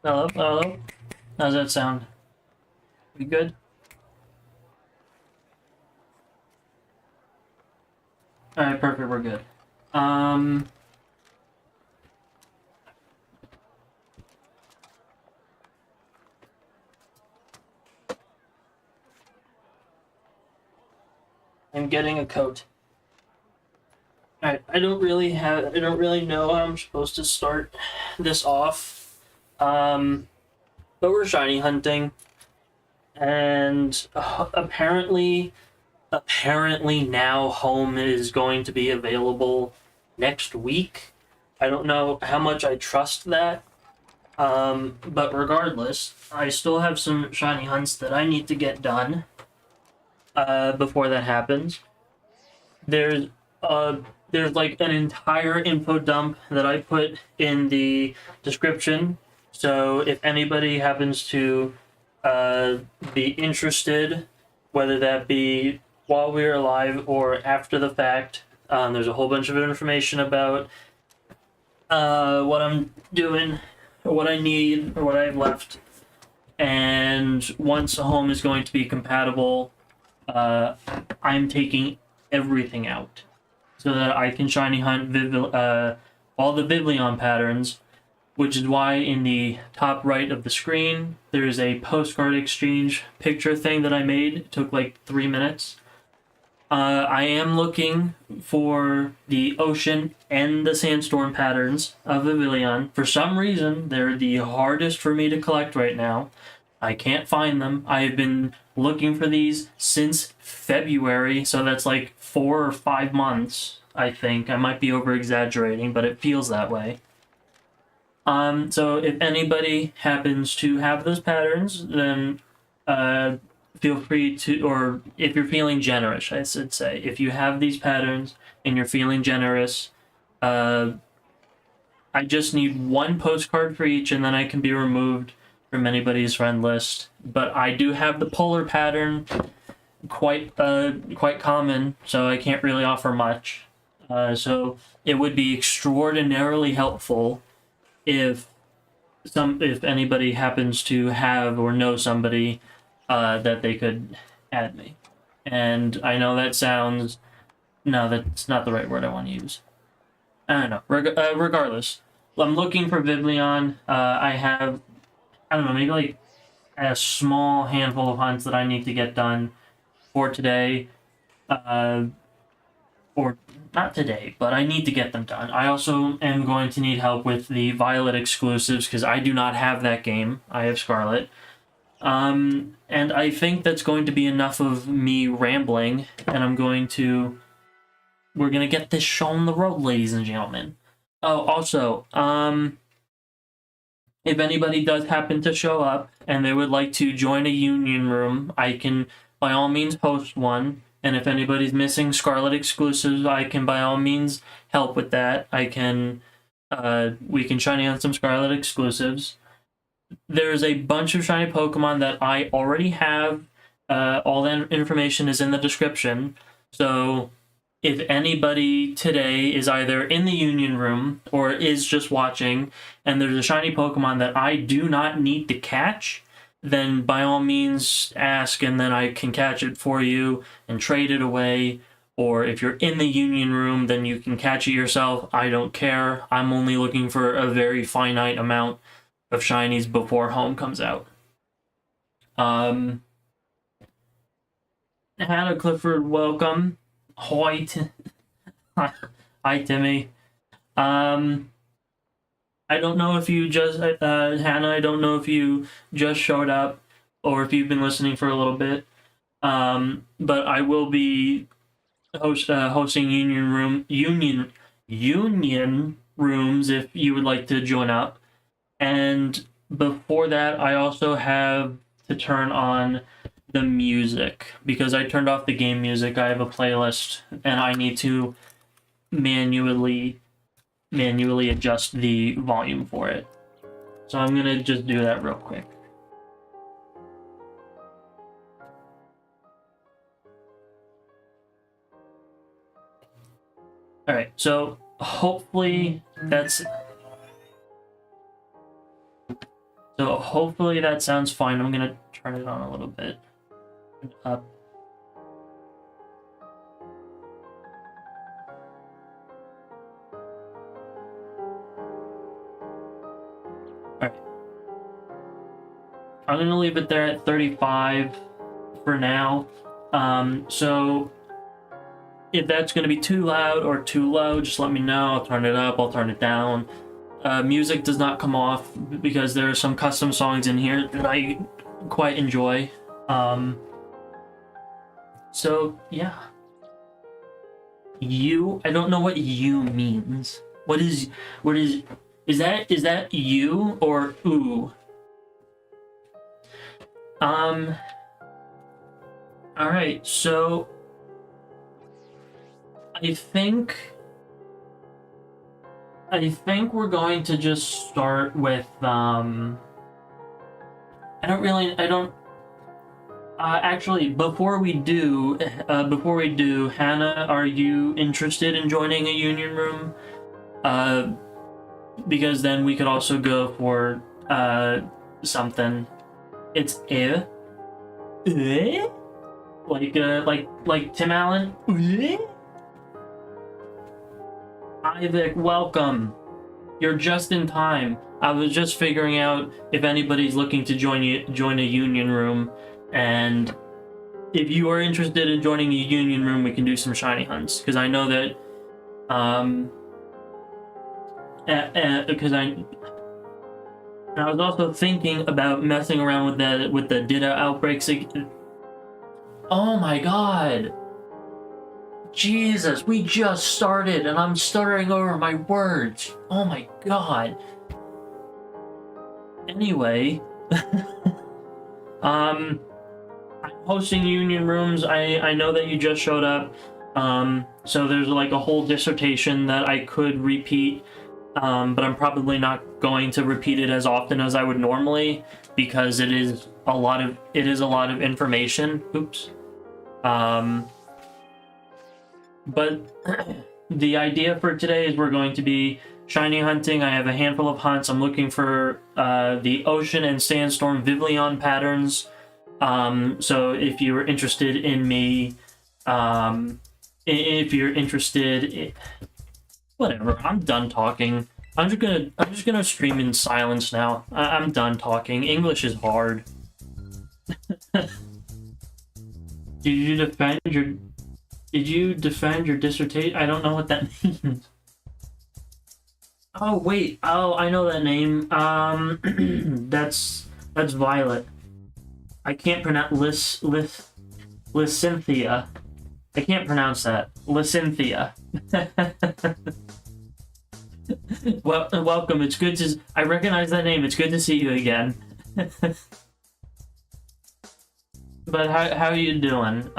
Hello, hello. How's that sound? We good? Alright, perfect, we're good. I'm getting a coat. Alright, I don't really know how I'm supposed to start this off. But we're shiny hunting. And apparently now home is going to be available next week. I don't know how much I trust that. But regardless, I still have some shiny hunts that I need to get done before that happens. There's a there's like an entire info dump that I put in the description. So if anybody happens to be interested, whether that be while we are alive or after the fact, there's a whole bunch of information about what I'm doing, or what I need, or what I have left. And once a home is going to be compatible, I'm taking everything out so that I can shiny hunt all the Vivillon patterns, which is why in the top right of the screen there is a postcard exchange picture thing that I made. It took like 3 minutes. I am looking for the ocean and the sandstorm patterns of Vivillon. For some reason, they're the hardest for me to collect right now. I can't find them. I've been looking for these since February, so that's like 4 or 5 months, I think. I might be over exaggerating, but it feels that way. So if anybody happens to have those patterns, then feel free to, or if you're feeling generous, I should say, if you have these patterns and you're feeling generous, I just need 1 postcard for each, and then I can be removed from anybody's friend list. But I do have the polar pattern, quite common, so I can't really offer much. So it would be extraordinarily helpful if anybody happens to have or know somebody that they could add me. And I know that sounds... No, that's not the right word I want to use. I don't know. Regardless, I'm looking for Vivillon. I have, I don't know, maybe like a small handful of hunts that I need to get done for today. Or not today, but I need to get them done. I also am going to need help with the Violet exclusives because I do not have that game. I have Scarlet. And I think that's going to be enough of me rambling, and we're gonna get this show on the road, ladies and gentlemen. Oh, also, if anybody does happen to show up and they would like to join a union room, I can by all means host one. And if anybody's missing Scarlet exclusives, I can by all means help with that. We can shiny on some Scarlet exclusives. There's a bunch of shiny Pokemon that I already have. All that information is in the description. So if anybody today is either in the union room or is just watching and there's a shiny Pokemon that I do not need to catch, then by all means ask, and then I can catch it for you and trade it away. Or if you're in the union room, then you can catch it yourself. I don't care. I'm only looking for a very finite amount of shinies before home comes out. Hannah Clifford, welcome. Hi, hi, Timmy. I don't know if you just, Hannah, I don't know if you just showed up or if you've been listening for a little bit. But I will be hosting union rooms if you would like to join up. And before that, I also have to turn on the music because I turned off the game music. I have a playlist and I need to manually adjust the volume for it. So I'm gonna just do that real quick. Alright, so hopefully that sounds fine. I'm gonna turn it on a little bit. Up. Alright. I'm gonna leave it there at 35 for now. So if that's gonna be too loud or too low, just let me know. I'll turn it up, I'll turn it down. Music does not come off because there are some custom songs in here that I quite enjoy. So yeah. I don't know what you means. Is that you or ooh? Alright, so I think I think we're going to just start with, actually, before we do, Hannah, are you interested in joining a union room? Because then we could also go for, something. It's like Tim Allen. Ivik, welcome. You're just in time. I was just figuring out if anybody's looking to join a union room, and if you are interested in joining a union room, we can do some shiny hunts. Because I know that, because I was also thinking about messing around with the Ditto outbreaks. Oh my god! Jesus, we just started and I'm stuttering over my words. Oh my god. Anyway, I'm hosting union rooms. I know that you just showed up. So there's like a whole dissertation that I could repeat, but I'm probably not going to repeat it as often as I would normally because it is a lot of information. Oops. But the idea for today is we're going to be shiny hunting. I have a handful of hunts. I'm looking for the ocean and sandstorm Vivillon patterns. So if you're interested in me, if you're interested, whatever. I'm done talking. I'm just gonna stream in silence now. I'm done talking. English is hard. Did you defend your dissertation? I don't know what that means. Oh wait. Oh, I know that name. That's Violet. I can't pronounce Lysynthia. I can't pronounce that. Lysynthia. Well, welcome. It's good to. I recognize that name. It's good to see you again. But how are you doing?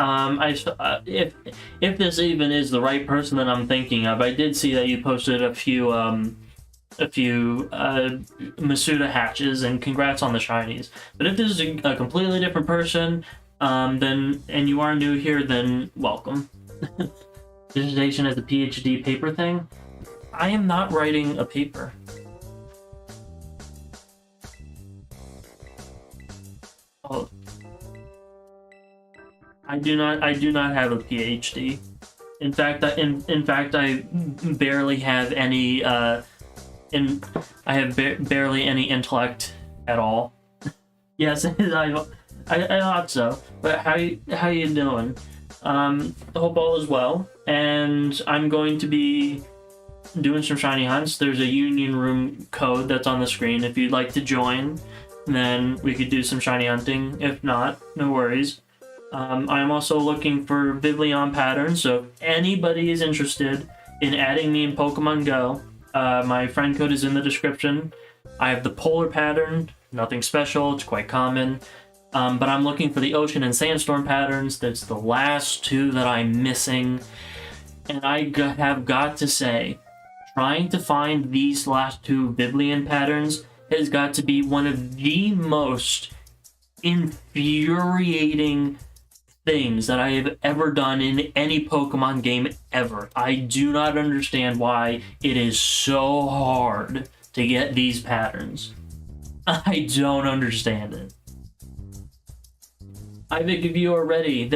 If this even is the right person that I'm thinking of, I did see that you posted a few Masuda hatches, and congrats on the shinies. But if this is a completely different person, then and you are new here, then welcome. Dissertation as a PhD paper thing. I am not writing a paper. Oh. I do not have a PhD. In fact, I barely have any. Barely any intellect at all. Yes, I thought so. But how you doing? I hope all is well. And I'm going to be doing some shiny hunts. There's a union room code that's on the screen. If you'd like to join, then we could do some shiny hunting. If not, no worries. I'm also looking for Vivillon patterns, so if anybody is interested in adding me in Pokemon Go, my friend code is in the description. I have the polar pattern, nothing special, it's quite common, but I'm looking for the ocean and sandstorm patterns. That's the last two that I'm missing, and I have got to say, trying to find these last two Vivillon patterns has got to be one of the most infuriating things that I have ever done in any Pokemon game ever. I do not understand why it is so hard to get these patterns. I don't understand it. I think if you are ready,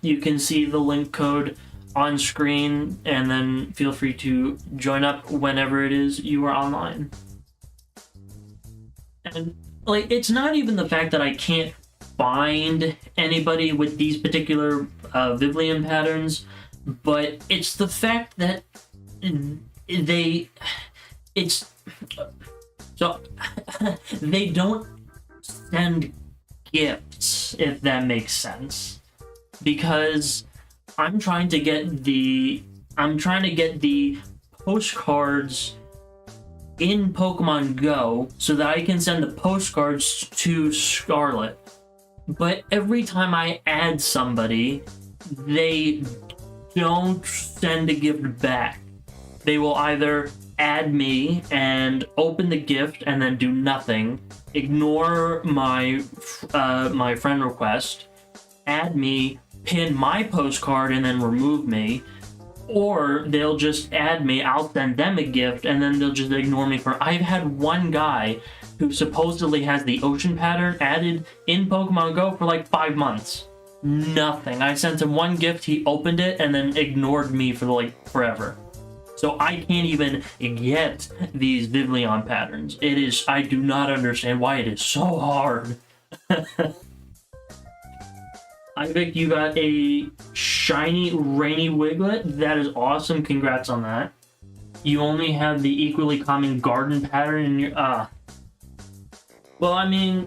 you can see the link code on screen, and then feel free to join up whenever it is you are online. And like, it's not even the fact that I can't find anybody with these particular Vivillon patterns, but it's the fact that they don't send gifts, if that makes sense, because I'm trying to get the postcards in Pokemon Go so that I can send the postcards to Scarlet. But every time I add somebody, they don't send a gift back. They will either add me and open the gift and then do nothing, ignore my my friend request, add me, pin my postcard, and then remove me. Or they'll just add me, I'll send them a gift, and then they'll just ignore me for... I've had one guy who supposedly has the ocean pattern added in Pokemon Go for like 5 months. Nothing. I sent him one gift, he opened it, and then ignored me for like forever. So I can't even get these Vivillon patterns. It is... I do not understand why it is so hard. Ivik, you got a shiny rainy Wiglet. That is awesome. Congrats on that. You only have the equally common garden pattern in your... Well, I mean,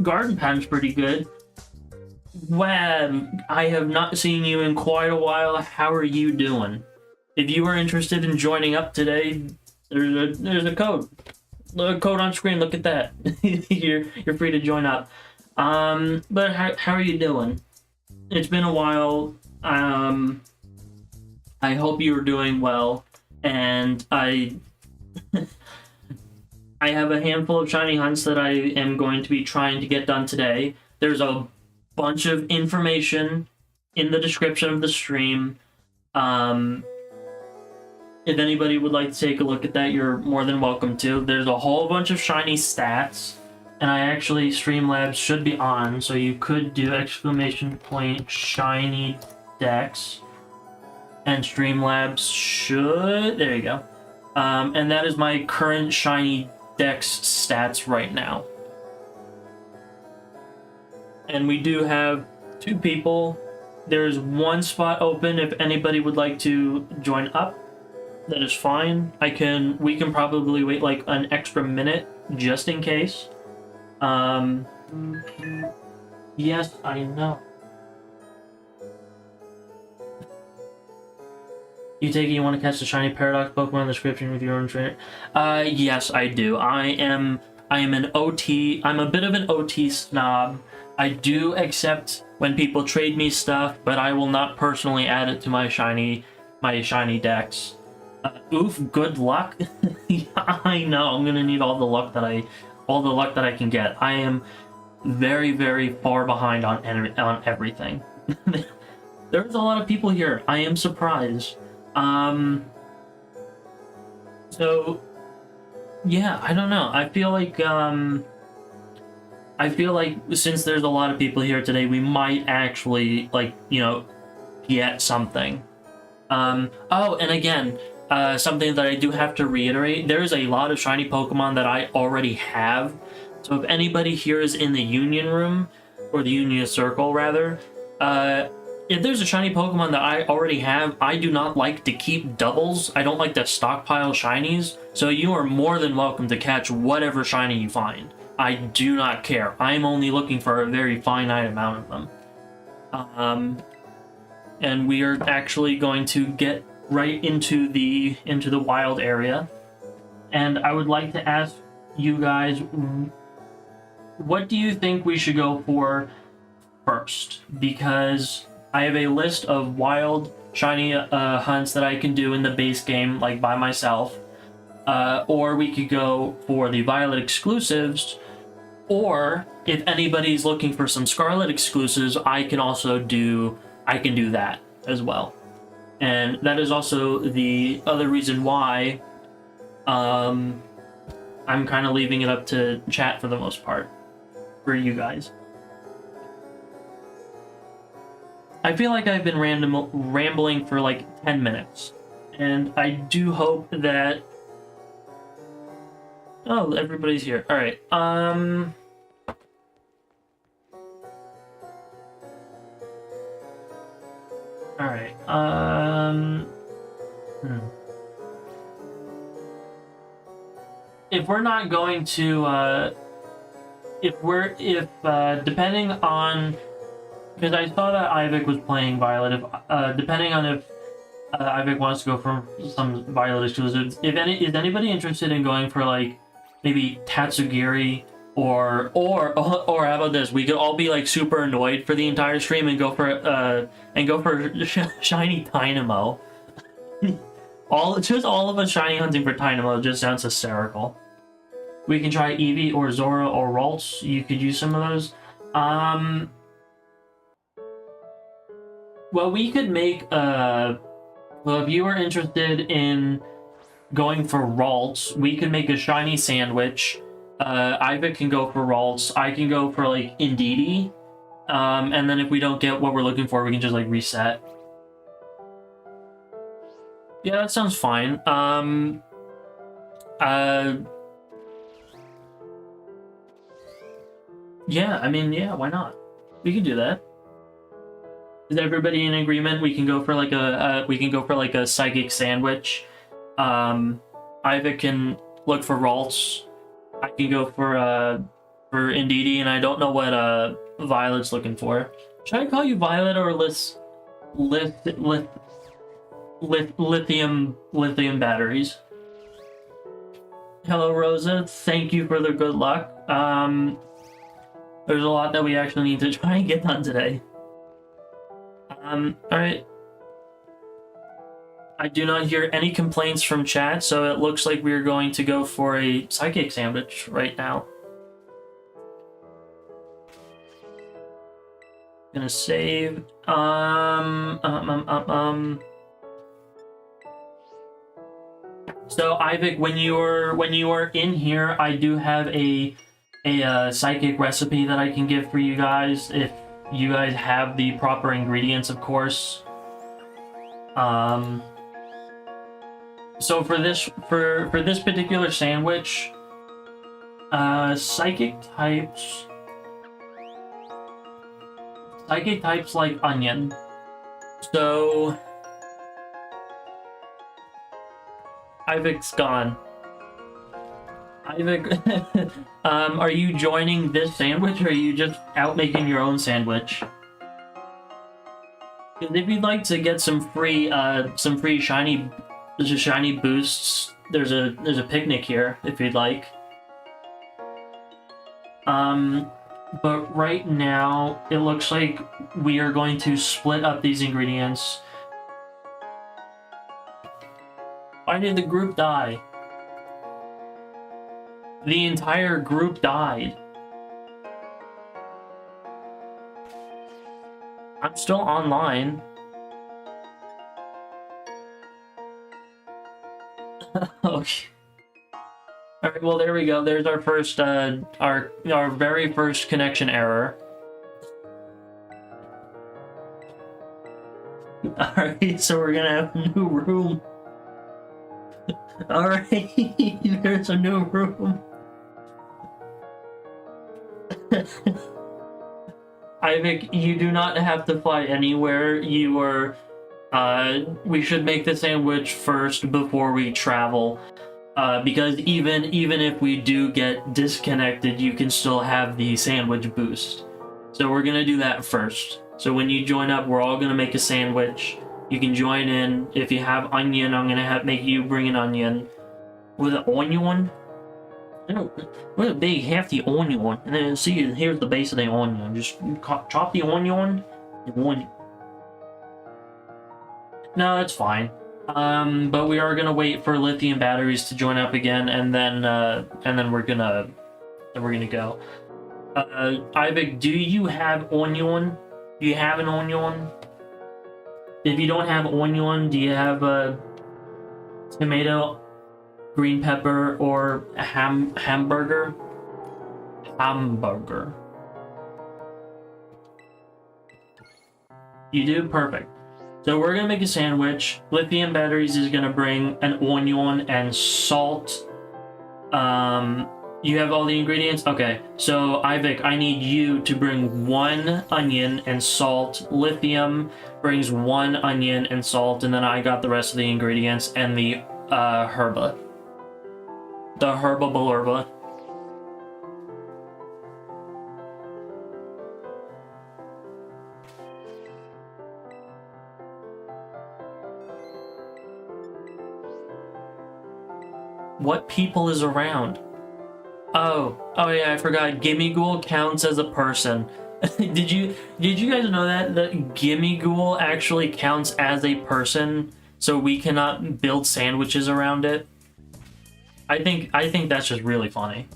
garden pattern's pretty good. Well, I have not seen you in quite a while. How are you doing? If you are interested in joining up today, there's a code. The code on screen, look at that. you're free to join up. But how are you doing? It's been a while. I hope you are doing well, and I have a handful of shiny hunts that I am going to be trying to get done today. There's a bunch of information in the description of the stream. If anybody would like to take a look at that, you're more than welcome to. There's a whole bunch of shiny stats. And I actually, Streamlabs should be on, so you could do !shinydex, and Streamlabs should... There you go. And that is my current shinydex stats right now. And we do have 2 people. There's 1 spot open if anybody would like to join up. That is fine. We can probably wait like an extra minute just in case. Yes, I know. You want to catch the shiny paradox Pokemon in the description with your own trainer? Yes, I do. I am an OT. I'm a bit of an OT snob. I do accept when people trade me stuff, but I will not personally add it to my shiny dex. Oof, good luck. I know, I'm gonna need all the luck that I can get. I am very, very far behind on everything. There's a lot of people here. I am surprised. So yeah, I don't know. I feel like since there's a lot of people here today, we might actually get something. Oh, and again, something that I do have to reiterate, there's a lot of shiny Pokemon that I already have. So if anybody here is in the Union Room, or the Union Circle rather, if there's a shiny Pokemon that I already have, I do not like to keep doubles. I don't like to stockpile shinies. So you are more than welcome to catch whatever shiny you find. I do not care. I'm only looking for a very finite amount of them. And we are actually going to get right into the wild area. And I would like to ask you guys, what do you think we should go for first? Because I have a list of wild shiny hunts that I can do in the base game, like by myself. Or we could go for the Violet exclusives, or if anybody's looking for some Scarlet exclusives, I can do that as well. And that is also the other reason why I'm kind of leaving it up to chat for the most part, for you guys. I feel like I've been rambling for like 10 minutes, and I do hope that... Oh, everybody's here. Alright, Alright, If we're not going to, depending on, because I saw that Ivik was playing Violet, depending on if Ivik wants to go for some Violet exclusives, is anybody interested in going for, like, maybe Tatsugiri, or how about this? We could all be like super annoyed for the entire stream and go for shiny Dynamo. Just all of us shiny hunting for Dynamo just sounds hysterical. We can try Eevee or Zora or Ralts. You could use some of those. Well, we could make well, if you are interested in going for Ralts, we could make a shiny sandwich. Iva can go for Ralts. I can go for like Indeedee. And then if we don't get what we're looking for, we can just like reset. Yeah, that sounds fine. Yeah, I mean, yeah, why not? We can do that. Is everybody in agreement? We can go for like a psychic sandwich. Iva can look for Ralts. I can go for Indeedee, and I don't know what Violet's looking for. Should I call you Violet or lithium batteries? Hello, Rosa. Thank you for the good luck. There's a lot that we actually need to try and get done today. Alright. I do not hear any complaints from chat, so it looks like we're going to go for a psychic sandwich right now. Gonna save. So Ivik, when you are in here, I do have a psychic recipe that I can give for you guys if you guys have the proper ingredients, of course. So for this particular sandwich, psychic types like onion. So Ivik's gone. Ivik, are you joining this sandwich, or are you just out making your own sandwich? Because if you'd like to get some free shiny boosts, there's a picnic here if you'd like. But right now it looks like we are going to split up these ingredients. Why did the group die? The entire group died. I'm still online. Okay. Alright, well there we go. There's our first our very first connection error. Alright, so we're gonna have a new room. Alright, there's a new room. Ivik, you do not have to fly anywhere. You are we should make the sandwich first before we travel. Because even if we do get disconnected, you can still have the sandwich boost. So we're gonna do that first. So when you join up, we're all gonna make a sandwich. You can join in. If you have onion, I'm gonna make you bring an onion. With an onion? With a big hefty onion. And then see, here's the base of the onion. Just chop the onion. No, that's fine. But we are gonna wait for lithium batteries to join up again, and then we're gonna go. Ivik, do you have onion? Do you have an onion? If you don't have onion, do you have a tomato, green pepper, or a hamburger? Hamburger. You do? Perfect. So we're gonna make a sandwich. Lithium batteries is gonna bring an onion and salt. You have all the ingredients? Okay, so Ivik, I need you to bring 1 onion and salt. Lithium brings 1 onion and salt, and then I got the rest of the ingredients and the herba. The herba balurba. What people is around? Oh yeah, I forgot. Gimme Ghoul counts as a person. did you guys know that Gimme Ghoul actually counts as a person so we cannot build sandwiches around it. I think that's just really funny.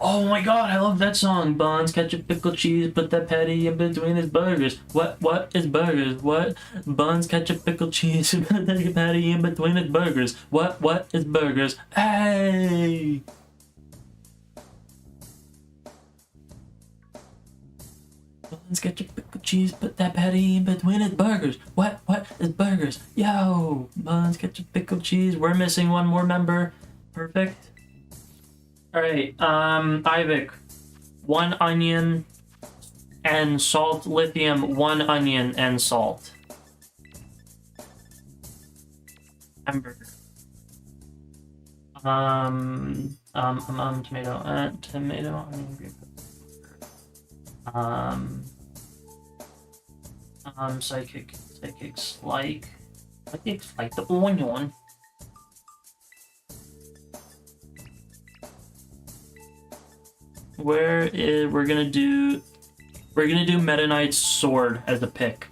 Oh my god, I love that song. Buns, ketchup, pickle, cheese, put that patty in between his burgers. What is burgers? What? Buns, ketchup, pickle, cheese, put that patty in between his burgers. What is burgers? Hey! Buns, ketchup, pickle, cheese, put that patty in between his burgers. What is burgers? Yo! Buns, ketchup, pickle, cheese. We're missing one more member. Perfect. Alright, Ivik, 1 onion and salt. Lithium, 1 onion and salt. Hamburger. Tomato, onion, green pepper. Psychics like the onion. We're gonna do Meta Knight's sword as a pick.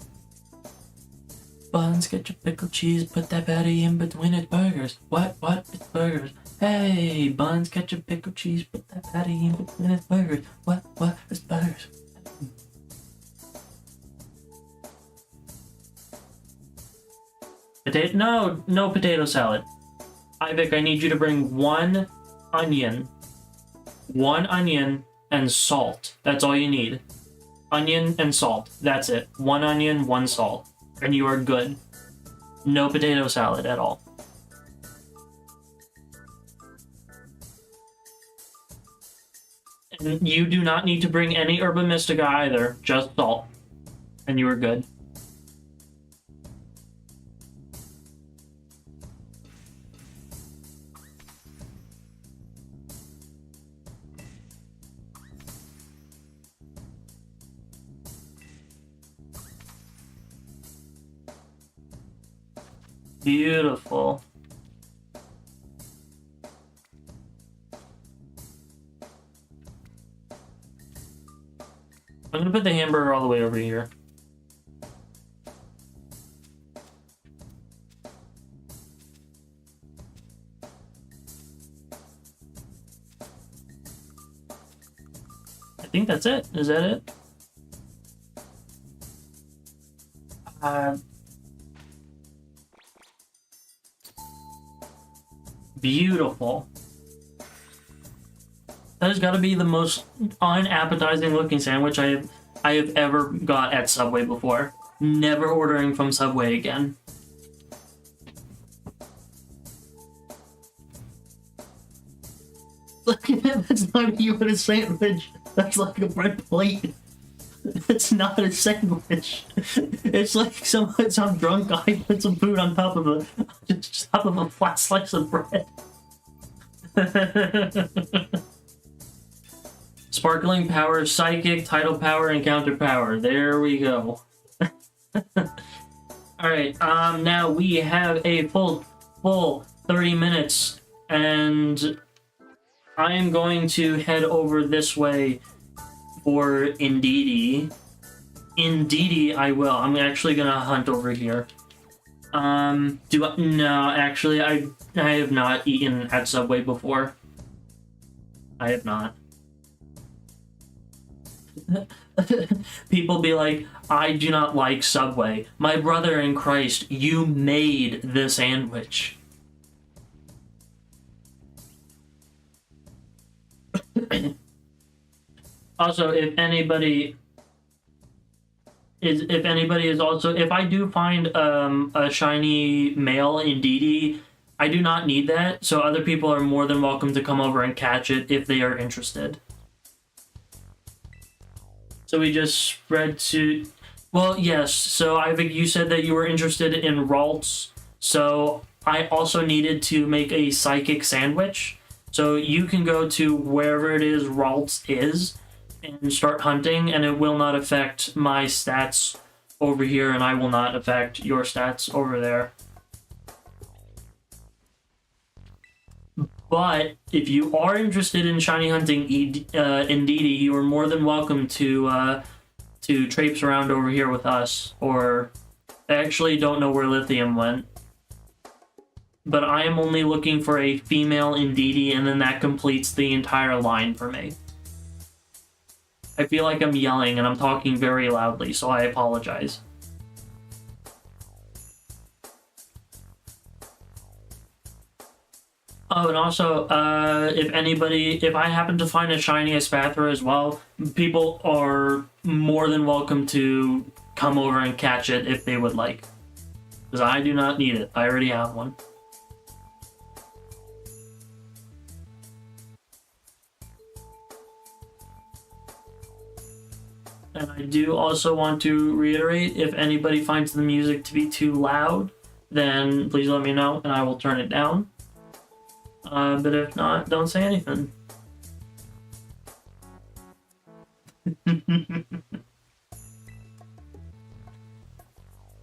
Buns, get your pickle cheese, put that patty in between its burgers. What is burgers? Hey, buns, get your pickle cheese, put that patty in between its burgers. What is burgers? No potato salad. Ivik, I need you to bring 1 onion and salt. That's all you need. Onion and salt. That's it. 1 onion, 1 salt. And you are good. No potato salad at all. And you do not need to bring any Herba Mystica either. Just salt. And you are good. Beautiful. I'm gonna put the hamburger all the way over here. I think that's it. Is that it? Beautiful. That has got to be the most unappetizing looking sandwich I have ever got at Subway before. Never ordering from Subway again. Look at that, that's not even a sandwich. That's like a bread plate. It's not a sandwich. It's like some drunk guy put some food on top of a flat slice of bread. Sparkling power, psychic, tidal power, and counter power. There we go. Alright, now we have a full 30 minutes, and I am going to head over this way for Indeedee. Indeedee, I will. I'm actually gonna hunt over here. No, actually, I have not eaten at Subway before. I have not. People be like, I do not like Subway. My brother in Christ, you made the sandwich. Also, if anybody is also, if I do find a shiny male Indeedee, I do not need that, so other people are more than welcome to come over and catch it if they are interested. So we just spread to, well, yes, so Ivik, you said that you were interested in Ralts, so I also needed to make a psychic sandwich. So you can go to wherever it is Ralts is and start hunting, and it will not affect my stats over here, and I will not affect your stats over there. But if you are interested in shiny hunting Indeedee, you are more than welcome to to traipse around over here with us, or I actually don't know where Lithium went. But I am only looking for a female Indeedee, and then that completes the entire line for me. I feel like I'm yelling and I'm talking very loudly, so I apologize. Oh, and also, if I happen to find a shiny Espathra as well, people are more than welcome to come over and catch it if they would like. Because I do not need it. I already have one. And I do also want to reiterate, if anybody finds the music to be too loud, then please let me know and I will turn it down. But if not, don't say anything.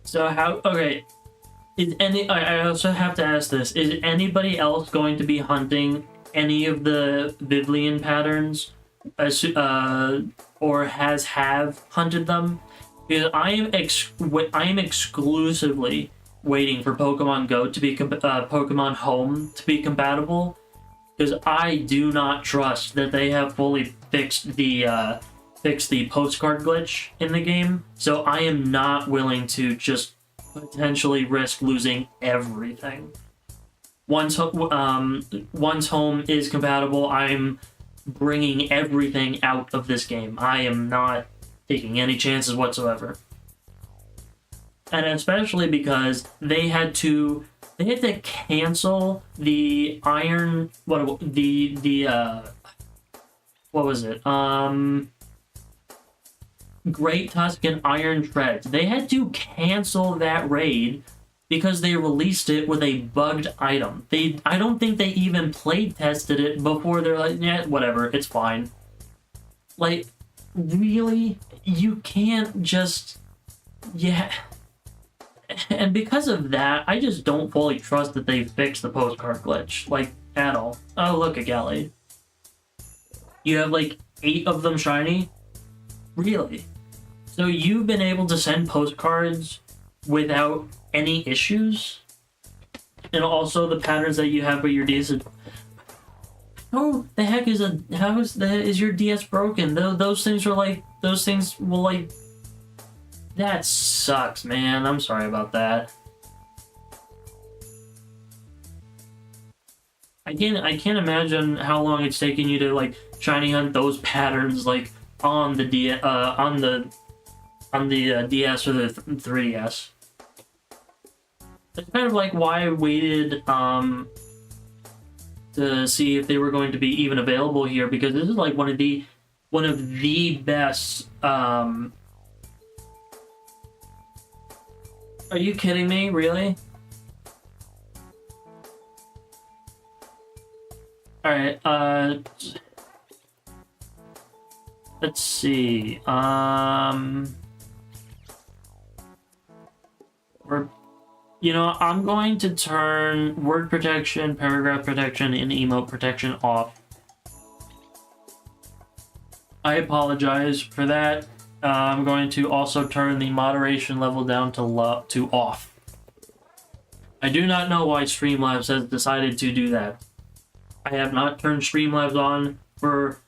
So okay, I also have to ask this, is anybody else going to be hunting any of the Vivlian patterns, or have hunted them? Because I am exclusively waiting for Pokemon Go to be Pokemon Home to be compatible, because I do not trust that they have fully fixed the postcard glitch in the game. So I am not willing to just potentially risk losing everything. Once Home is compatible, I'm bringing everything out of this game. I am not taking any chances whatsoever. And especially because they had to cancel the iron, what was it? Great Tusk and Iron Treads. They had to cancel that raid because they released it with a bugged item. I don't think they even play tested it before. They're like, yeah, whatever, it's fine. Like, really? You can't just... Yeah. And because of that, I just don't fully trust that they fixed the postcard glitch, like, at all. Oh, look, a Gallade. You have, like, 8 of them shiny? Really? So you've been able to send postcards without any issues? And also the patterns that you have with your DS... How the heck is your DS broken? Those things are like... Those things will, like... That sucks, man. I'm sorry about that. I can't imagine how long it's taken you to, like, shiny hunt those patterns, like, on the DS or the 3DS. It's kind of like why I waited to see if they were going to be even available here, because this is like one of the best. Are you kidding me? Really? All right. Let's see. I'm going to turn word protection, paragraph protection, and emote protection off. I apologize for that. I'm going to also turn the moderation level down to off. I do not know why Streamlabs has decided to do that. I have not turned Streamlabs on for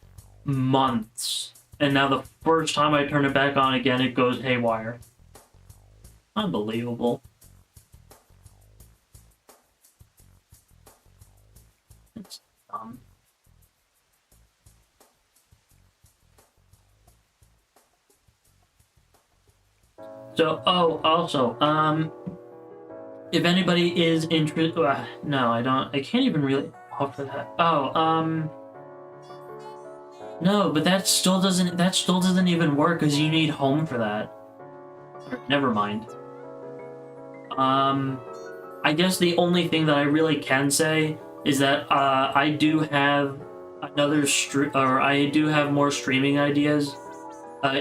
months. And now the first time I turn it back on again, it goes haywire. Unbelievable. It's dumb. So, also, if anybody is interested, no, I can't even really offer that. No, but that still doesn't even work, because you need Home for that. Never mind. I guess the only thing that I really can say is that, I do have I do have more streaming ideas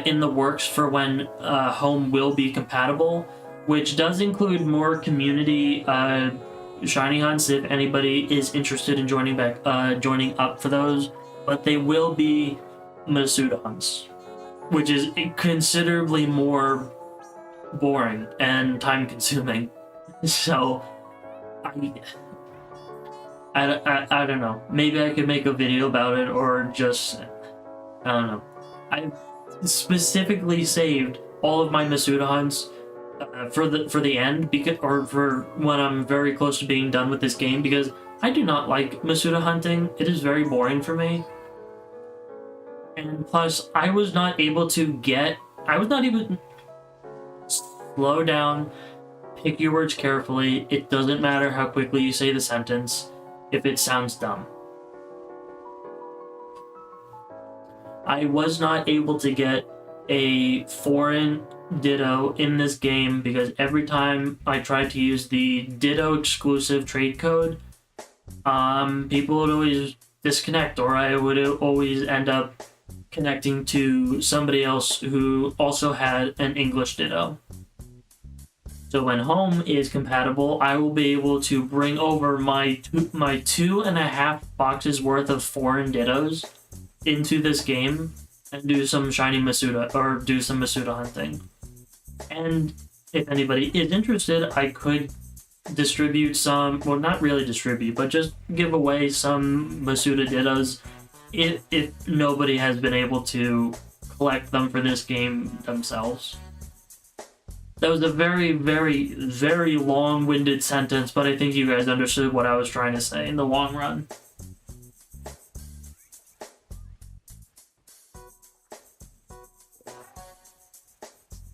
in the works for when Home will be compatible, which does include more community shiny hunts if anybody is interested in joining up for those, but they will be Masuda hunts. which is considerably more boring and time consuming. So I don't know. Maybe I could make a video about it, or just, I don't know. I specifically saved all of my Masuda hunts for the end, because, or for when I'm very close to being done with this game, because I do not like Masuda hunting. It is very boring for me. And plus, I was not able to slow down, pick your words carefully. It doesn't matter how quickly you say the sentence if it sounds dumb. I was not able to get a foreign Ditto in this game because every time I tried to use the Ditto exclusive trade code, people would always disconnect, or I would always end up connecting to somebody else who also had an English Ditto. So when home is compatible, I will be able to bring over my 2.5 boxes worth of foreign Dittos into this game and do some shiny Masuda, or do some Masuda hunting. And if anybody is interested, I could distribute some, well, not really distribute, but just give away some Masuda Dittos if nobody has been able to collect them for this game themselves. That was a very, very, very long-winded sentence, but I think you guys understood what I was trying to say in the long run.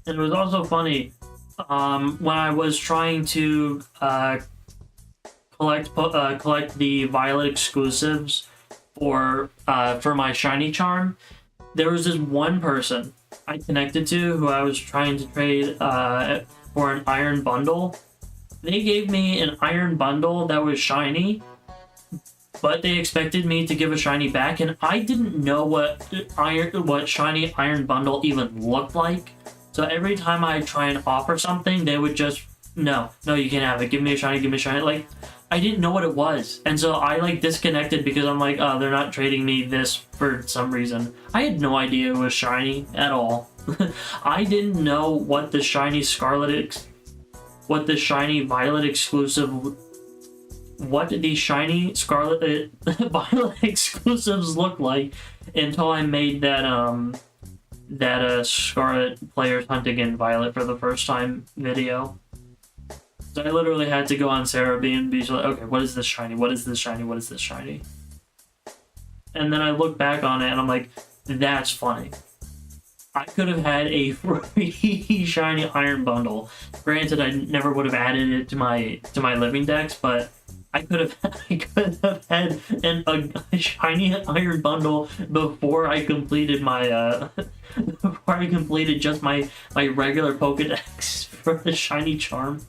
And it was also funny, when I was trying to collect the Violet exclusives for my shiny charm, there was this one person I connected to who I was trying to trade for an iron bundle. They gave me an iron bundle that was shiny, but they expected me to give a shiny back, and I didn't know what shiny iron bundle even looked like. So every time I try and offer something, they would just, no, you can't have it. Give me a shiny, give me a shiny. Like, I didn't know what it was. And so I, like, disconnected because I'm like, oh, they're not trading me this for some reason. I had no idea it was shiny at all. I didn't know what the shiny Scarlet, what the shiny Violet exclusive, what the shiny Scarlet Violet exclusives look like until I made that Scarlet players hunting in Violet for the first time video. So I literally had to go on Sarah and be like, okay, what is this shiny? What is this shiny? What is this shiny? And then I look back on it and I'm like, that's funny. I could have had a free shiny iron bundle. Granted, I never would have added it to my living dex, but I could have had a shiny iron bundle before I completed my just my regular Pokedex for the shiny charm.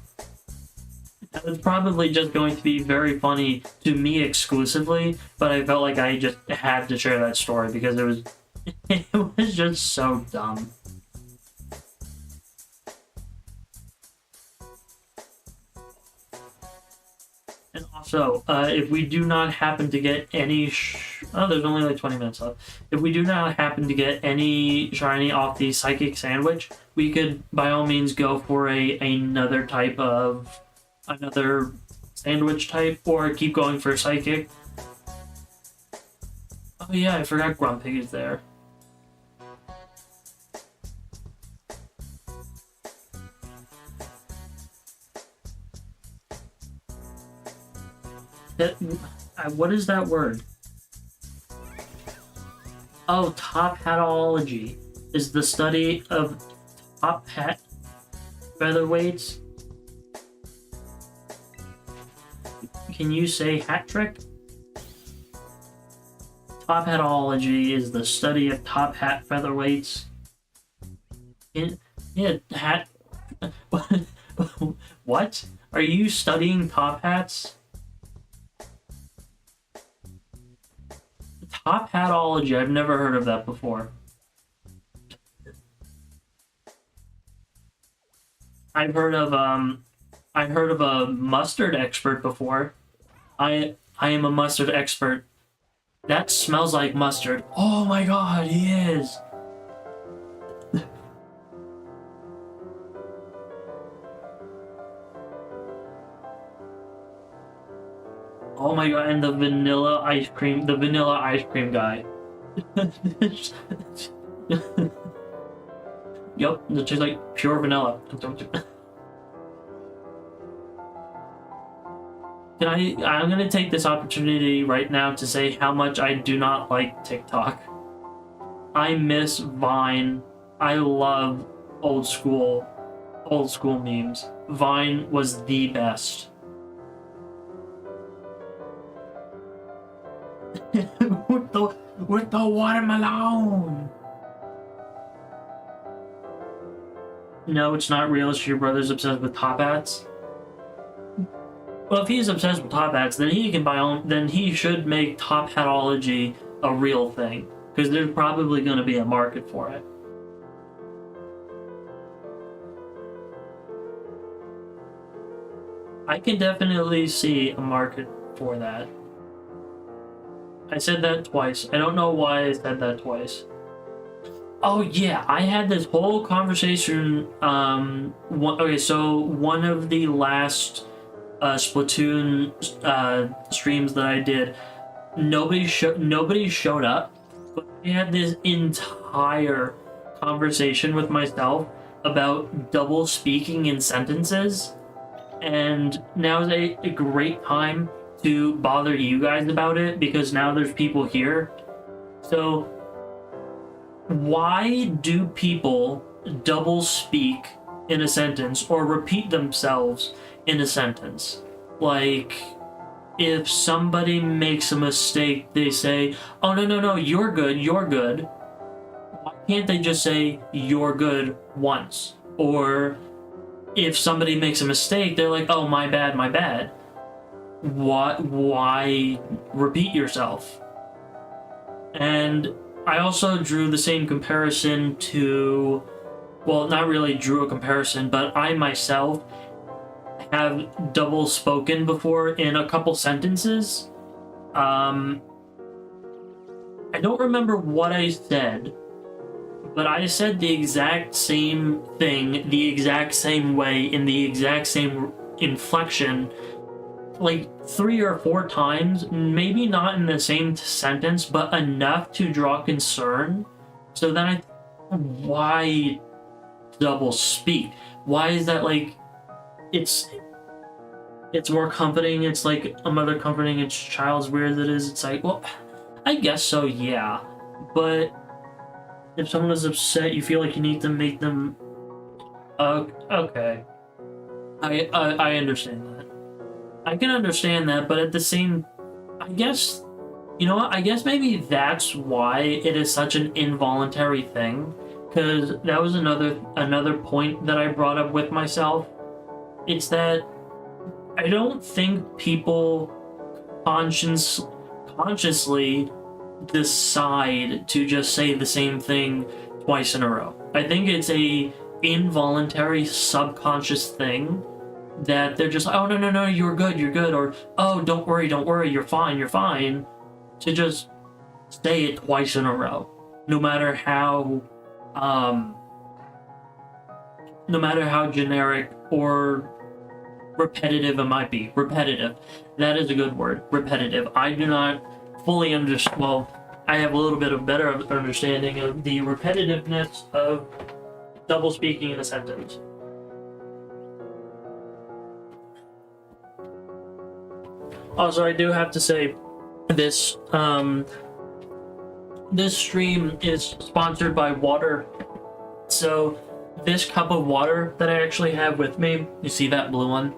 That was probably just going to be very funny to me exclusively, but I felt like I just had to share that story because it was just so dumb. And also, if we do not happen to get any there's only like 20 minutes left. If we do not happen to get any shiny off the Psychic Sandwich, we could by all means go for another sandwich type, or keep going for Psychic. Oh yeah, I forgot Grumpig is there. What is that word? Oh, top hatology is the study of top hat featherweights. Can you say hat trick? Top hatology is the study of top hat featherweights. Yeah, hat. What? Are you studying top hats? Top hatology, I've never heard of that before. I've heard of a mustard expert before. I am a mustard expert. That smells like mustard. Oh my god, he is. Oh my god, and the vanilla ice cream guy. Yep, it tastes like pure vanilla. I'm gonna take this opportunity right now to say how much I do not like TikTok. I miss Vine. I love old school memes. Vine was the best. with the watermelon. No, it's not real. It's your brother's obsessed with top hats. Well, if he's obsessed with top hats, then he can then he should make top hatology a real thing, because there's probably going to be a market for it. I can definitely see a market for that. I said that twice. I don't know why I said that twice. Oh yeah, I had this whole conversation. Okay, so one of the last Splatoon streams that I did, nobody showed up, but I had this entire conversation with myself about double speaking in sentences, and now is a great time to bother you guys about it, because now there's people here. So why do people double speak in a sentence or repeat themselves in a sentence? Like, if somebody makes a mistake, they say, oh, no, you're good. Why can't they just say, you're good once? Or if somebody makes a mistake, they're like, oh, my bad. Why repeat yourself? And I also drew the same comparison to, well, not really drew a comparison, but I myself have double spoken before in a couple sentences. I don't remember what I said, but I said the exact same thing, the exact same way, in the exact same inflection, like 3 or 4 times, maybe not in the same sentence, but enough to draw concern. So then why double speak? Why is that? Like, it's more comforting. It's like a mother comforting its child's weird that is. It's like, well, I guess so, yeah. But if someone is upset, you feel like you need to make them. Okay. I understand that. I can understand that, but at the same, I guess, you know what? I guess maybe that's why it is such an involuntary thing, because that was another point that I brought up with myself. It's that I don't think people consciously decide to just say the same thing twice in a row. I think it's a involuntary, subconscious thing that they're just like, oh, no, you're good, or, oh, don't worry, you're fine, to just say it twice in a row, no matter how generic or repetitive it might be. Repetitive, that is a good word. Repetitive. I do not fully understand. Well, I have a little bit of better understanding of the repetitiveness of double speaking in a sentence. Also, I do have to say, this stream is sponsored by water. So this cup of water that I actually have with me, you see that blue one?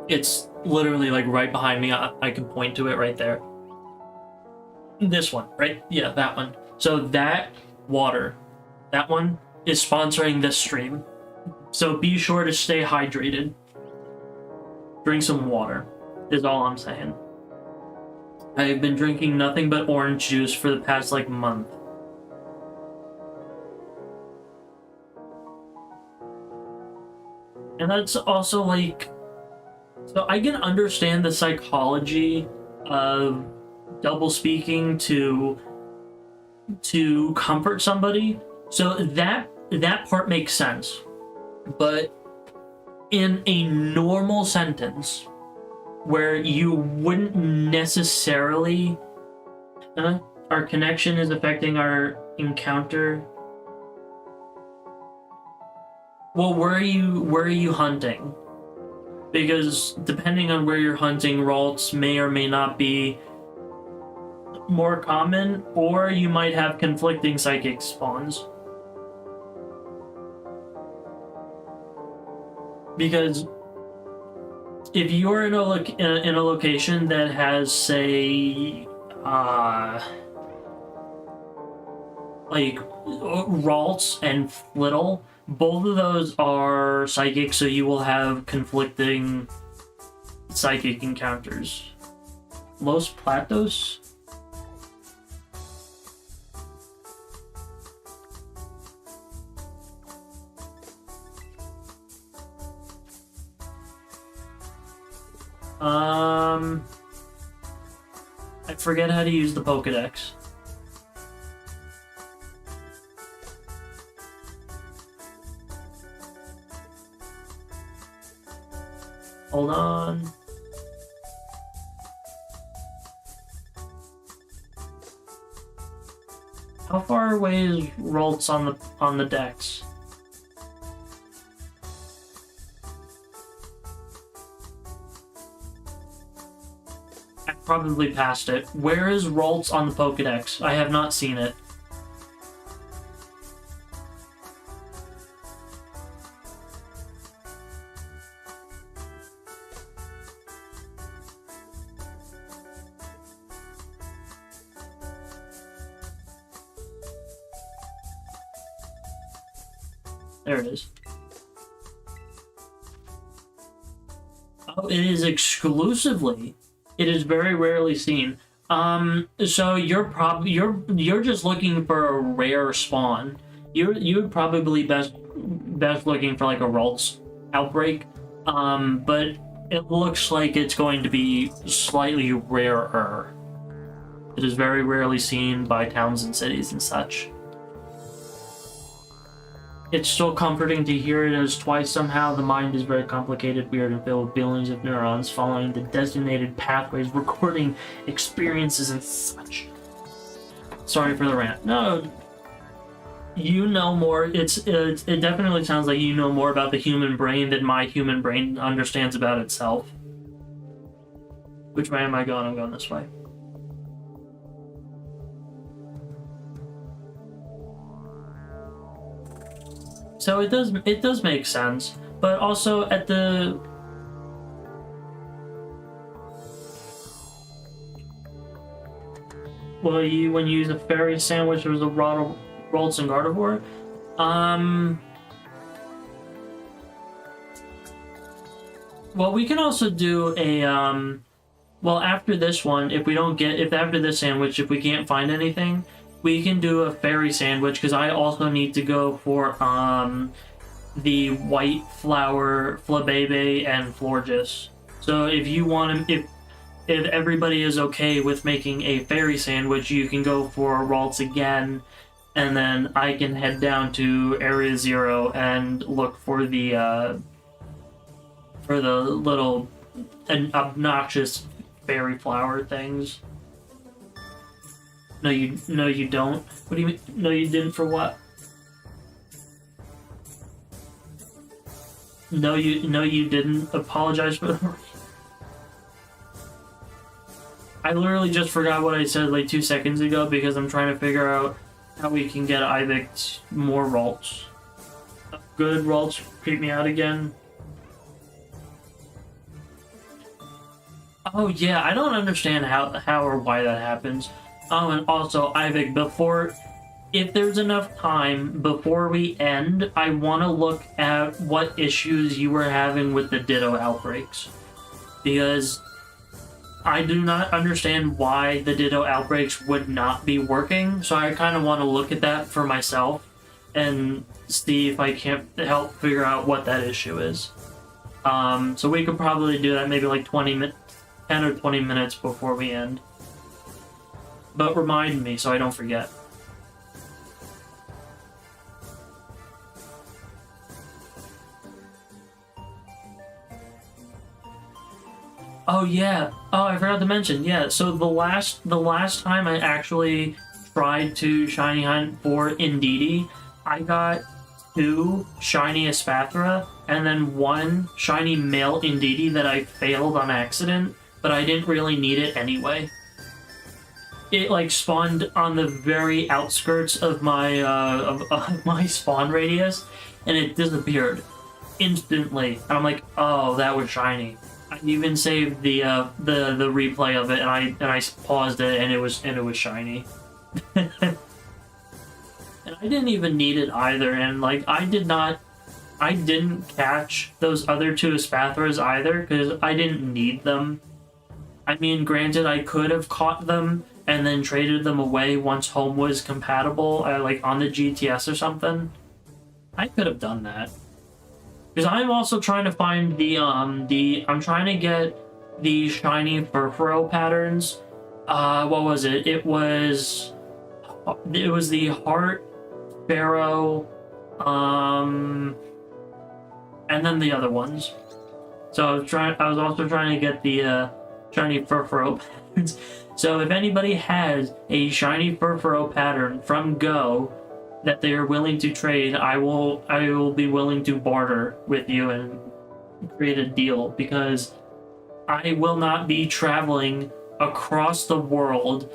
It's literally like right behind me. I can point to it right there. This one, right? Yeah, that one. So that water, that one is sponsoring this stream. So be sure to stay hydrated. Drink some water, is all I'm saying. I've been drinking nothing but orange juice for the past, like, month. And that's also, like... So I can understand the psychology of double speaking to comfort somebody. So that part makes sense. But in a normal sentence, where you wouldn't necessarily... our connection is affecting our encounter. Well, where are you hunting? Because depending on where you're hunting, Ralts may or may not be more common, or you might have conflicting psychic spawns. Because if you're in a location that has, say, like Ralts and Flittle, both of those are psychic, so you will have conflicting psychic encounters. Los Platos? I forget how to use the Pokedex. Hold on. How far away is Ralts on the decks? I probably passed it. Where is Ralts on the Pokedex? I have not seen it. There it is. Oh, it is exclusively. It is very rarely seen. So you're just looking for a rare spawn. You're probably best looking for like a Ralts outbreak. But it looks like it's going to be slightly rarer. It is very rarely seen by towns and cities and such. It's still comforting to hear it as twice somehow. The mind is very complicated, weird, and filled with billions of neurons following the designated pathways, recording experiences and such. Sorry for the rant. No, you know more. It definitely sounds like you know more about the human brain than my human brain understands about itself. Which way am I going? I'm going this way. So it does make sense, but also at the when you use a fairy sandwich, there's a Ralts and Gardevoir. Well, we can also do a well, after this one, if after this sandwich, if we can't find anything, we can do a fairy sandwich, because I also need to go for the white flower Flabebe and Florges. So if you want to, if everybody is okay with making a fairy sandwich, you can go for Ralts again, and then I can head down to Area 0 and look for the little obnoxious fairy flower things. No, you don't. What do you mean? No, you didn't for what? No, you didn't. Apologize for the... I literally just forgot what I said like 2 seconds ago because I'm trying to figure out how we can get Ivic more Ralts. Good, Ralts creep me out again. Oh yeah, I don't understand how or why that happens. Oh, and also, Ivic, if there's enough time before we end, I want to look at what issues you were having with the Ditto outbreaks. Because I do not understand why the Ditto outbreaks would not be working, so I kind of want to look at that for myself and see if I can't help figure out what that issue is. So we could probably do that maybe like 10 or 20 minutes before we end. But remind me so I don't forget. Oh yeah. Oh, I forgot to mention. Yeah. So the last time I actually tried to shiny hunt for Indeedee, I got 2 shiny Espathra and then 1 shiny male Indeedee that I failed on accident, but I didn't really need it anyway. It like spawned on the very outskirts of of my spawn radius, and it disappeared instantly. And I'm like, oh, that was shiny. I even saved the replay of it, and I paused it, and it was shiny. And I didn't even need it either. And like I didn't catch those other 2 Espathras either because I didn't need them. I mean, granted, I could have caught them and then traded them away once home was compatible, like on the GTS or something. I could have done that. Because I'm also trying to find I'm trying to get the shiny Furfuro patterns. What was it? It was the Heart, Pharaoh, and then the other ones. So I was also trying to get the shiny Furfuro patterns. So if anybody has a shiny Furfuro pattern from Go that they are willing to trade, I will be willing to barter with you and create a deal, because I will not be traveling across the world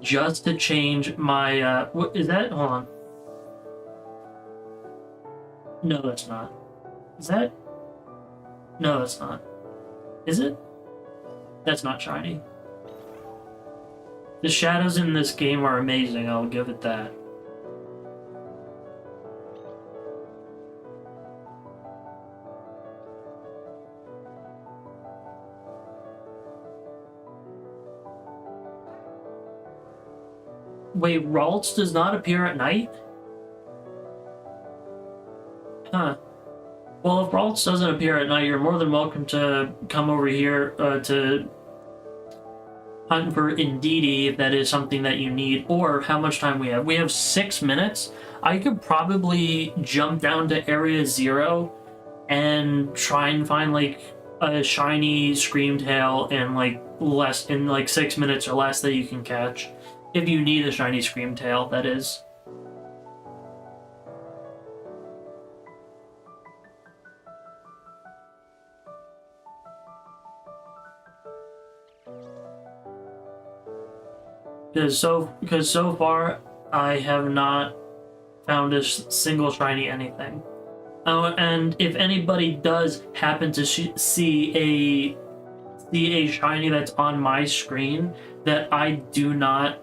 just to change my what is that? Hold on. No, that's not. Is that? No, that's not. Is it? That's not shiny. The shadows in this game are amazing, I'll give it that. Wait, Ralts does not appear at night? Huh. Well, if Ralts doesn't appear at night, you're more than welcome to come over here to hunt for Indeedee if that is something that you need. Or how much time we have? We have 6 minutes. I could probably jump down to Area 0 and try and find like a shiny Screamtail in like 6 minutes or less that you can catch. If you need a shiny Screamtail, that is. Because so far, I have not found a single shiny anything. Oh, and if anybody does happen to see a shiny that's on my screen that I do not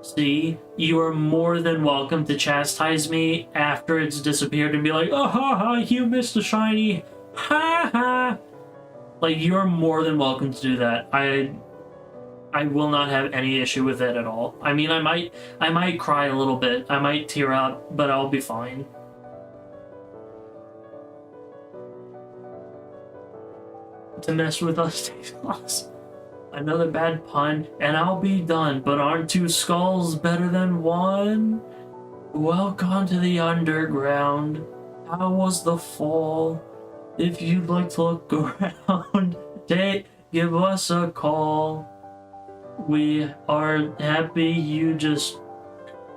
see, you are more than welcome to chastise me after it's disappeared and be like, oh ha ha, you missed a shiny, ha ha. Like, you're more than welcome to do that. I will not have any issue with it at all. I mean, I might cry a little bit, I might tear up, but I'll be fine. To mess with us takes loss. Another bad pun, and I'll be done. But aren't 2 skulls better than 1? Welcome to the underground. How was the fall? If you'd like to look around, give us a call. We are happy you just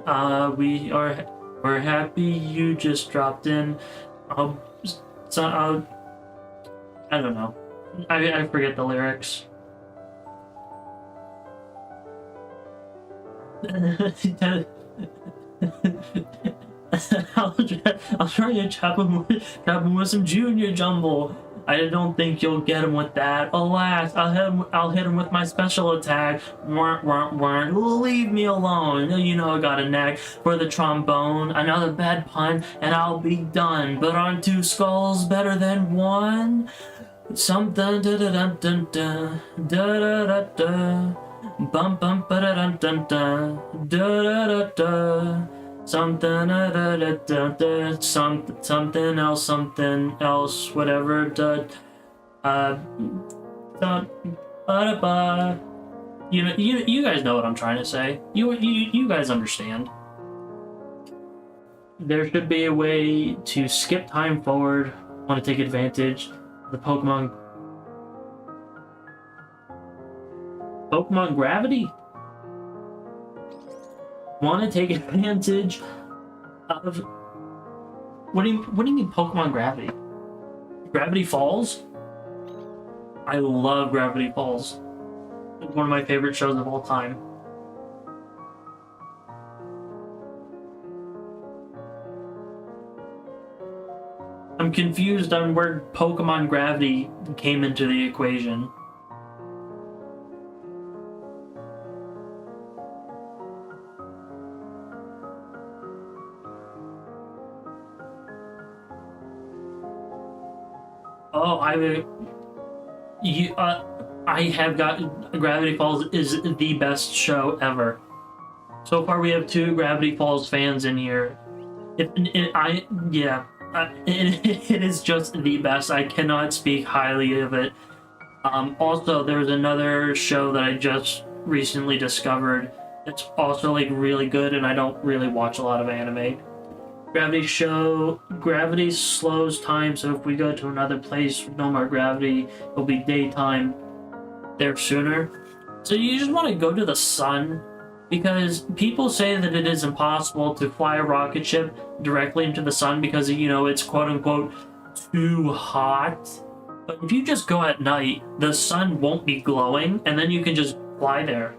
we're happy you just dropped in. I don't know. I forget the lyrics. I'll try to chop him with some junior jumble. I don't think you'll get him with that. Alas, I'll hit him with my special attack. Leave me alone. You know I got a knack for the trombone. Another bad pun, and I'll be done. But aren't 2 skulls better than 1? Something da da da da da da da da. Bum bum ba da dum dum da da da da. Something da da da da. Something else, whatever. Da da ba. You guys know what I'm trying to say. You guys understand. There should be a way to skip time forward. Want to take advantage of the Pokemon. Pokemon Gravity? Want to take advantage of... What do you mean Pokemon Gravity? Gravity Falls? I love Gravity Falls. It's one of my favorite shows of all time. I'm confused on where Pokemon Gravity came into the equation. Oh, I have got Gravity Falls is the best show ever. So far, we have 2 Gravity Falls fans in here. It is just the best. I cannot speak highly of it. Also, there's another show that I just recently discovered. It's also like really good, and I don't really watch a lot of anime. Gravity slows time, so if we go to another place with no more gravity, it'll be daytime there sooner. So you just want to go to the sun, because people say that it is impossible to fly a rocket ship directly into the sun because, you know, it's quote-unquote too hot. But if you just go at night, the sun won't be glowing, and then you can just fly there.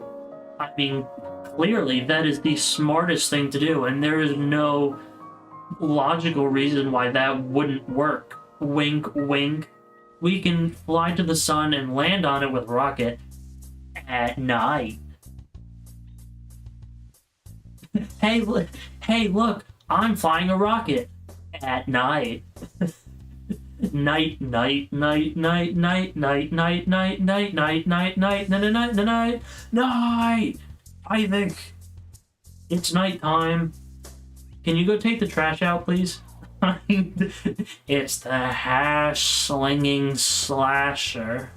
I mean, clearly that is the smartest thing to do, and there is no logical reason why that wouldn't work. Wink, wink. We can fly to the sun and land on it with a rocket at night. Hey, look, I'm flying a rocket at night. Night, night, night, night, night, night, night, night, night, night, night, night, night, night, night. I think it's nighttime. Can you go take the trash out, please? It's the hash slinging slasher.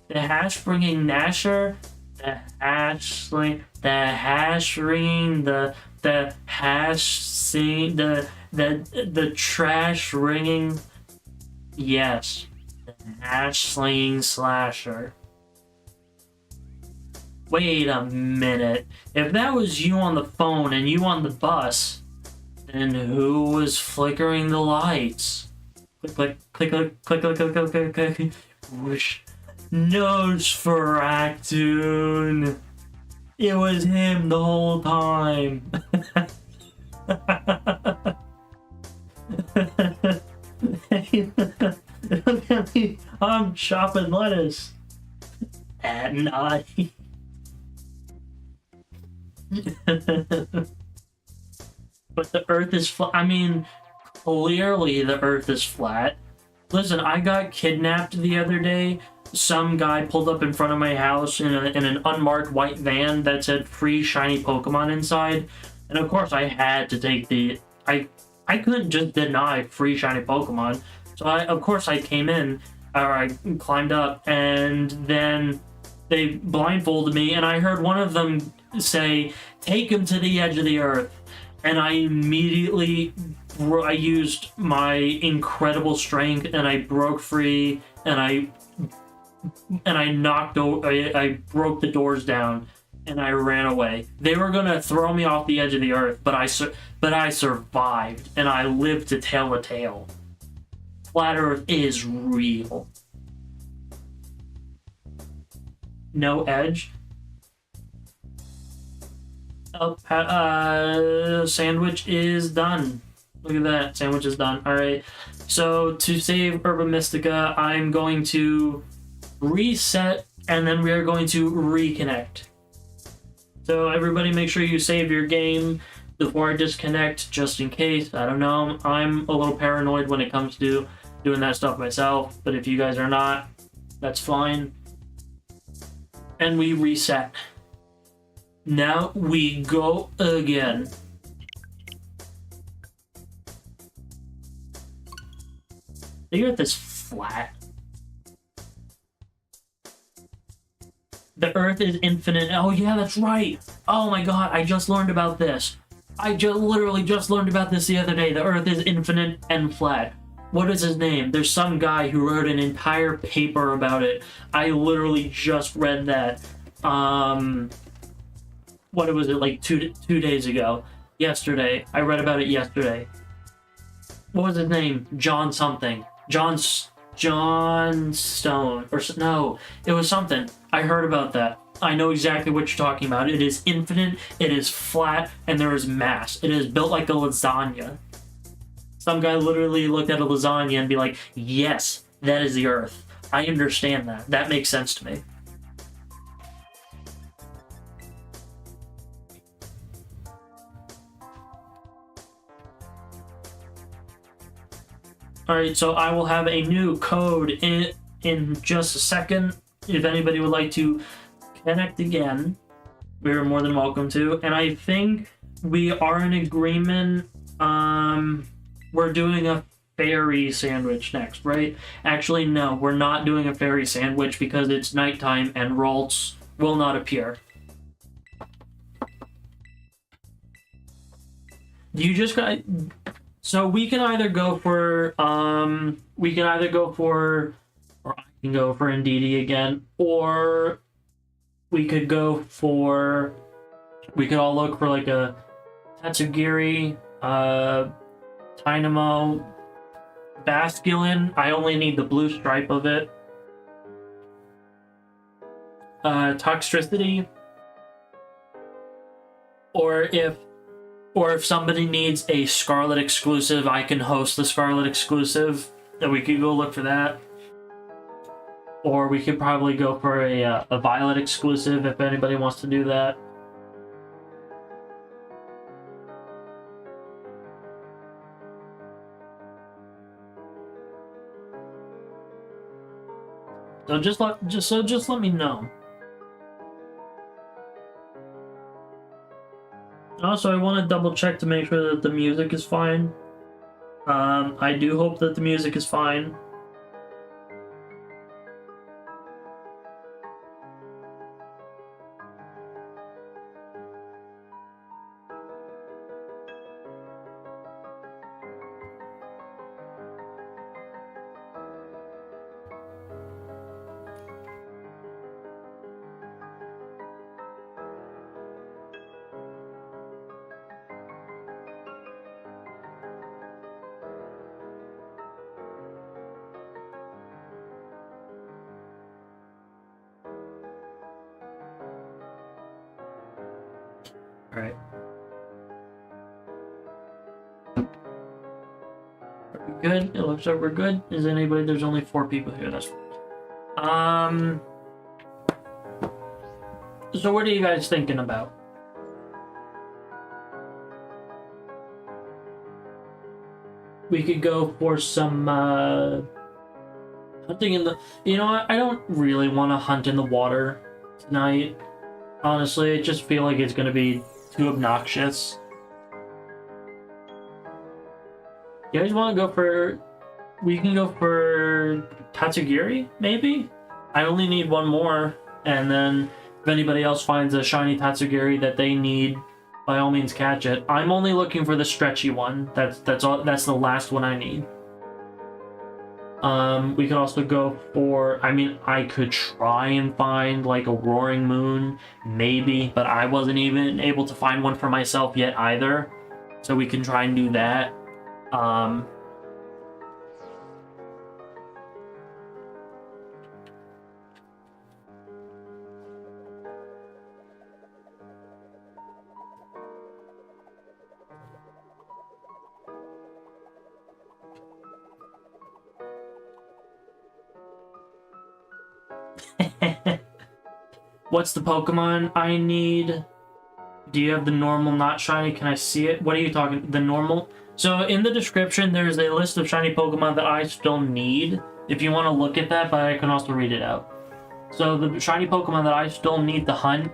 The hash bringing Nasher. The hash sling. The hash ringing. The hash sing. The trash ringing. Yes. The hash slinging slasher. Wait a minute. If that was you on the phone and you on the bus, then who was flickering the lights? Click, click, click, click, click, click, click, click, click, click. Whoosh. Nosferatu. It was him the whole time. Look at me. I'm chopping lettuce at night. But the Earth is flat. I mean, clearly the Earth is flat. Listen, I got kidnapped the other day. Some guy pulled up in front of my house in an unmarked white van that said free shiny Pokemon inside. And of course I had to take the... I couldn't just deny free shiny Pokemon. So of course I came in, or I climbed up, and then they blindfolded me, and I heard one of them say, "Take him to the edge of the Earth." And I immediately, I used my incredible strength, and I broke free, and I broke the doors down, and I ran away. They were gonna throw me off the edge of the Earth, but I survived, and I lived to tell a tale. Flat Earth is real. No edge. Oh, sandwich is done. Look at that, sandwich is done. Alright, so to save Urban Mystica, I'm going to reset, and then we are going to reconnect. So everybody make sure you save your game before I disconnect, just in case. I don't know, I'm a little paranoid when it comes to doing that stuff myself, but if you guys are not, that's fine. And we reset. Now we go again. The Earth is flat. The Earth is infinite. Oh yeah, that's right. Oh my god, I just learned about this. I literally just learned about this the other day. The Earth is infinite and flat. What is his name? There's some guy who wrote an entire paper about it. I literally just read that. what was it, like two days ago? Yesterday. I read about it yesterday. What was his name? John something. John Stone. Or no, it was something. I heard about that. I know exactly what you're talking about. It is infinite, it is flat, and there is mass. It is built like a lasagna. Some guy literally looked at a lasagna and be like, yes, that is the Earth. I understand that. That makes sense to me. Alright, so I will have a new code in just a second. If anybody would like to connect again, we're more than welcome to. And I think we are in agreement. We're doing a fairy sandwich next, right? Actually, no, we're not doing a fairy sandwich because it's nighttime and Ralts will not appear. You just got... So we can either go for, or I can go for Ndidi again, or we could go for, we could all look for like a Tatsugiri, Dynamo, Basculin. I only need the blue stripe of it. Toxicity. Or if somebody needs a Scarlet exclusive, I can host the Scarlet exclusive, and we could go look for that. Or we could probably go for a Violet exclusive if anybody wants to do that. So just let me know. Also, I want to double check to make sure that the music is fine. I do hope that the music is fine. Alright. Are we good? It looks like we're good. Is anybody? There's only 4 people here. That's fine. So what are you guys thinking about? We could go for some hunting in the... You know what? I don't really want to hunt in the water tonight. Honestly, I just feel like it's going to be too obnoxious. You guys want to go for... We can go for Tatsugiri, maybe? I only need one more, and then if anybody else finds a shiny Tatsugiri that they need, by all means catch it. I'm only looking for the stretchy one. That's all. That's the last one I need. We could also go for... I mean, I could try and find like a Roaring Moon, maybe, but I wasn't even able to find one for myself yet either. So we can try and do that. What's the Pokemon I need? Do you have the normal not shiny? Can I see it? What are you talking? The normal? So in the description, there's a list of shiny Pokemon that I still need. If you want to look at that, but I can also read it out. So the shiny Pokemon that I still need to hunt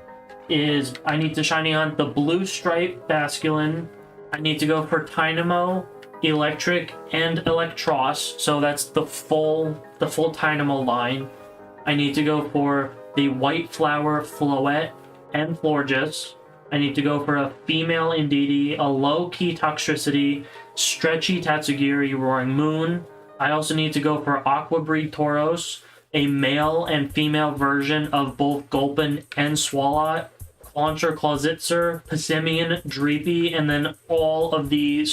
is... I need to shiny hunt the blue stripe Basculin. I need to go for Dynamo, Electric, and Electros. So that's the full Dynamo line. I need to go for the White Flower Floette and Florges. I need to go for a female Ndidi, a low-key Toxtricity, stretchy Tatsugiri, Roaring Moon. I also need to go for Aqua Breed Tauros, a male and female version of both Gulpin and Swalot, Clauncher, Clausitzer, Passimian, Dreepy, and then all of the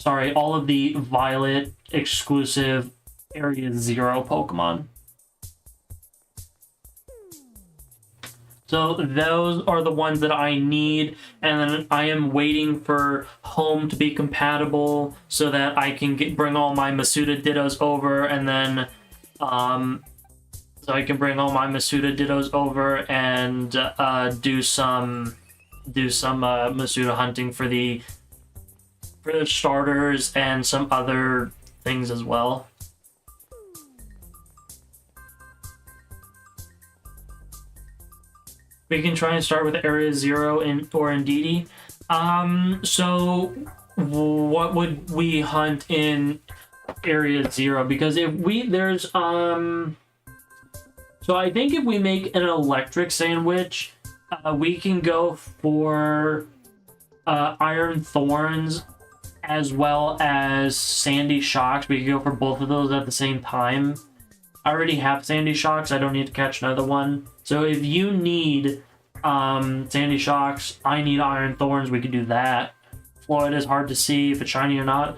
all of the Violet exclusive Area 0 Pokemon. So those are the ones that I need, and then I am waiting for Home to be compatible so that I can bring all my Masuda Dittos over, and then so I can bring all my Masuda Dittos over and do some Masuda hunting for the starters and some other things as well. We can try and start with Area 0 or Indeedee. So what would we hunt in Area 0? Because if there's so I think if we make an electric sandwich, we can go for Iron Thorns as well as Sandy Shocks. We can go for both of those at the same time. I already have Sandy Shocks. I don't need to catch another one. So if you need Sandy Shocks, I need Iron Thorns, we can do that. Floyd is hard to see if it's shiny or not.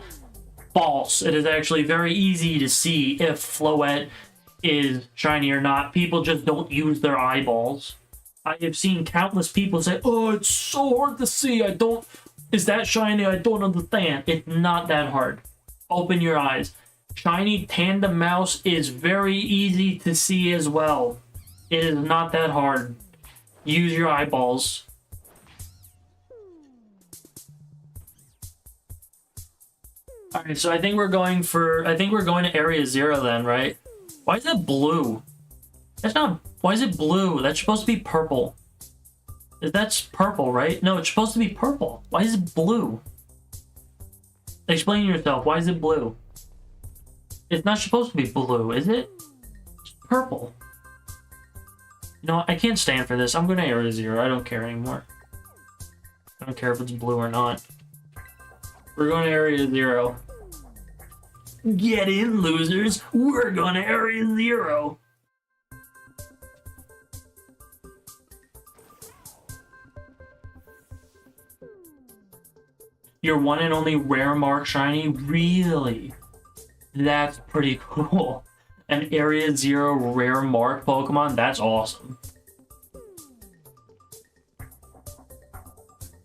False. It is actually very easy to see if Floette is shiny or not. People just don't use their eyeballs. I have seen countless people say, "Oh, it's so hard to see. Is that shiny? I don't understand." It's not that hard. Open your eyes. Shiny Tandem Mouse is very easy to see as well. It is not that hard. Use your eyeballs. Alright, so I think we're going to Area 0 then, right? Why is that blue? Why is it blue? That's supposed to be purple. That's purple, right? No, it's supposed to be purple. Why is it blue? Explain yourself. Why is it blue? It's not supposed to be blue, is it? It's purple. You know what? I can't stand for this. I'm going to Area 0. I don't care anymore. I don't care if it's blue or not. We're going to Area 0. Get in, losers! We're going to Area 0! Your one and only rare mark shiny? Really? That's pretty cool. An Area 0 rare mark Pokemon? That's awesome.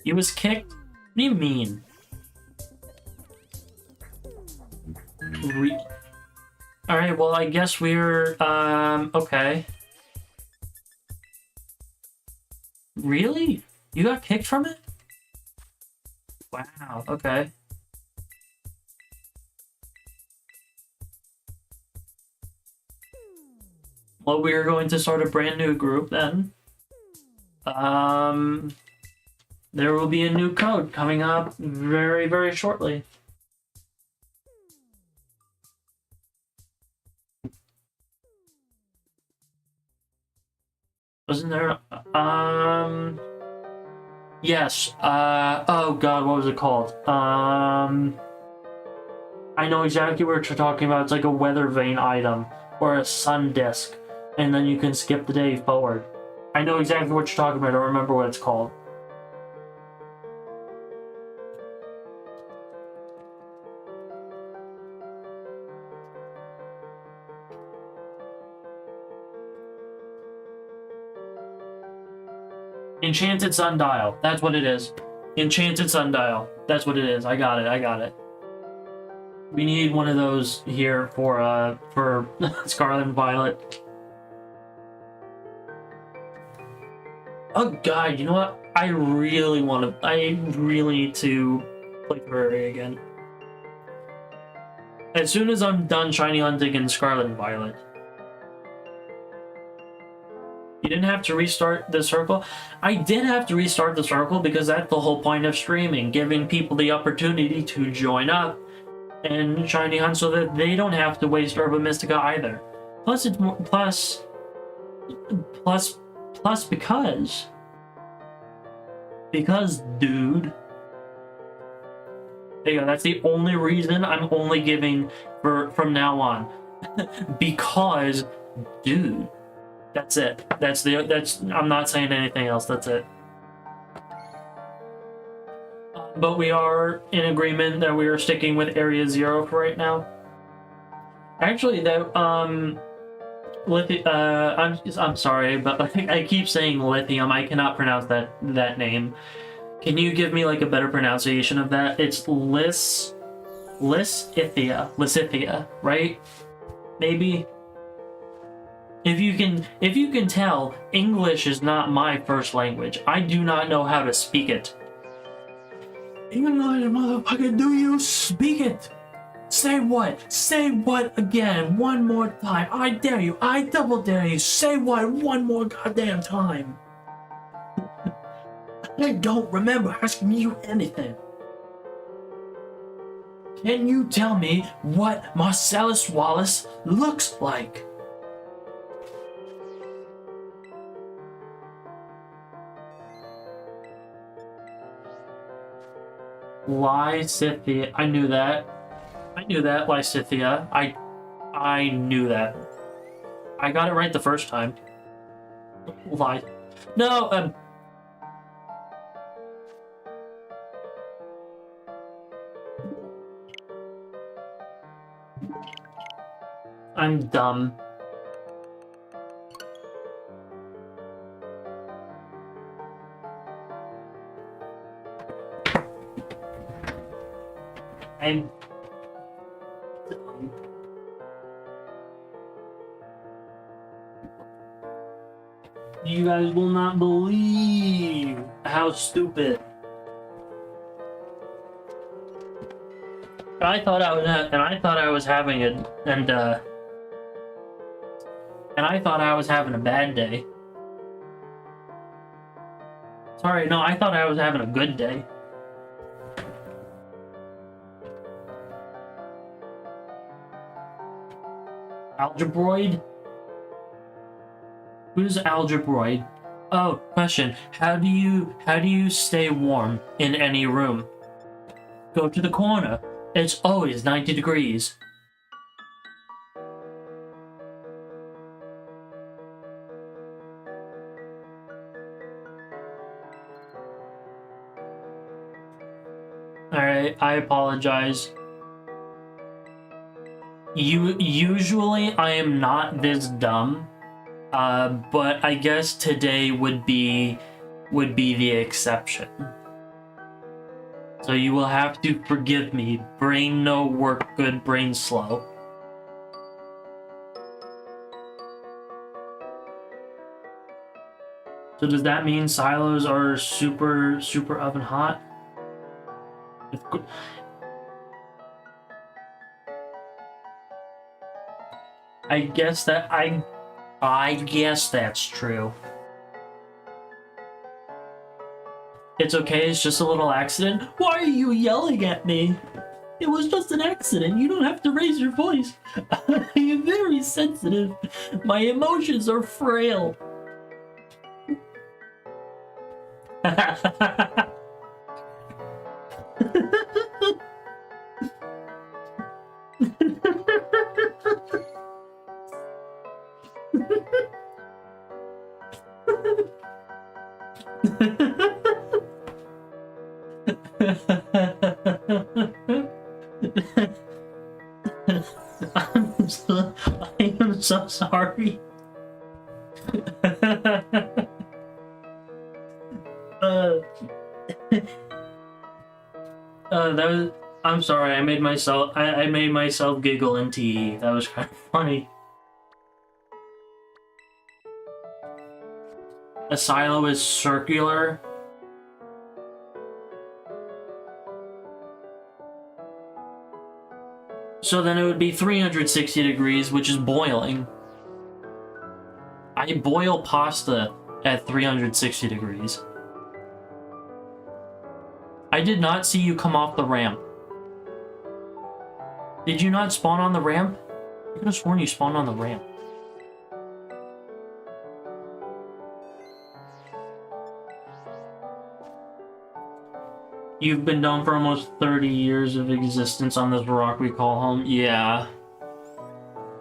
He was kicked? What do you mean? Alright, well, I guess we're, okay. Really? You got kicked from it? Wow, okay. Well, we are going to start a brand new group then. There will be a new code coming up very, very shortly. Wasn't there? Yes. Oh god, what was it called? I know exactly what you're talking about. It's like a weather vane item or a sun disk, and then you can skip the day forward. I know exactly what you're talking about. I don't remember what it's called. Enchanted Sundial. That's what it is. Enchanted Sundial. That's what it is. I got it. We need one of those here for Scarlet and Violet. Oh god, you know what? I really need to play Terraria again. As soon as I'm done shiny hunting in Scarlet and Violet. You didn't have to restart the circle? I did have to restart the circle because that's the whole point of streaming, giving people the opportunity to join up and shiny hunt so that they don't have to waste Herba Mystica either. Plus, it's more, plus because, dude. There you go, that's the only reason I'm only giving from now on. Because, dude, that's it. I'm not saying anything else. That's it. But we are in agreement that we are sticking with Area 0 for right now. Actually, that I'm sorry, but I keep saying lithium. I cannot pronounce that name. Can you give me like a better pronunciation of that? It's Lysithia, right? Maybe. If you can tell, English is not my first language. I do not know how to speak it. English, motherfucker, do you speak it? Say what? Say what again? One more time. I dare you. I double dare you. Say what one more goddamn time. I don't remember asking you anything. Can you tell me what Marcellus Wallace looks like? Lysithia. I knew that. Lysithia. I knew that. I got it right the first time. Lie. No, I'm dumb. I'm dumb. You guys will not believe how stupid. I thought I was having a bad day. Sorry, no, I thought I was having a good day. Algebroid? Who's Algebroid? Oh, question. How do you stay warm in any room? Go to the corner. It's always 90 degrees. Alright, I apologize. Usually I am not this dumb, but I guess today would be the exception. So you will have to forgive me. Brain no work good, brain slow. So does that mean silos are super oven hot? I guess that's true. It's okay, it's just a little accident. Why are you yelling at me? It was just an accident. You don't have to raise your voice. I am very sensitive. My emotions are frail. I am so sorry. I'm sorry. I made myself giggle in TE. That was kind of funny. A silo is circular. So then it would be 360 degrees, which is boiling. I boil pasta at 360 degrees. I did not see you come off the ramp. Did you not spawn on the ramp? I could have sworn you spawned on the ramp. You've been down for almost 30 years of existence on this rock we call home. Yeah.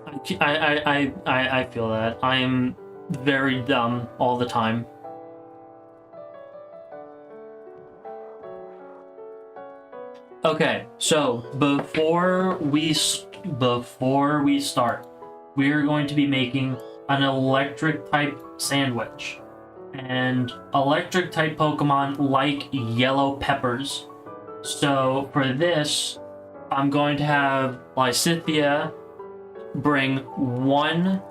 I I feel that. I am very dumb all the time. Okay, so before we start, we're going to be making an electric type sandwich. And electric type Pokemon like yellow peppers. So for this, I'm going to have Lysithea bring 1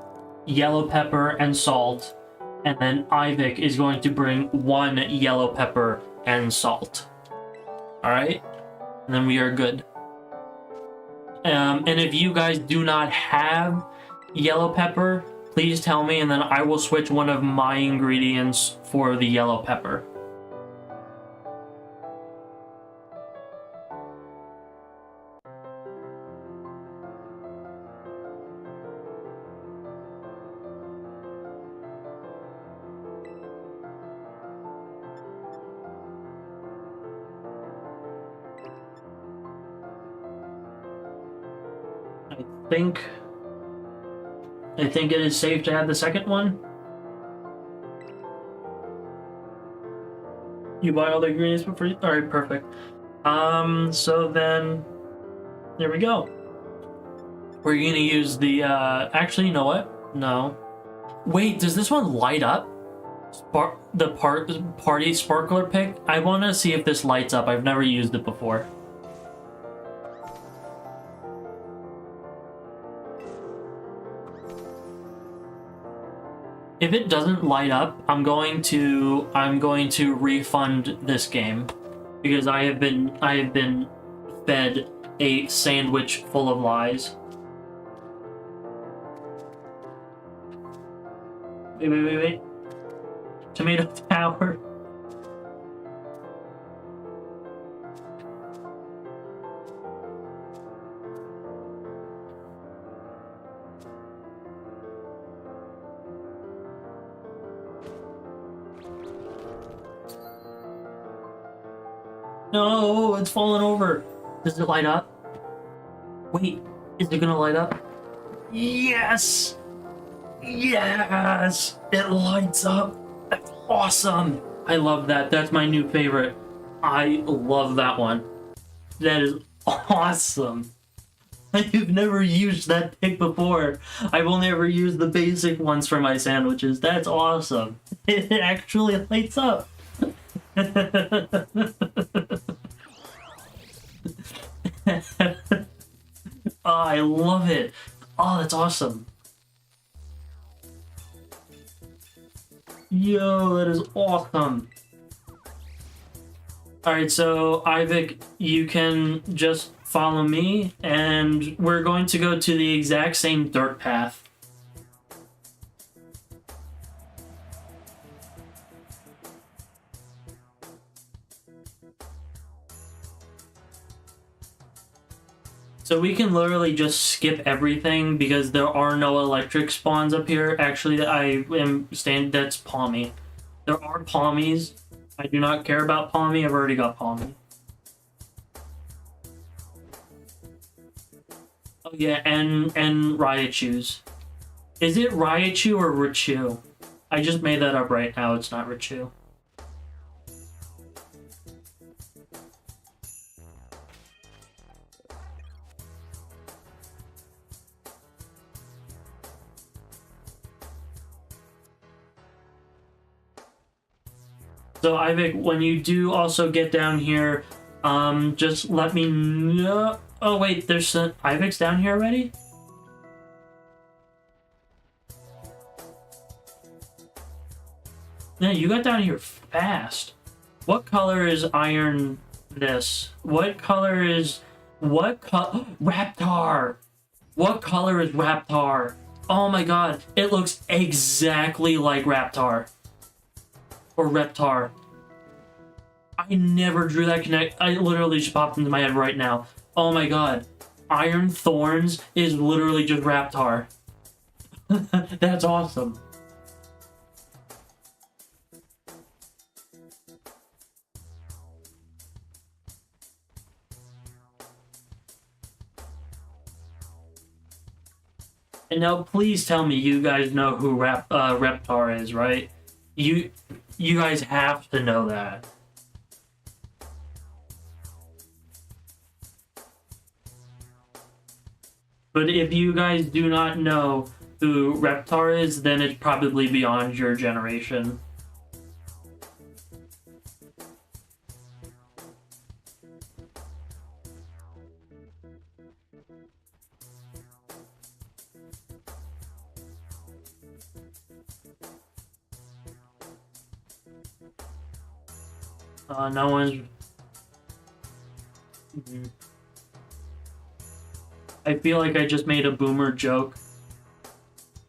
yellow pepper and salt, and then Ivik is going to bring 1 yellow pepper and salt. Alright? And then we are good. And if you guys do not have yellow pepper, please tell me, and then I will switch one of my ingredients for the yellow pepper. I think it is safe to have the second one. You buy all the ingredients before you... Alright, perfect. So then... There we go. We're gonna use the, Actually, you know what? No. Wait, does this one light up? Party sparkler pick? I want to see if this lights up. I've never used it before. If it doesn't light up, I'm going to refund this game because I have been fed a sandwich full of lies. Wait. Tomato Tower. No, it's falling over. Does it light up? Wait, is it gonna light up? Yes! Yes! It lights up! That's awesome! I love that. That's my new favorite. I love that one. That is awesome. I've never used that pick before. I've only ever used the basic ones for my sandwiches. That's awesome. It actually lights up. Oh, I love it. Oh, that's awesome. Yo, that is awesome. Alright, so Ivik, you can just follow me, and we're going to go to the exact same dirt path. So we can literally just skip everything because there are no electric spawns up here. Actually, that's Palmy. There are Palmies. I do not care about Palmy. I've already got Palmy. Oh yeah, and Raichu's. Is it Raichu or Richu? I just made that up right now. It's not Richu. So Ivik, when you do also get down here, just let me know. Oh wait, there's some Ivik's down here already? Yeah, you got down here fast. What color is iron this? Raptor! What color is Raptor? Oh my god, it looks exactly like Raptor. Or Reptar. I never drew that connect. I literally just popped into my head right now. Oh my god. Iron Thorns is literally just Raptar. That's awesome. And now, please tell me you guys know who Reptar is, right? You guys have to know that. But if you guys do not know who Reptar is, then it's probably beyond your generation. No one's... I feel like I just made a boomer joke.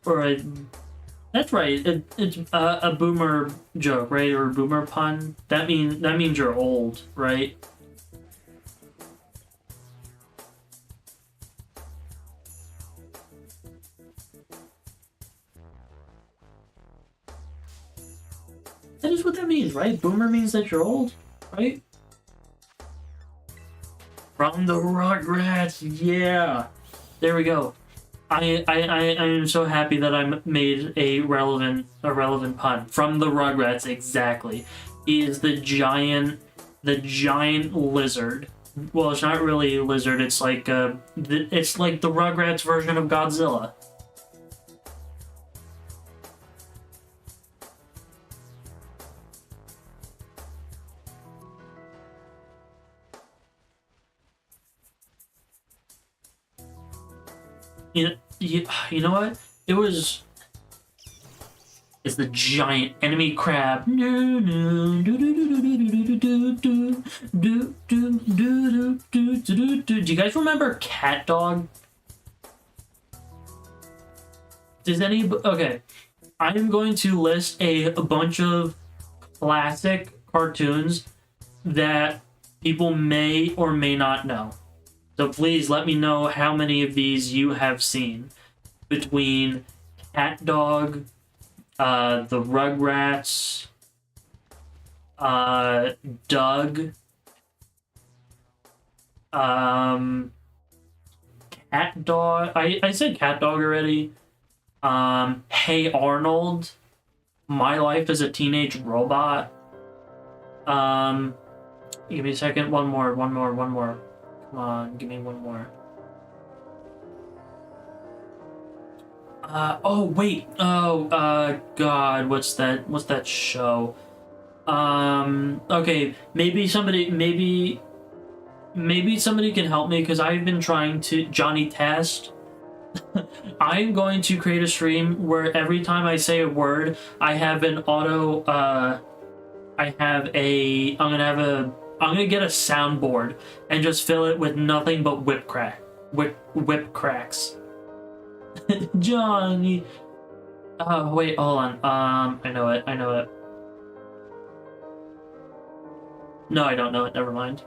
Or a... That's right, it's a boomer joke, right? Or a boomer pun. That means you're old, right? That is what that means, right? Boomer means that you're old, right? From the Rugrats, yeah. There we go. I am so happy that I made a relevant pun. From the Rugrats, exactly. He is the giant lizard. Well, it's not really a lizard. It's like the Rugrats version of Godzilla. You know what? It's the giant enemy crab. Do you guys remember Cat Dog? Okay. I'm going to list a bunch of classic cartoons that people may or may not know. So please let me know how many of these you have seen. Between Cat Dog, the Rugrats, Doug, Cat Dog. I said Cat Dog already. Hey Arnold, My Life as a Teenage Robot. Give me a second. One more. Come on, give me one more. Oh wait. Oh, God, what's that show? Okay, maybe somebody can help me because I've been trying to Johnny Test. I'm going to create a stream where every time I say a word, I have an auto. I'm gonna get a soundboard and just fill it with nothing but whip cracks. Johnny. Oh wait, hold on. I know it. No, I don't know it. Never mind.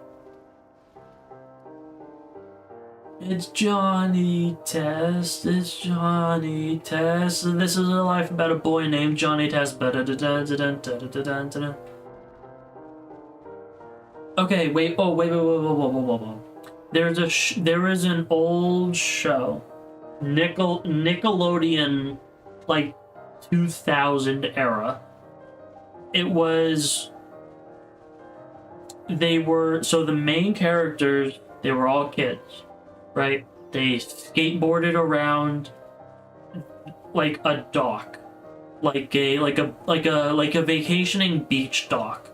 It's Johnny Test. It's Johnny Test. And this is a life about a boy named Johnny Test. Okay, wait. Oh, wait. Whoa. There is an old show, Nickelodeon, like 2000 era. It was. So the main characters, they were all kids, right? They skateboarded around like a dock, like a vacationing beach dock,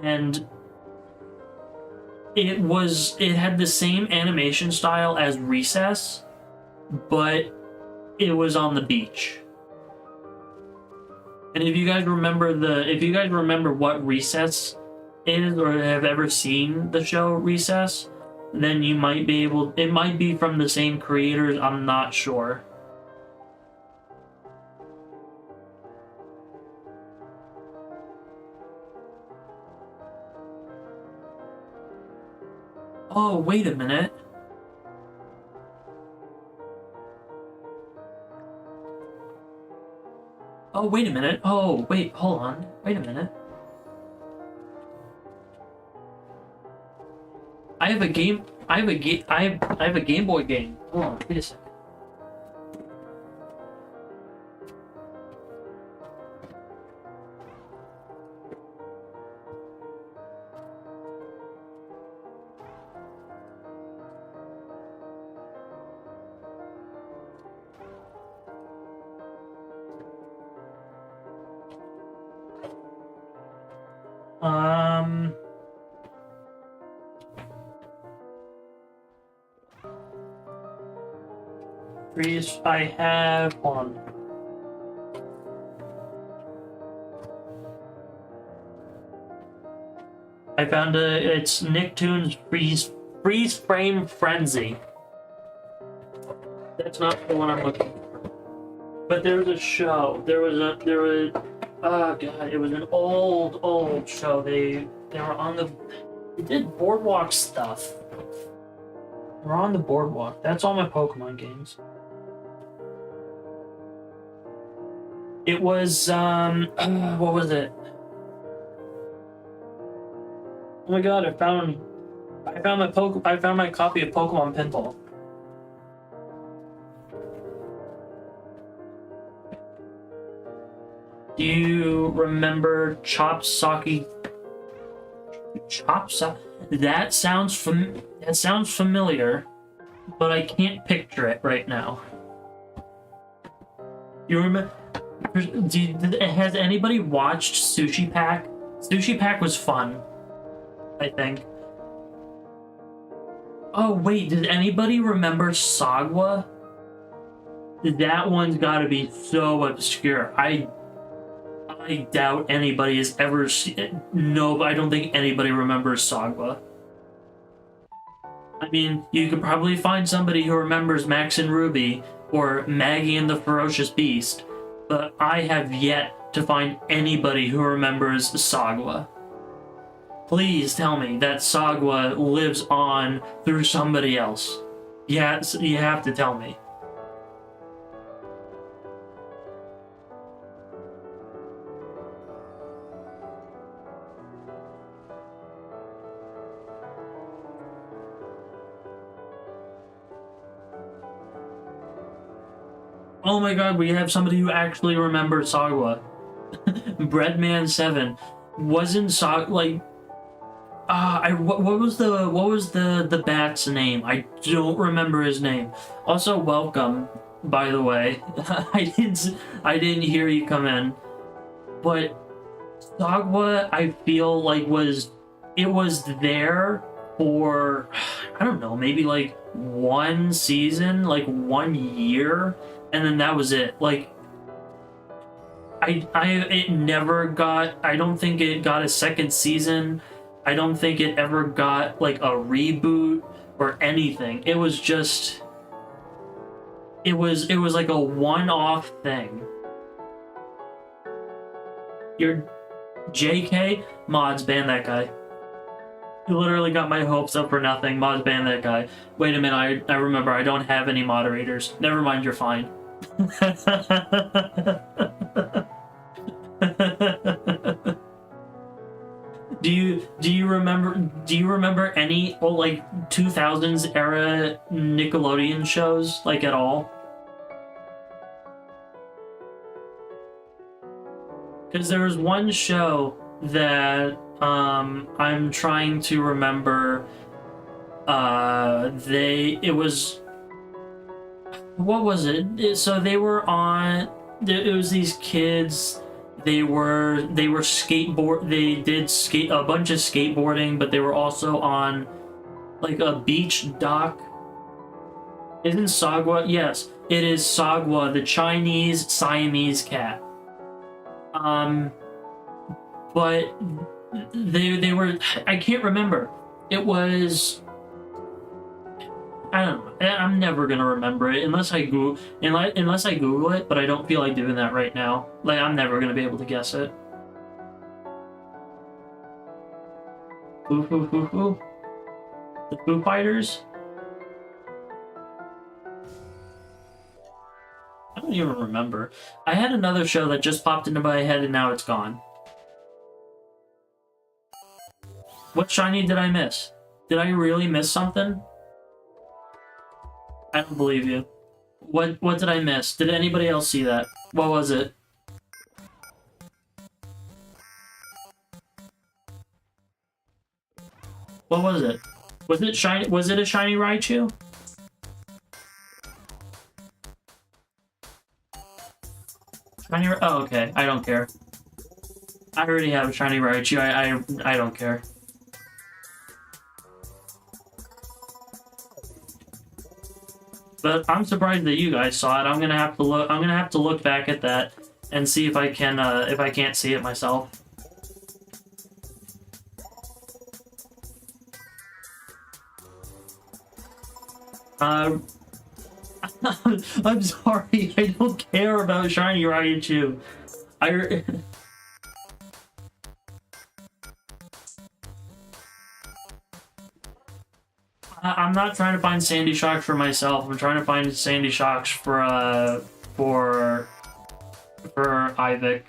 and it had the same animation style as Recess, but it was on the beach. And if you guys remember what Recess is or have ever seen the show Recess, then it might be from the same creators, I'm not sure. Oh, wait a minute. Oh, wait a minute. Oh, wait, hold on. Wait a minute. I have a Game Boy game. Hold on, wait a second. Freeze. I have one. I found it's Nicktoons Freeze Frame Frenzy. That's not the one I'm looking for. But there was a show. There was oh god, it was an old show. They were on the, they did boardwalk stuff. We're on the boardwalk. That's all my Pokemon games. It was what was it? Oh my god, I found my copy of Pokemon Pinball. Do you remember Chop Socky? That sounds familiar, but I can't picture it right now. You remember? Has anybody watched Sushi Pack? Sushi Pack was fun, I think. Oh wait, did anybody remember Sagwa? That one's gotta be so obscure. I doubt anybody has ever seen. No, I don't think anybody remembers Sagwa. I mean, you could probably find somebody who remembers Max and Ruby or Maggie and the Ferocious Beast, but I have yet to find anybody who remembers Sagwa. Please tell me that Sagwa lives on through somebody else. Yeah, you have to tell me. Oh my god, we have somebody who actually remembers Sagwa. Breadman7. Wasn't Sagwa like what was the bat's name? I don't remember his name. Also, welcome, by the way. I didn't hear you come in. But Sagwa, I feel like was there for, I don't know, maybe like one season, like 1 year, and then that was it. Like it never got, I don't think it got a second season. I don't think it ever got like a reboot or anything. It was just, it was like a one-off thing. You're JK? Mods, ban that guy. You literally got my hopes up for nothing. Mods, ban that guy. Wait a minute, I remember, I don't have any moderators. Never mind, you're fine. Do you remember any like 2000s era Nickelodeon shows like at all? Because there was one show that I'm trying to remember. It was, what was it? So they were on. It was these kids. They did a bunch of skateboarding, but they were also on like a beach dock. Isn't Sagwa? Yes, it is Sagwa, the Chinese Siamese cat. But they were, I can't remember. It was, I don't know. I'm never gonna remember it unless I Google it, but I don't feel like doing that right now. Like, I'm never gonna be able to guess it. Foo. The Foo Fighters? I don't even remember. I had another show that just popped into my head and now it's gone. What shiny did I miss? Did I really miss something? I don't believe you. What did I miss? Did anybody else see that? What was it? What was it? Was it shiny? Was it a shiny Raichu? Shiny? Oh, okay. I don't care. I already have a shiny Raichu. I don't care. But I'm surprised that you guys saw it. I'm gonna have to look. I'm gonna have to look back at that and see if I can. If I can't see it myself. I'm sorry. I don't care about Shiny Raichu. I'm not trying to find Sandy Shocks for myself. I'm trying to find Sandy Shocks for Ivic.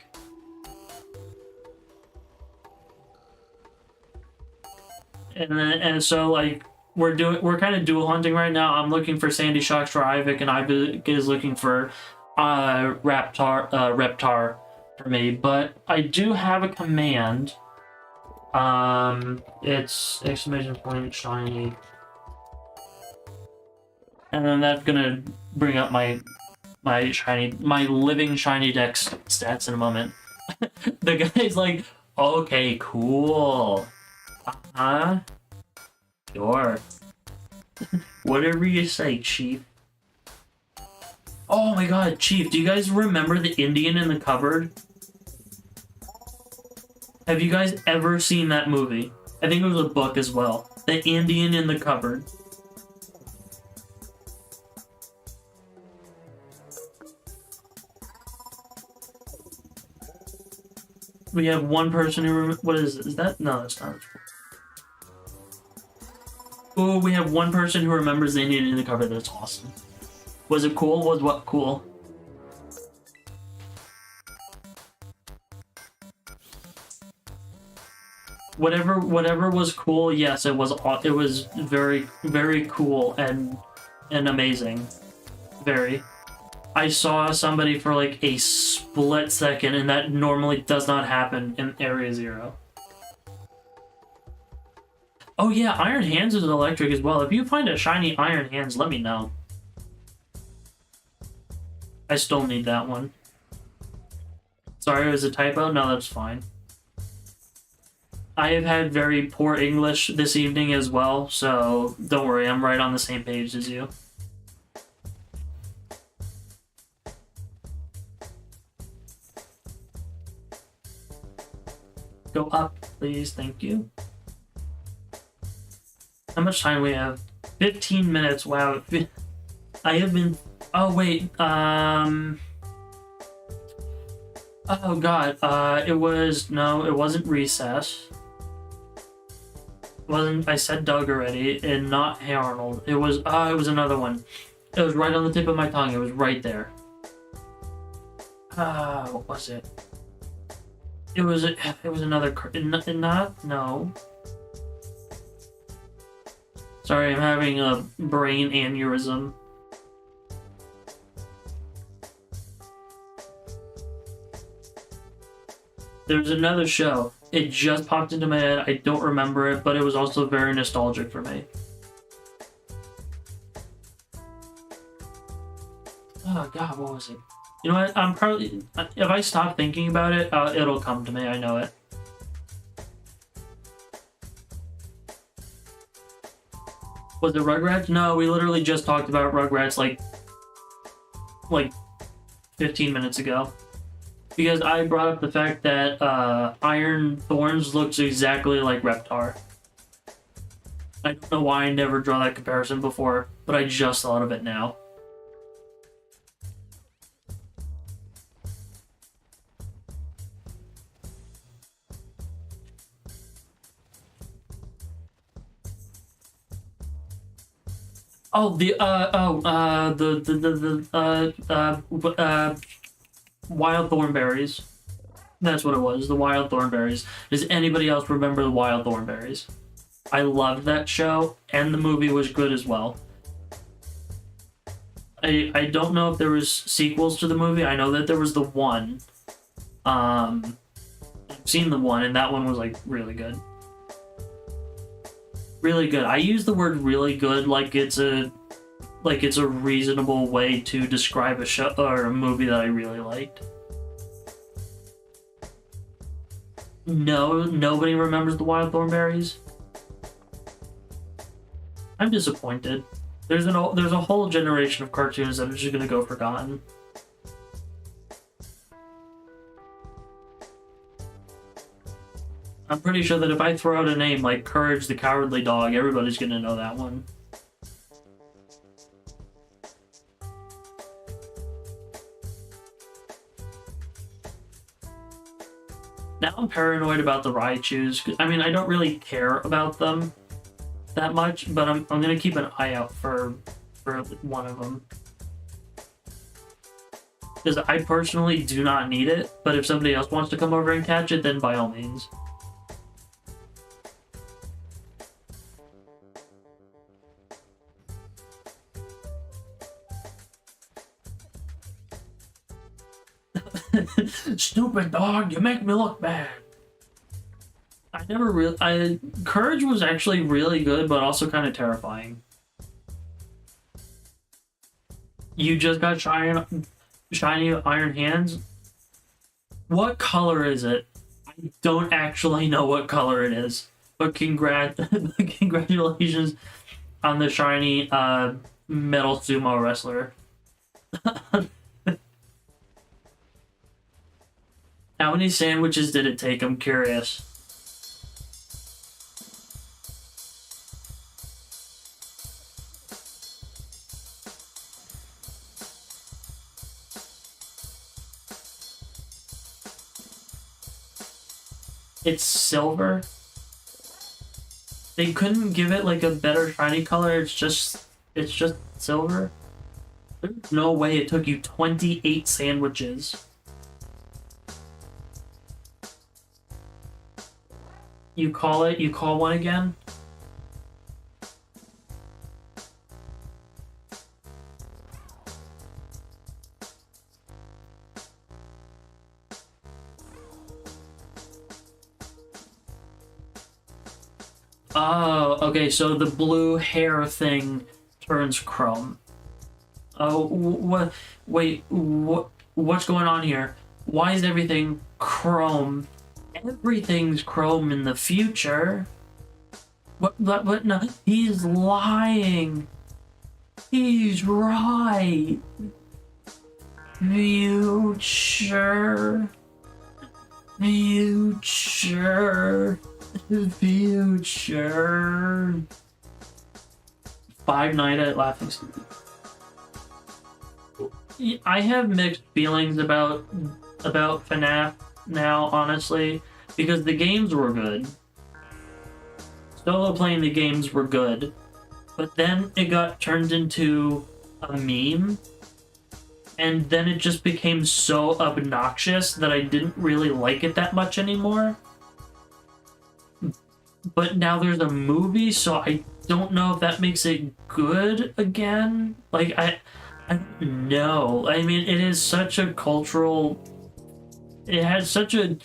And so like we're kind of dual hunting right now. I'm looking for Sandy Shocks for Ivic, and Ivic is looking for Reptar for me. But I do have a command. It's exclamation point shiny. And then that's gonna bring up my living shinydex stats in a moment. The guy's like, okay, cool. Sure. Whatever you say, Chief. Oh my god, Chief, do you guys remember the Indian in the cupboard? Have you guys ever seen that movie? I think it was a book as well. The Indian in the cupboard. We have one person who what is that? No, that's not. Oh, we have one person who remembers the Indian in the cupboard. That's awesome. Was it cool? Was what cool? Whatever was cool. Yes, it was. It was very cool and amazing. Very. I saw somebody for like a split second, and that normally does not happen in Area Zero. Oh yeah, Iron Hands is electric as well. If you find a shiny Iron Hands, let me know. I still need that one. Sorry, it was a typo? No, that's fine. I have had very poor English this evening as well, so don't worry, I'm right on the same page as you. Go up, please. Thank you. How much time we have? 15 minutes. Wow. I have been... Oh, wait. Oh, God. It was... No, it wasn't Recess. It wasn't... I said Doug already, and not Hey Arnold. It was... it was another one. It was right on the tip of my tongue. It was right there. What was it? It was another... Not... No. Sorry, I'm having a brain aneurysm. There's another show. It just popped into my head. I don't remember it, but it was also very nostalgic for me. Oh god, what was it? You know what? I'm probably... If I stop thinking about it, it'll come to me. I know it. Was it Rugrats? No, we literally just talked about Rugrats like 15 minutes ago. Because I brought up the fact that Iron Thorns looks exactly like Reptar. I don't know why I never draw that comparison before, but I just thought of it now. Oh, the Wild Thornberries. That's what it was, the Wild Thornberries. Does anybody else remember the Wild Thornberries? I loved that show, and the movie was good as well. I don't know if there was sequels to the movie. I know that there was the one. I've seen the one, and that one was like really good. Really good. I use the word really good like it's a reasonable way to describe a show or a movie that I really liked. No, nobody remembers the Wild Thornberries. I'm disappointed. There's a whole generation of cartoons that are just gonna go forgotten. I'm pretty sure that if I throw out a name like Courage the Cowardly Dog, everybody's gonna know that one. Now I'm paranoid about the Raichus. I mean, I don't really care about them that much, but I'm gonna keep an eye out for one of them. Because I personally do not need it, but if somebody else wants to come over and catch it, then by all means. Stupid dog, you make me look bad. Courage was actually really good, but also kind of terrifying. You just got shiny iron hands? What color is it? I don't actually know what color it is. But congratulations on the shiny metal sumo wrestler. How many sandwiches did it take? I'm curious. It's silver. They couldn't give it like a better shiny color. It's just silver. There's no way it took you 28 sandwiches. You call one again? Oh, okay, so the blue hair thing turns chrome. Oh, what? Wait, what's going on here? Why is everything chrome? Everything's chrome in the future. What? No, he's lying. He's right. Future. 5 Nights at Laughing Steve. I have mixed feelings about FNAF now, honestly, because the games were good. Solo playing the games were good, but then it got turned into a meme, and then it just became so obnoxious that I didn't really like it that much anymore. But now there's a movie, so I don't know if that makes it good again. Like, I don't know. I mean, it is such a cultural... It has such a...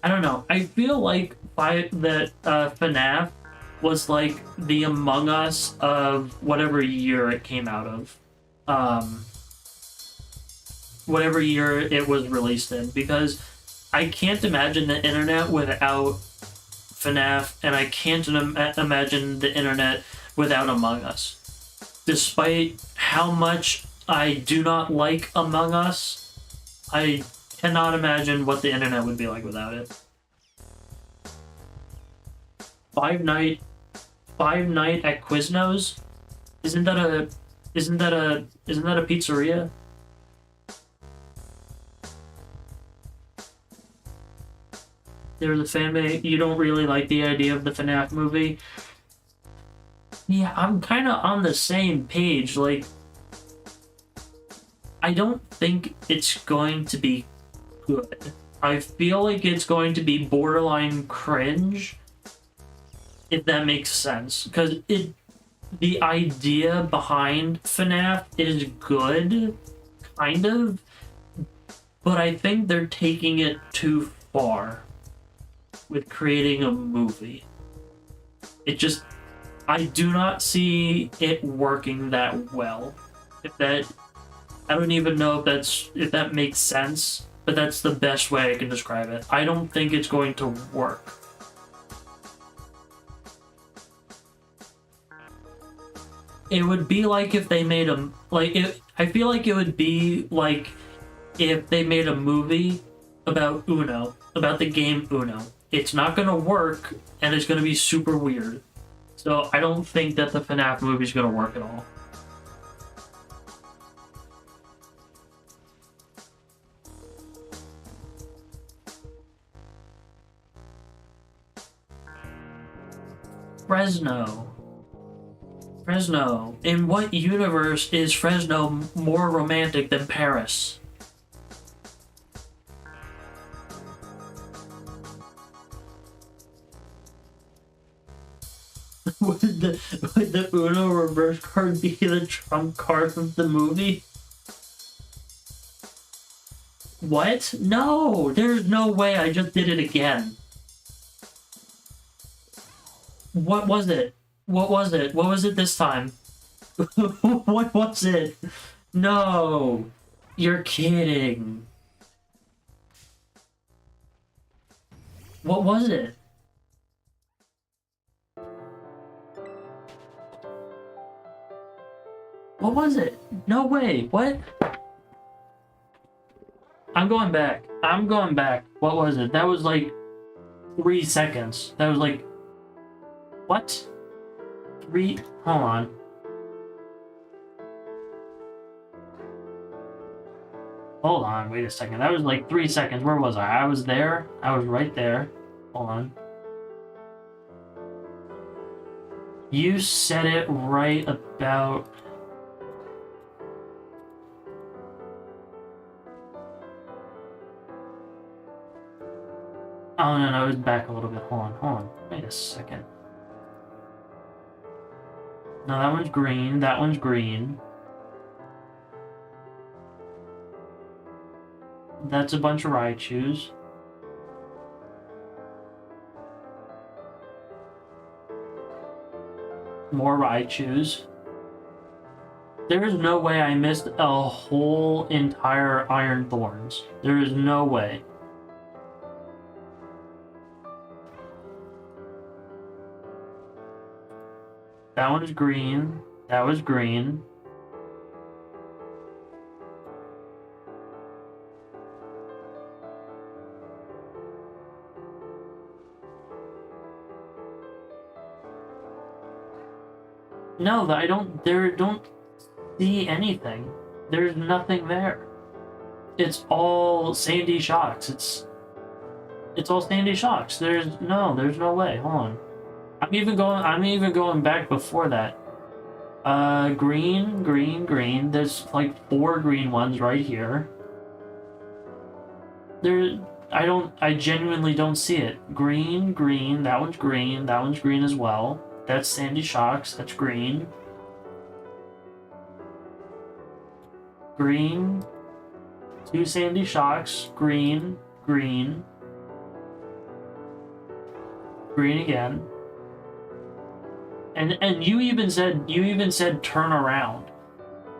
I don't know. I feel like FNAF was like the Among Us of whatever year it came out of. Whatever year it was released in. Because I can't imagine the internet without FNAF, and I can't imagine the internet without Among Us. Despite how much I do not like Among Us, I cannot imagine what the internet would be like without it. Five Night at Quiznos? Isn't that a pizzeria? There's a fanmate. You don't really like the idea of the FNAF movie? Yeah, I'm kind of on the same page. Like, I don't think it's going to be good. I feel like it's going to be borderline cringe, if that makes sense. Because the idea behind FNAF is good, kind of, but I think they're taking it too far with creating a movie. I do not see it working that well. I don't even know if that makes sense, but that's the best way I can describe it. I don't think it's going to work. It would be like if they made a I feel like it would be like if they made a movie about Uno, about the game Uno. It's not gonna work, and it's gonna be super weird. So I don't think that the FNAF movie is gonna work at all. Fresno. In what universe is Fresno more romantic than Paris? would the Uno reverse card be the trump card of the movie? What? No! There's no way. I just did it again. What was it? What was it? What was it this time? What was it? No! You're kidding. What was it? What was it? No way. What? I'm going back. I'm going back. What was it? That was like 3 seconds. That was like... What? 3... Hold on. Hold on, wait a second. That was like 3 seconds. Where was I? I was there. I was right there. Hold on. You said it right about... Oh, no, it was back a little bit. Hold on. Wait a second. No, that one's green. That one's green. That's a bunch of Raichus. More Raichus. There is no way I missed a whole entire Iron Thorns. There is no way. That one's green. That was green. No, I don't see anything. There's nothing there. It's all Sandy Shocks. It's all Sandy Shocks. There's no way. Hold on. I'm even going back before that. Green. There's like 4 green ones right here. I genuinely don't see it. Green, that one's green as well. That's Sandy Shocks, that's green. Green. 2 Sandy Shocks, green. Green again. And you even said turn around,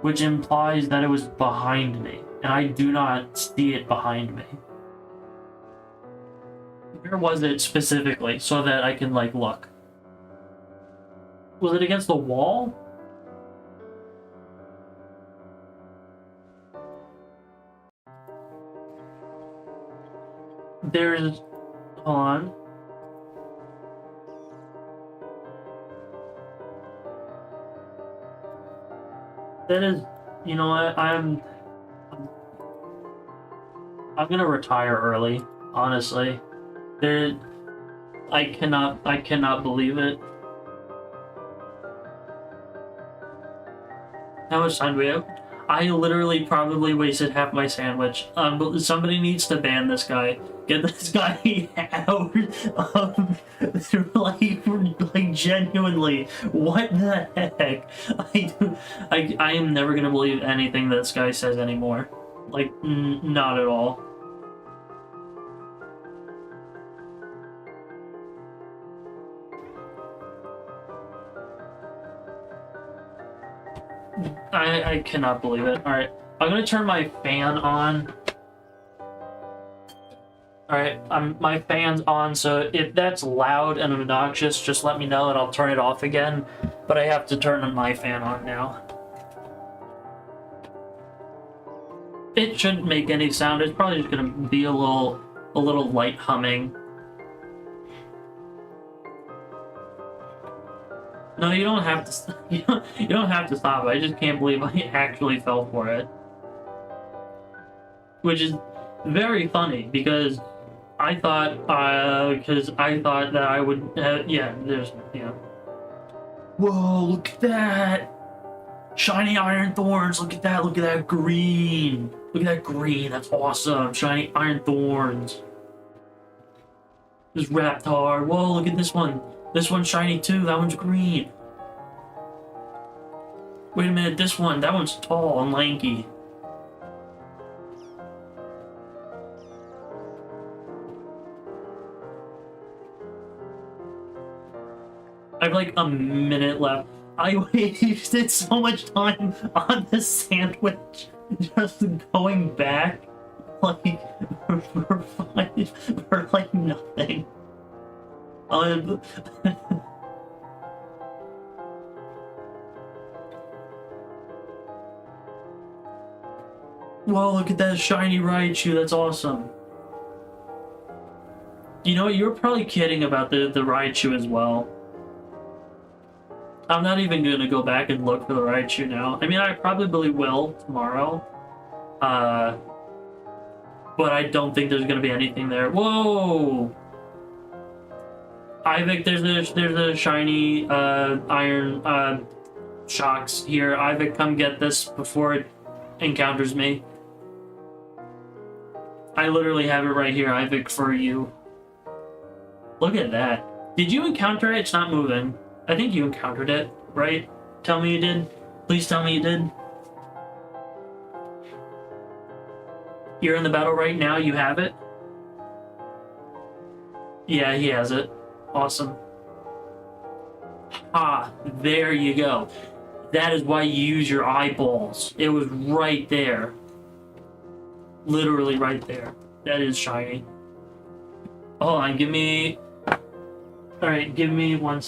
which implies that it was behind me, and I do not see it behind me. Where was it specifically, so that I can like look? Was it against the wall? There's... Hold on. That is... You know what? I'm gonna retire early, honestly. I cannot believe it. How much time do we have? I literally probably wasted half my sandwich. Somebody needs to ban this guy. Get this guy out of like genuinely. What the heck? I am never gonna believe anything this guy says anymore. Like, not at all. I cannot believe it. Alright, I'm gonna turn my fan on. Alright, my fan's on, so if that's loud and obnoxious, just let me know and I'll turn it off again. But I have to turn my fan on now. It shouldn't make any sound. It's probably just gonna be a little light humming. No, you don't have to. You don't have to stop. I just can't believe I actually fell for it, which is very funny because I thought that I would. Yeah, Whoa! Look at that! Shiny iron thorns! Look at that! Look at that green! Look at that green! That's awesome! Shiny iron thorns! This Raptor! Whoa! Look at this one! This one's shiny too! That one's green! Wait a minute, this one! That one's tall and lanky. I have like a minute left. I wasted so much time on this sandwich, just going back, like, for like nothing. Whoa, look at that shiny Raichu, that's awesome. You know what, you were probably kidding about the Raichu as well. I'm not even gonna go back and look for the Raichu now. I mean, I probably will tomorrow. But I don't think there's gonna be anything there. Whoa! Ivik, there's a shiny iron shocks here. Ivik, come get this before it encounters me. I literally have it right here, Ivik, for you. Look at that. Did you encounter it? It's not moving. I think you encountered it, right? Tell me you did. Please tell me you did. You're in the battle right now, you have it? Yeah, he has it. Awesome. Ah, there you go. That is why you use your eyeballs. It was right there. Literally right there. That is shiny. Hold on, give me... Alright, give me one...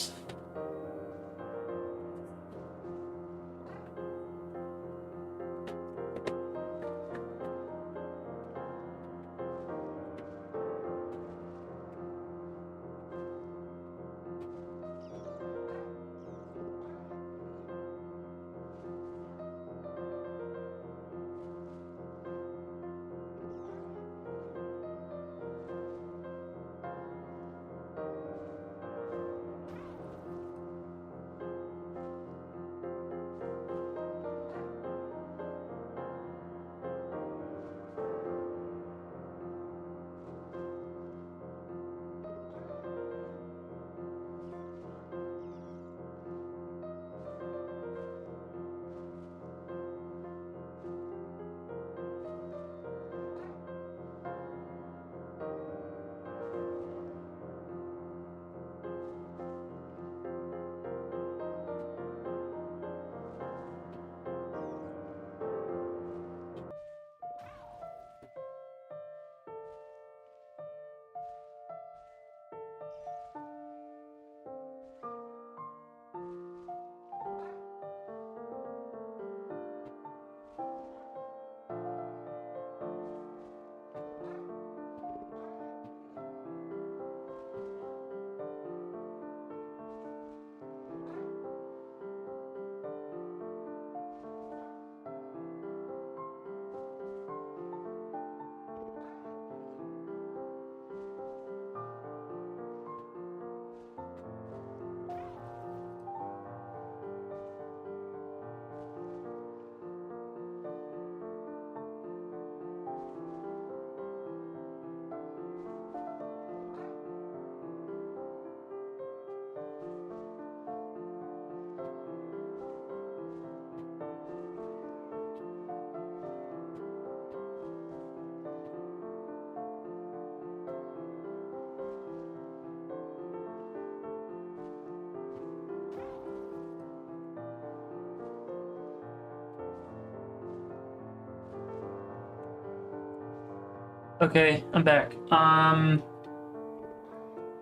Okay, I'm back.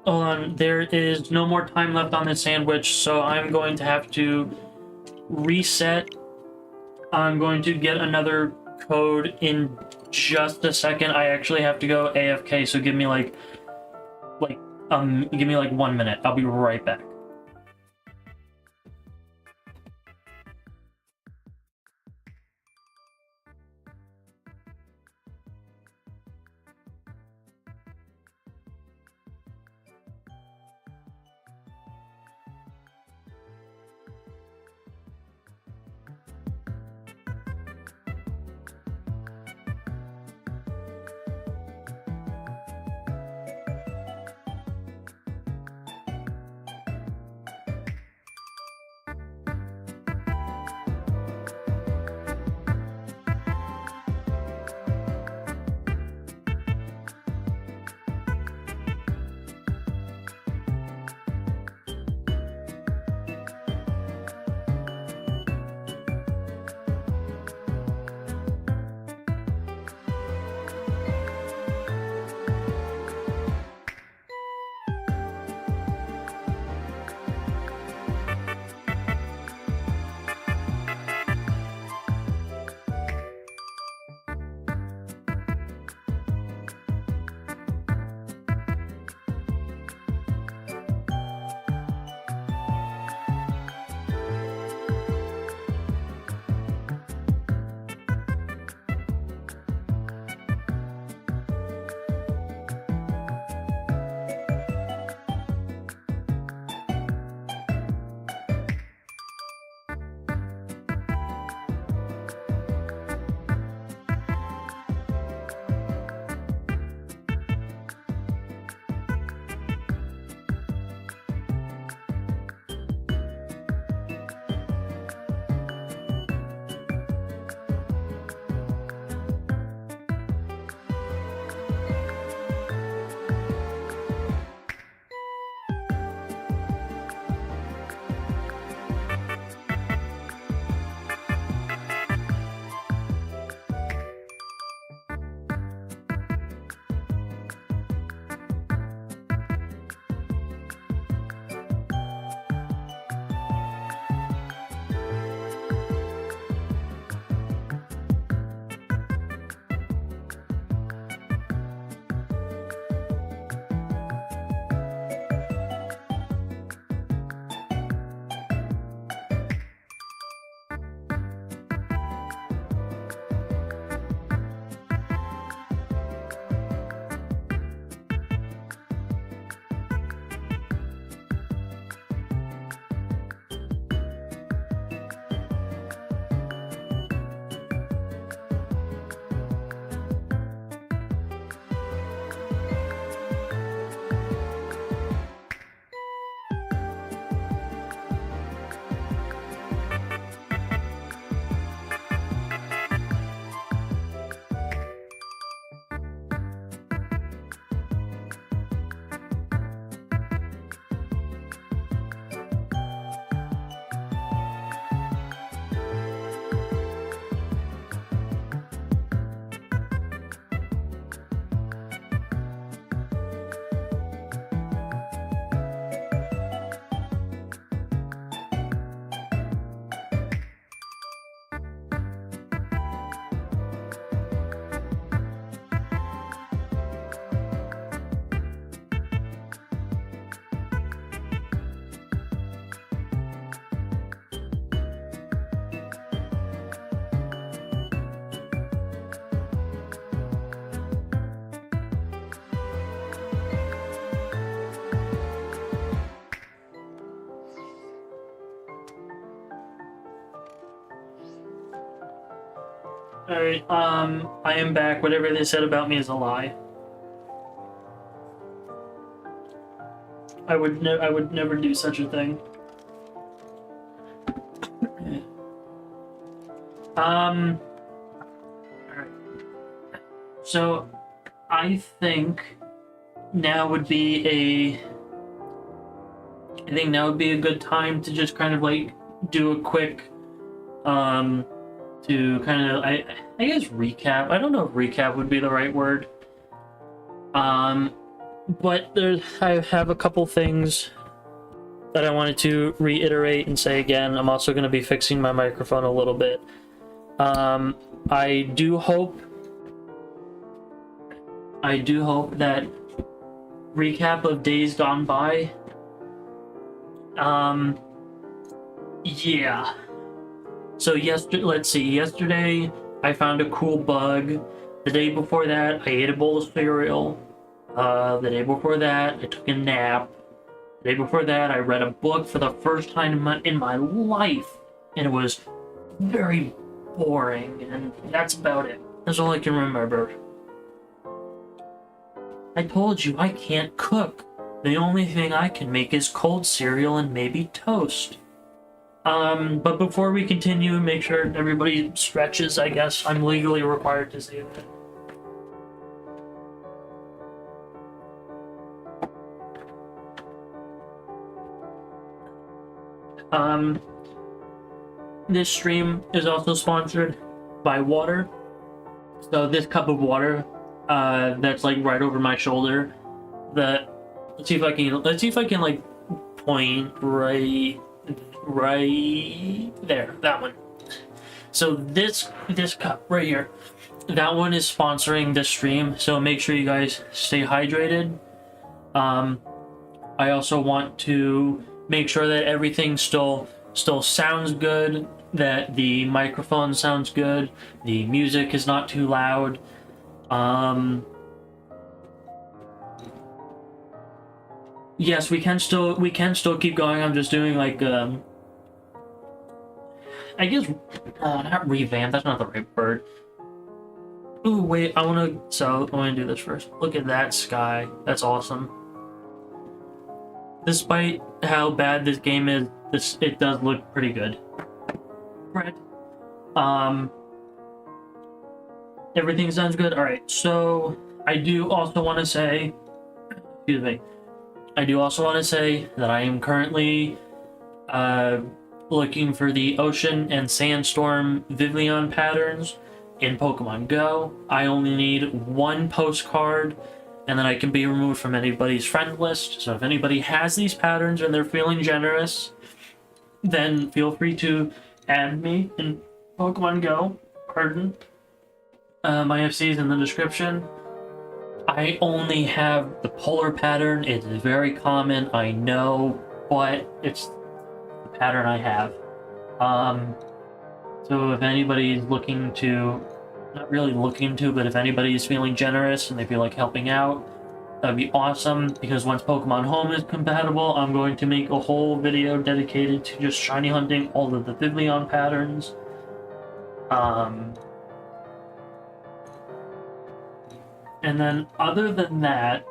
Hold on. There is no more time left on this sandwich, so I'm going to have to reset. I'm going to get another code in just a second. I actually have to go AFK, so give me like 1 minute. I'll be right back. Alright, I am back. Whatever they said about me is a lie. I would never do such a thing. Alright. So, I think now would be a good time to just kind of like do a quick to kind of I guess recap. I don't know if recap would be the right word. But I have a couple things that I wanted to reiterate and say again. I'm also going to be fixing my microphone a little bit. I do hope that recap of days gone by. Yeah. So yesterday I found a cool bug. The day before that I ate a bowl of cereal. The day before that I took a nap. The day before that I read a book for the first time in my life, and it was very boring, and that's about it. That's all I can remember. I told you I can't cook. The only thing I can make is cold cereal and maybe toast. But before we continue, make sure everybody stretches, I guess. I'm legally required to say that. This stream is also sponsored by water. So this cup of water, that's like right over my shoulder. Let's see if I can like point right there. That one. So this cup right here, that one is sponsoring this stream. So make sure you guys stay hydrated. I also want to make sure that everything still sounds good, that the microphone sounds good, the music is not too loud. Yes, we can still keep going. I'm just doing like I guess not revamp, that's not the right word. Ooh, wait, I wanna do this first. Look at that sky. That's awesome. Despite how bad this game is, it does look pretty good. Right. Everything sounds good. All right. So I do also want to say, excuse me. I do also want to say that I am currently looking for the Ocean and Sandstorm Vivillon patterns in Pokemon Go. I only need one postcard, and then I can be removed from anybody's friend list. So if anybody has these patterns and they're feeling generous, then feel free to add me in Pokemon Go. Pardon. My FC is in the description. I only have the polar pattern. It's very common, I know, but it's the pattern I have. So if anybody's looking to, not really looking to, but if anybody's feeling generous and they feel like helping out, that'd be awesome, because once Pokemon Home is compatible, I'm going to make a whole video dedicated to just shiny hunting all of the Vivillon patterns. And then other than that,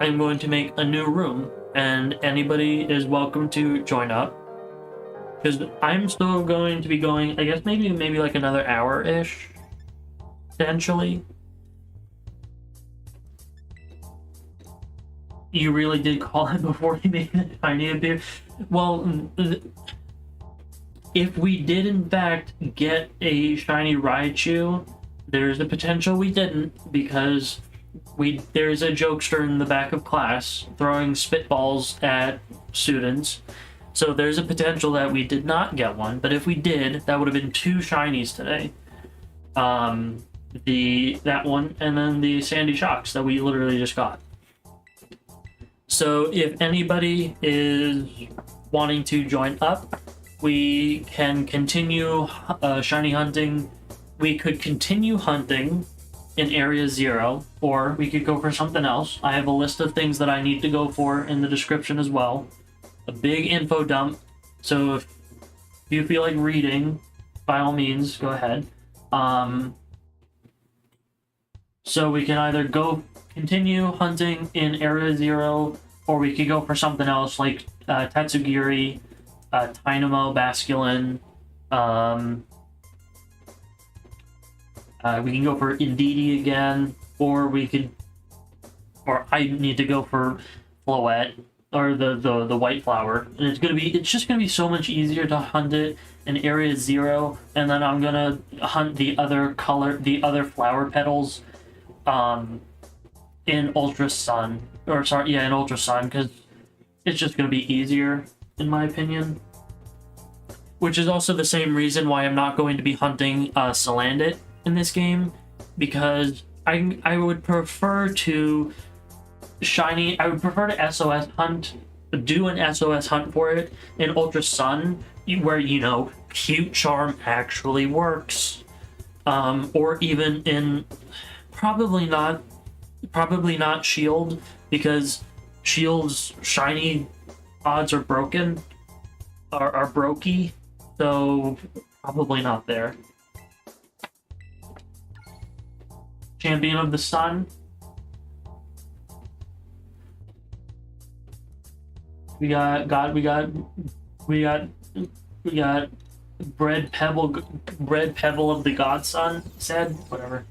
I'm going to make a new room, and anybody is welcome to join up. Because I'm still going to be going, I guess maybe like another hour-ish, potentially. You really did call it before you made it shiny appear? Well, if we did in fact get a shiny Raichu, there's a potential we didn't, because there's a jokester in the back of class throwing spitballs at students. So there's a potential that we did not get one, but if we did, that would have been 2 shinies today. That one, and then the Sandy Shocks that we literally just got. So if anybody is wanting to join up, we can continue shiny hunting. We could continue hunting in Area 0, or we could go for something else. I have a list of things that I need to go for in the description as well. A big info dump, so if you feel like reading, by all means, go ahead. So we can either continue hunting in Area 0, or we could go for something else like Tatsugiri, Dynamo, Basculin. We can go for Indeedee again, or I need to go for Floette. or the white flower, and it's just gonna be so much easier to hunt it in area 0, and then I'm gonna hunt the other flower petals in Ultra Sun, or sorry, yeah, in Ultra Sun, because it's just gonna be easier in my opinion. Which is also the same reason why I'm not going to be hunting Salandit in this game, because I would prefer to I would prefer to SOS hunt, do an SOS hunt for it in Ultra Sun, where, you know, Cute Charm actually works. Or even in, probably not Shield, because Shield's shiny odds are broken, are brokey, so probably not there. Champion of the Sun. We got Bread Pebble of the God Son, said, whatever.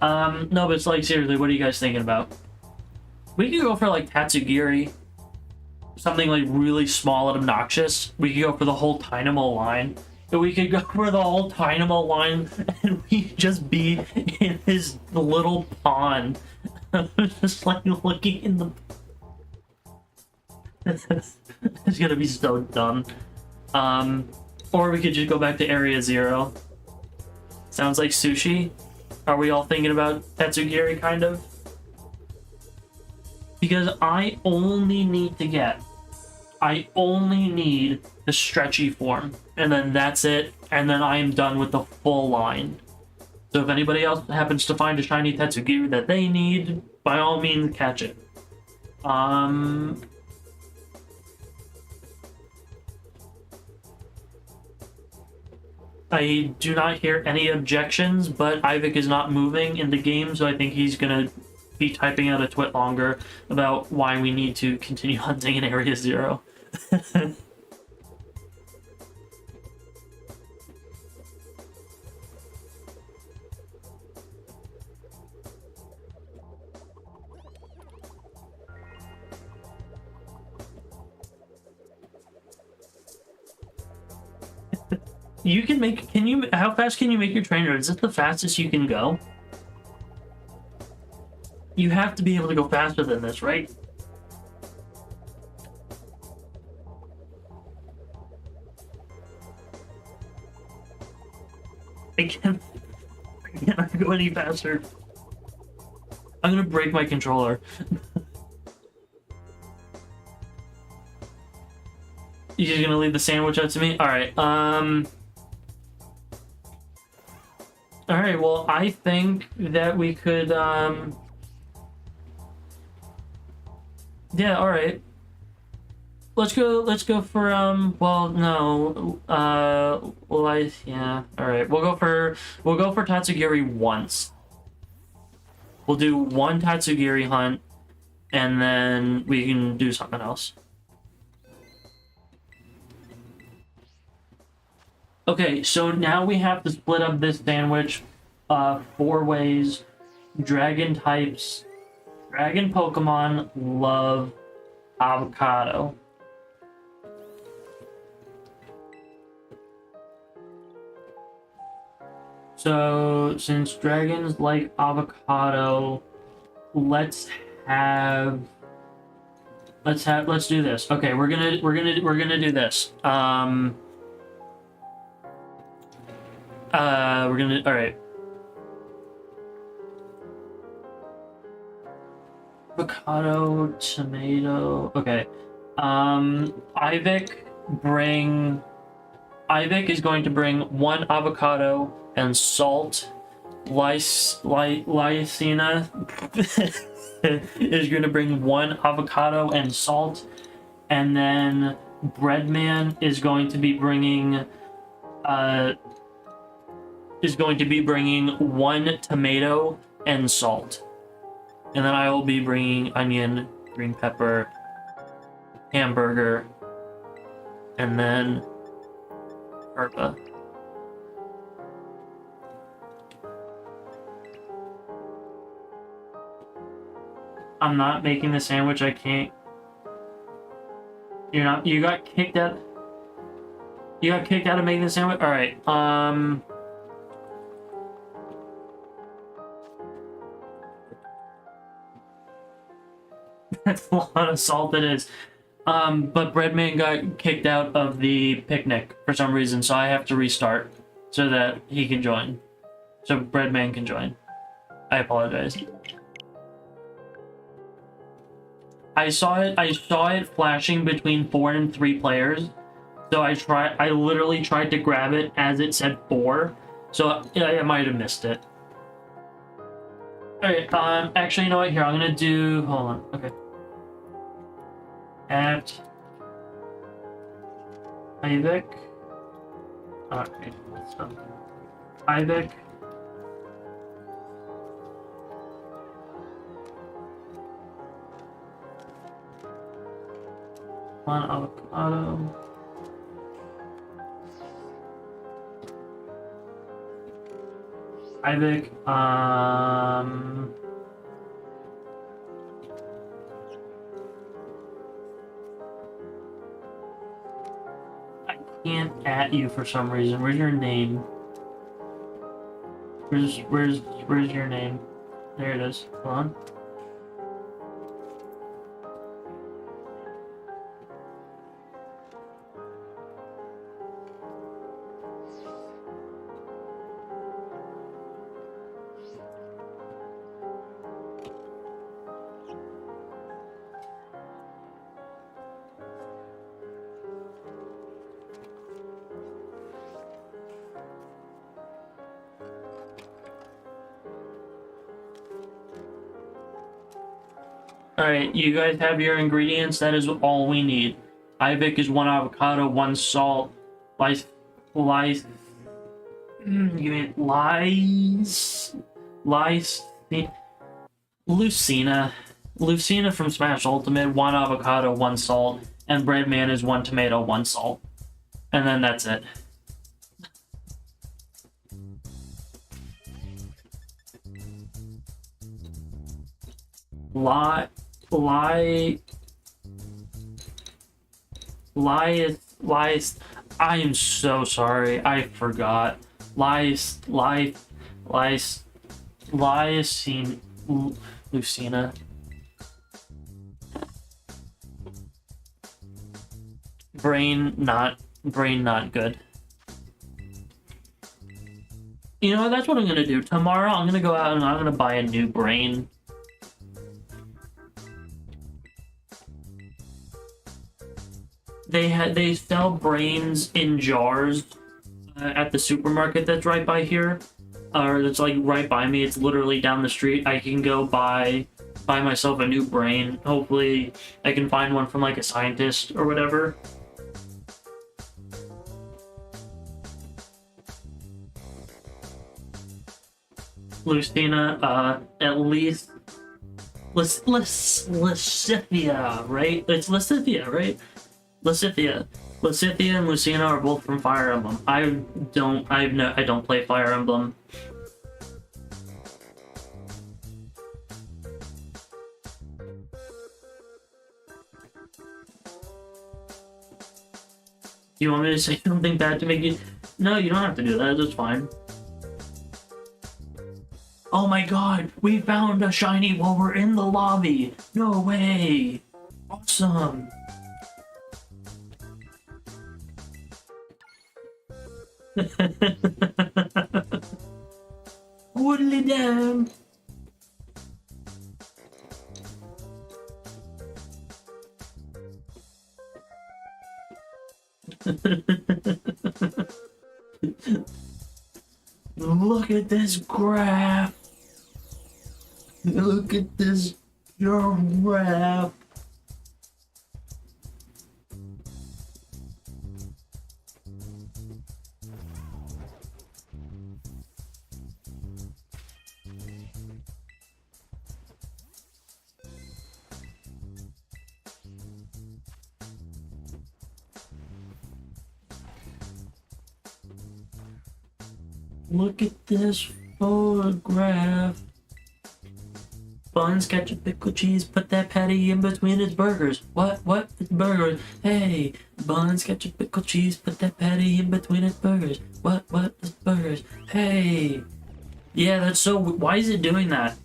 No, but it's like, seriously, what are you guys thinking about? We could go for like Tatsugiri, something like really small and obnoxious. We could go for the whole Dynamo line. We could go for the whole Dynamo line and we just be in his little pond. Just like looking in the... It's gonna be so dumb. Or we could just go back to Area 0. Sounds like sushi. Are we all thinking about Tatsugiri, kind of? Because I only need the stretchy form, and then that's it, and then I am done with the full line. So if anybody else happens to find a shiny Tatsugiri that they need, by all means, catch it. I do not hear any objections, but Ivik is not moving in the game, so I think he's gonna be typing out a twit longer about why we need to continue hunting in Area 0. How fast can you make your trainer? Is it the fastest you can go? You have to be able to go faster than this, right? I cannot go any faster. I'm gonna break my controller. You're just gonna leave the sandwich up to me? Alright, Alright, well, I think that we could, yeah, alright. Let's go for, well, no, yeah, alright. We'll go for Tatsugiri once. We'll do one Tatsugiri hunt, and then we can do something else. Okay, so now we have to split up this sandwich 4 ways. Dragon types. Dragon Pokemon love avocado. So, since dragons like avocado, let's do this. Okay, we're gonna do this. Alright. Avocado, tomato. Okay. Ivik is going to bring 1 avocado and salt. Lysina is going to bring 1 avocado and salt. And then Breadman is going to be bringing 1 tomato and salt. And then I will be bringing onion, green pepper, hamburger, and then herba. I'm not making the sandwich. I can't. You're not. You got kicked out. You got kicked out of making the sandwich. All right. That's a lot of salt. It is. But Breadman got kicked out of the picnic for some reason, so I have to restart so that he can join. So Breadman can join. I apologize. I saw it flashing between 4 and 3 players. So I literally tried to grab it as it said 4. So I might have missed it. Alright, actually, you know what? Here, I'm gonna do... Hold on, okay. At... Ivik. Alright, let's stop. Ivik. One avocado. Ivik, I can't at you for some reason. Where's your name? Where's your name? There it is. Hold on. Alright, you guys have your ingredients. That is all we need. Ivik is 1 avocado, 1 salt, Lucina. Lucina from Smash Ultimate, 1 avocado, 1 salt, and Breadman is 1 tomato, 1 salt. And then that's it. Lies. I am so sorry. I forgot. Lucina. Brain not good. You know, that's what I'm gonna do. Tomorrow I'm gonna go out and I'm gonna buy a new brain. They sell brains in jars at the supermarket that's right by here, or that's like right by me. It's literally down the street. I can go buy myself a new brain. Hopefully, I can find one from like a scientist or whatever. Lucina, at least Lysithia, right? It's Lysithia, right? Lysithia and Lucina are both from Fire Emblem. I don't play Fire Emblem. You want me to say something bad to make you... No, you don't have to do that, it's fine. Oh my god, we found a shiny while we're in the lobby! No way! Awesome! Woodley damn! Look at this graph! Look at this giraffe! Look at this photograph. Buns, ketchup, pickle, cheese, put that patty in between its burgers. What? It's burgers. Hey, buns, ketchup, pickle, cheese, put that patty in between its burgers. What? It's burgers. Hey. Yeah, that's so... Why is it doing that?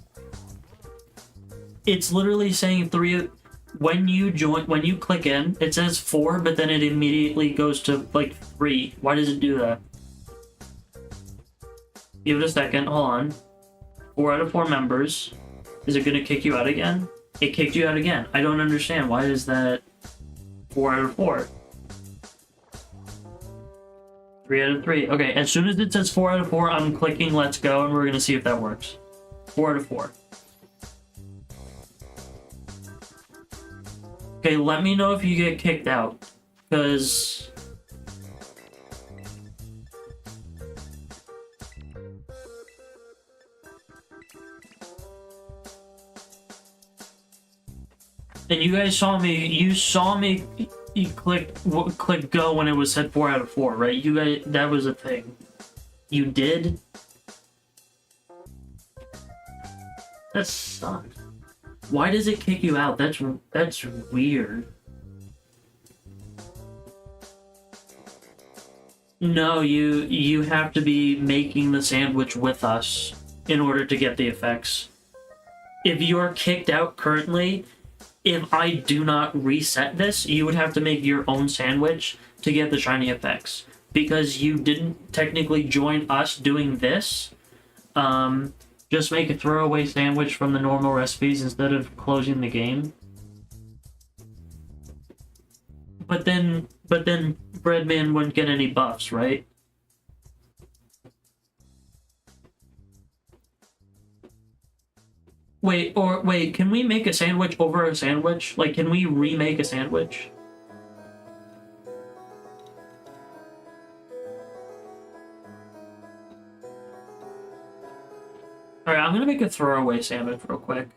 It's literally saying 3... When you click in, it says 4, but then it immediately goes to, like, 3. Why does it do that? Give it a second, hold on. 4 out of 4 members. Is it gonna kick you out again? It kicked you out again. I don't understand. Why is that 4 out of 4? 3 out of 3. Okay, as soon as it says 4 out of 4, I'm clicking let's go, and we're gonna see if that works. 4 out of 4. Okay, let me know if you get kicked out, because... And you guys saw me, you click go when it was said 4 out of 4, right? You guys, that was a thing. You did? That sucks. Why does it kick you out? That's weird. No, you have to be making the sandwich with us in order to get the effects. If you are kicked out currently, if I do not reset this, you would have to make your own sandwich to get the shiny effects. Because you didn't technically join us doing this. Just make a throwaway sandwich from the normal recipes instead of closing the game. But then Breadman wouldn't get any buffs, right? Wait, can we make a sandwich over a sandwich? Like, can we remake a sandwich? Alright, I'm gonna make a throwaway sandwich real quick.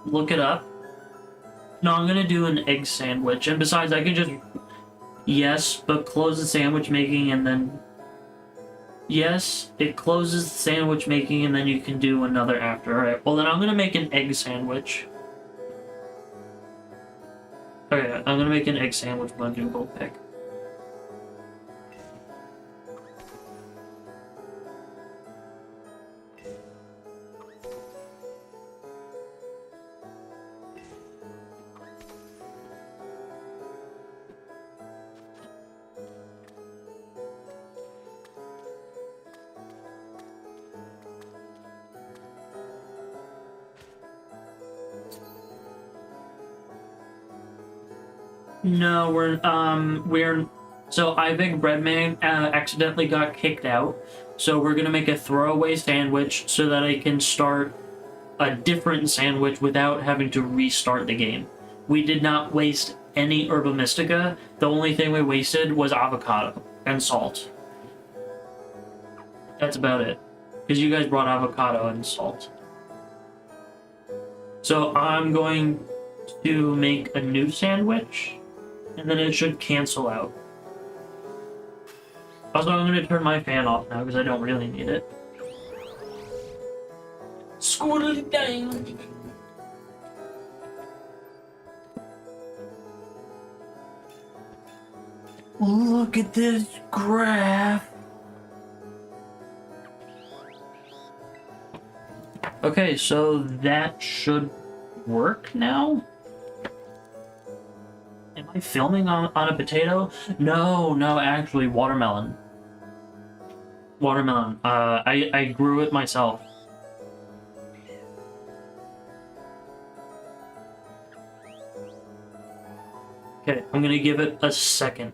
Look it up. No, I'm gonna do an egg sandwich, and besides, I can just... Yes, but close the sandwich making and then... Yes, it closes the sandwich making and then you can do another after. Alright, well then I'm gonna make an egg sandwich. Okay, I'm gonna make an egg sandwich with a gold pick. No, so I think Breadman accidentally got kicked out, so we're gonna make a throwaway sandwich so that I can start a different sandwich without having to restart the game. We did not waste any Herba Mystica. The only thing we wasted was avocado and salt. That's about it, because you guys brought avocado and salt. So I'm going to make a new sandwich, and then it should cancel out. Also, I'm going to turn my fan off now because I don't really need it. Squirrely dang! Look at this graph! Okay, so that should work now? Am I filming on a potato? No, actually, watermelon. Watermelon. I grew it myself. Okay, I'm gonna give it a second.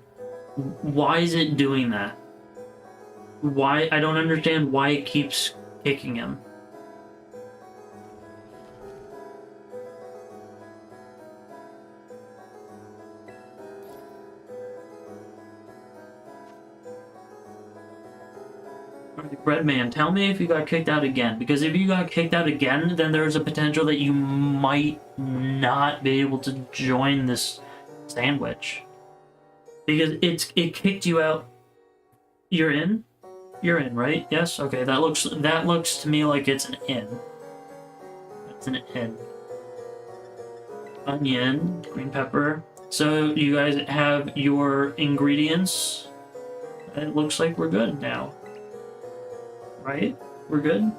Why is it doing that? Why? I don't understand why it keeps kicking him. Breadman, tell me if you got kicked out again, because if you got kicked out again, then there's a potential that you might not be able to join this sandwich. Because it kicked you out. You're in? You're in, right? Yes? Okay, that looks to me like it's an in. It's an in. Onion, green pepper. So you guys have your ingredients. It looks like we're good now. Right? We're good?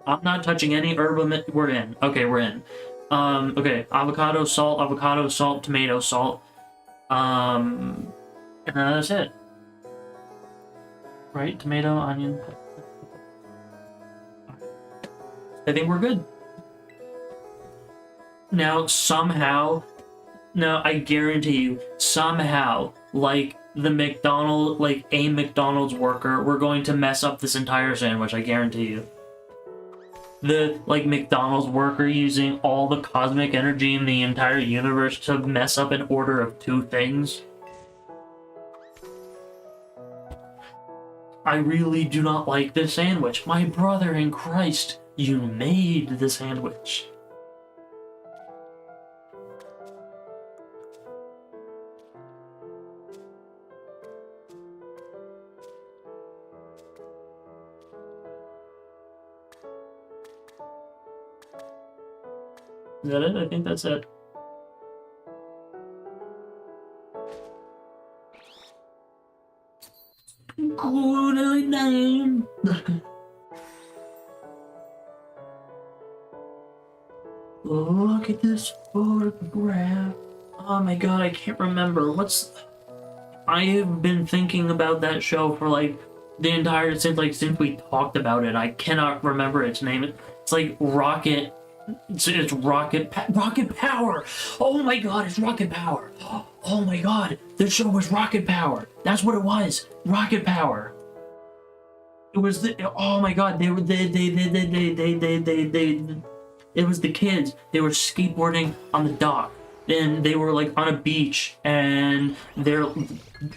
I'm not touching any herb. We're in. Okay, we're in. Okay, avocado, salt, tomato, salt. And then that's it. Right? Tomato, onion. I think we're good. Now, somehow, no, I guarantee you, somehow, like a McDonald's worker, we're going to mess up this entire sandwich, I guarantee you. The, McDonald's worker using all the cosmic energy in the entire universe to mess up an order of 2 things. I really do not like this sandwich. My brother in Christ, you made the sandwich. Is that it? I think that's it. Look at this photograph. Oh my god, I can't remember. I have been thinking about that show for the entire since we talked about it. I cannot remember its name. It's like Rocket. It's Rocket Power. Oh my god, it's Rocket Power. Oh my god, the show was Rocket Power. That's what it was. Rocket Power. It was oh my god, it was the kids. They were skateboarding on the dock. And they were on a beach, and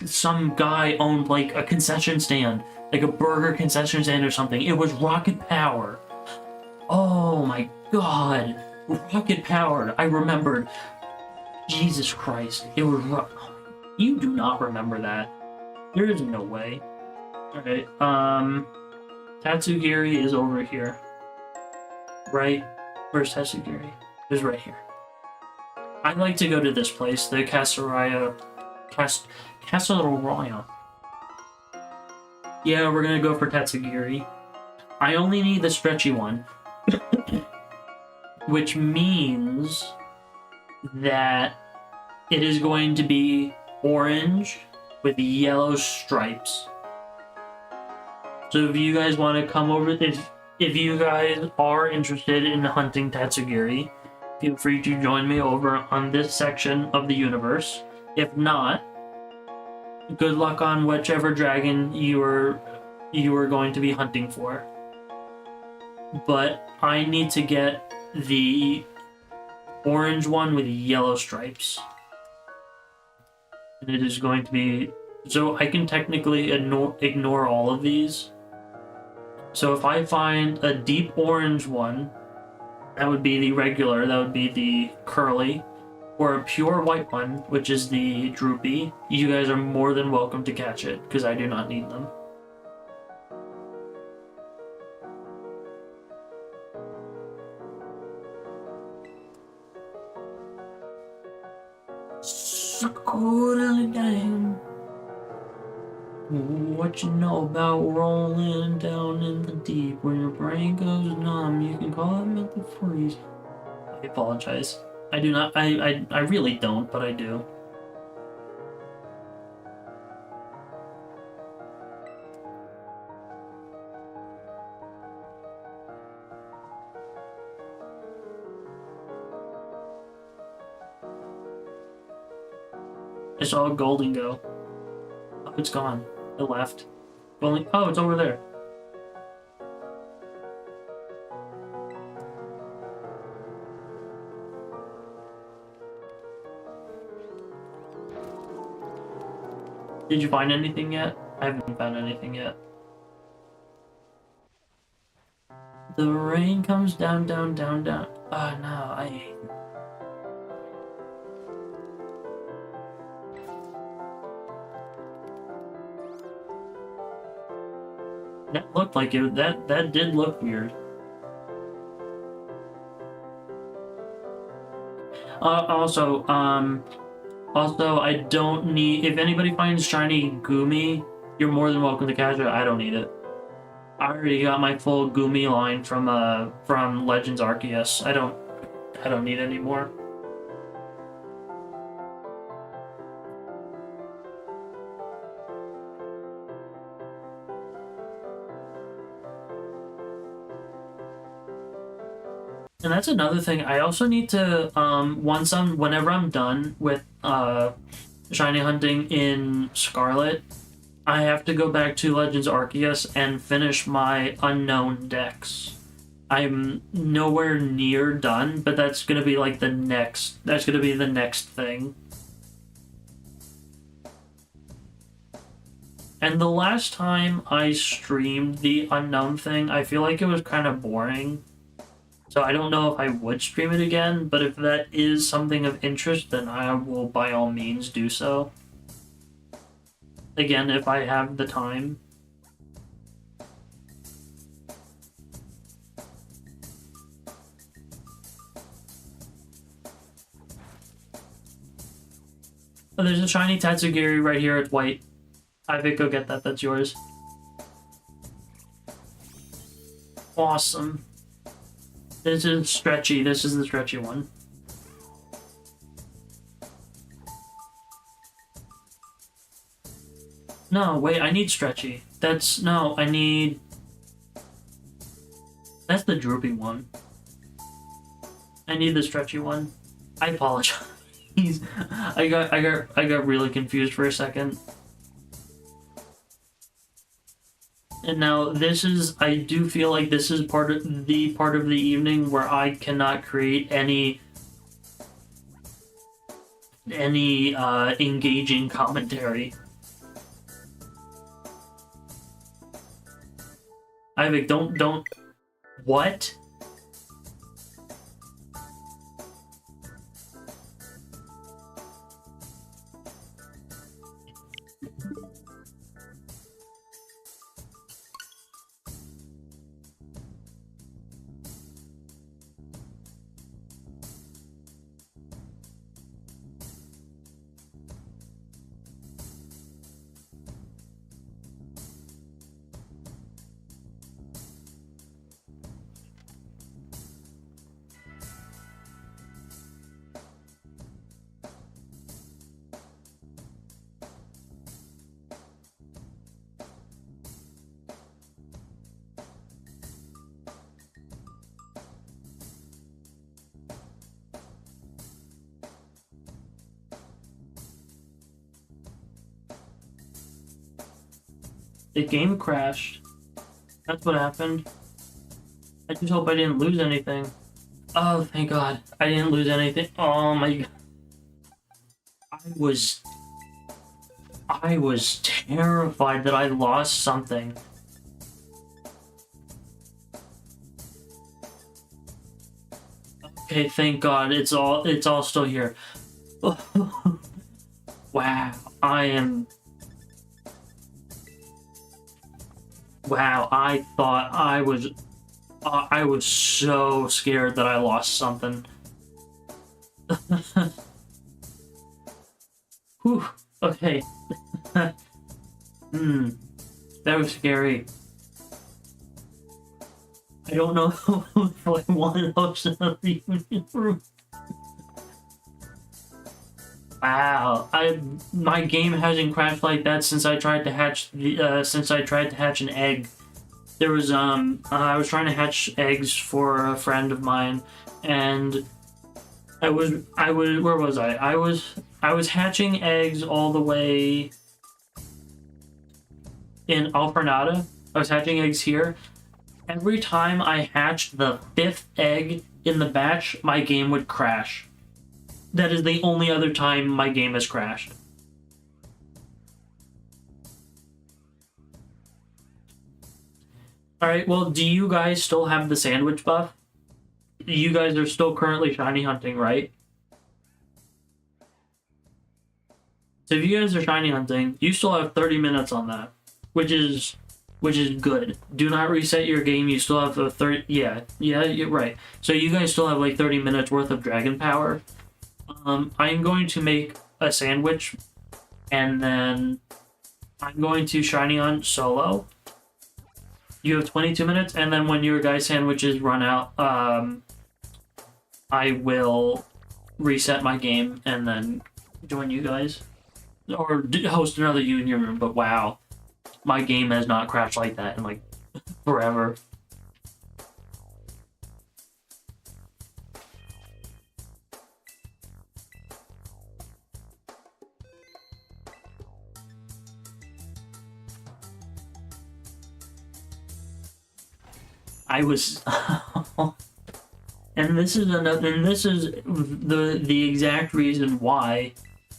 some guy owned a concession stand, a burger concession stand or something. It was Rocket Power. Oh my god, Rocket Power. I remembered. Jesus Christ, it was. You do not remember that? There is no way. Okay, Tatsugiri is over here. Right? Where's Tatsugiri? It's right here. I'd like to go to this place, the Casseroya. Yeah, we're gonna go for Tatsugiri. I only need the stretchy one. Which means that it is going to be orange with yellow stripes. So if you guys want to come over, if you guys are interested in hunting Tatsugiri, feel free to join me over on this section of the universe. If not, good luck on whichever dragon you are going to be hunting for. But I need to get the orange one with yellow stripes. And it is going to be... So I can technically ignore all of these. So if I find a deep orange one, that would be the regular, that would be the curly, or a pure white one, which is the droopy, you guys are more than welcome to catch it, because I do not need them. What you know about rolling down in the deep? When your brain goes numb, you can call it mental freeze. I apologize. I do not. I really don't, but I do. I saw a golden go. Oh, it's gone. It left. Only. Oh, it's over there. Did you find anything yet? I haven't found anything yet. The rain comes down, down, down, down. Oh no, I hate it. That looked like it. That did look weird. Also, I don't need. If anybody finds shiny Gumi, you're more than welcome to catch it. I don't need it. I already got my full Gumi line from Legends Arceus. I don't need any more. And that's another thing. I also need to whenever I'm done with shiny hunting in Scarlet, I have to go back to Legends Arceus and finish my unknown dex. I'm nowhere near done, but that's gonna be like that's gonna be the next thing. And the last time I streamed the unknown thing, I feel like it was kind of boring. So I don't know if I would stream it again, but if that is something of interest, then I will by all means do so. Again, if I have the time. Oh, there's a shiny Tatsugiri right here. It's white. Ivy, go get that. That's yours. Awesome. This is stretchy. This is the stretchy one. No, wait, I need stretchy. No, I need... That's the droopy one. I need the stretchy one. I apologize. I got really confused for a second. And now this is, I do feel like this is part of the evening where I cannot create any engaging commentary. Ivy, don't. What? The game crashed. That's what happened. I just hope I didn't lose anything. Oh, thank God. I didn't lose anything. Oh my God. I was terrified that I lost something. Okay, thank God. It's all still here. Wow. Wow, I thought I was so scared that I lost something. Whew, okay. That was scary. I don't know if I want to host another union room. Wow, my game hasn't crashed like that since I tried to hatch an egg. There was I was trying to hatch eggs for a friend of mine, and where was I? I was hatching eggs all the way in Alpernata. I was hatching eggs here. Every time I hatched the 5th egg in the batch, my game would crash. That is the only other time my game has crashed. Alright, well, do you guys still have the sandwich buff? You guys are still currently shiny hunting, right? So if you guys are shiny hunting, you still have 30 minutes on that, which is which is good. Do not reset your game. You still have a 30. Yeah, you're right. So you guys still have like 30 minutes worth of dragon power. I'm going to make a sandwich, and then I'm going to shiny hunt solo. You have 22 minutes, and then when your guys' sandwiches run out, I will reset my game and then join you guys. Or host another union room, but wow. My game has not crashed like that in like forever. I was and this is the exact reason why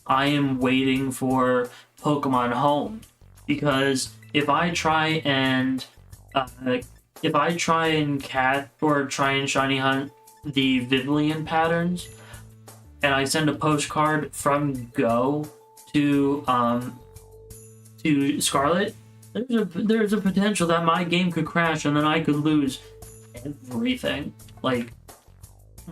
I am waiting for Pokemon Home, because if I try and cat or try and shiny hunt the Vivillon patterns, and I send a postcard from Go to Scarlet, there's a potential that my game could crash and then I could lose everything. Like,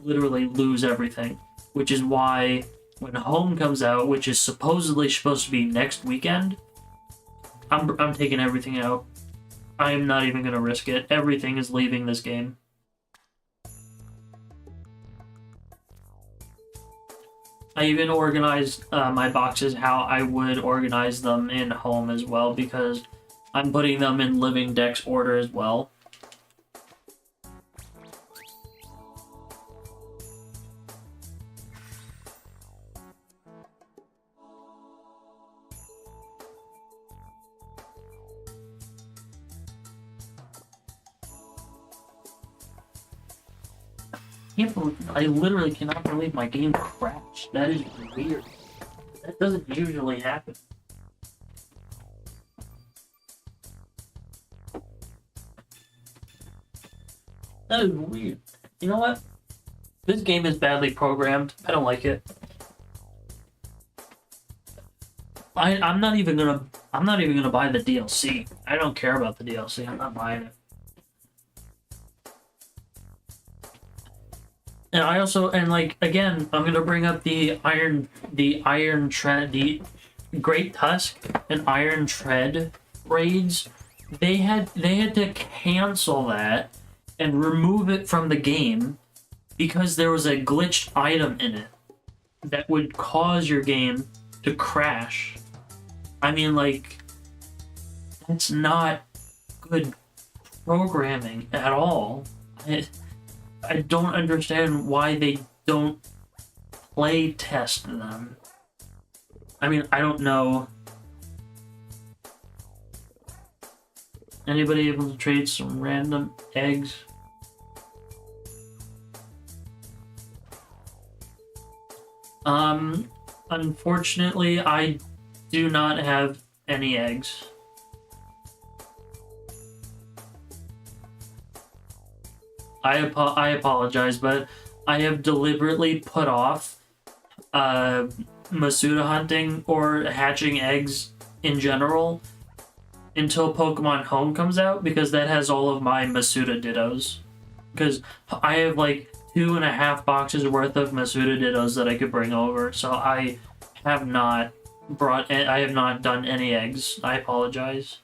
literally lose everything. Which is why when Home comes out, which is supposedly supposed to be next weekend, I'm taking everything out. I am not even gonna risk it. Everything is leaving this game. I even organized my boxes how I would organize them in Home as well, because I'm putting them in living dex order as well. I literally cannot believe my game crashed. That is weird. That doesn't usually happen. That is weird. You know what? This game is badly programmed. I don't like it. I'm not even gonna buy the DLC. I don't care about the DLC. I'm not buying it. And I also, and like, again, I'm gonna bring up the Iron Tread, the Great Tusk and Iron Tread raids. They had to cancel that and remove it from the game because there was a glitched item in it that would cause your game to crash. I mean, like, that's not good programming at all. I don't understand why they don't play test them. I mean, I don't know. Anybody able to trade some random eggs? Unfortunately, I do not have any eggs. I apologize, but I have deliberately put off Masuda hunting or hatching eggs in general until Pokemon Home comes out, because that has all of my Masuda Dittos. Because I have like 2.5 boxes worth of Masuda Dittos that I could bring over, so I have not done any eggs. I apologize.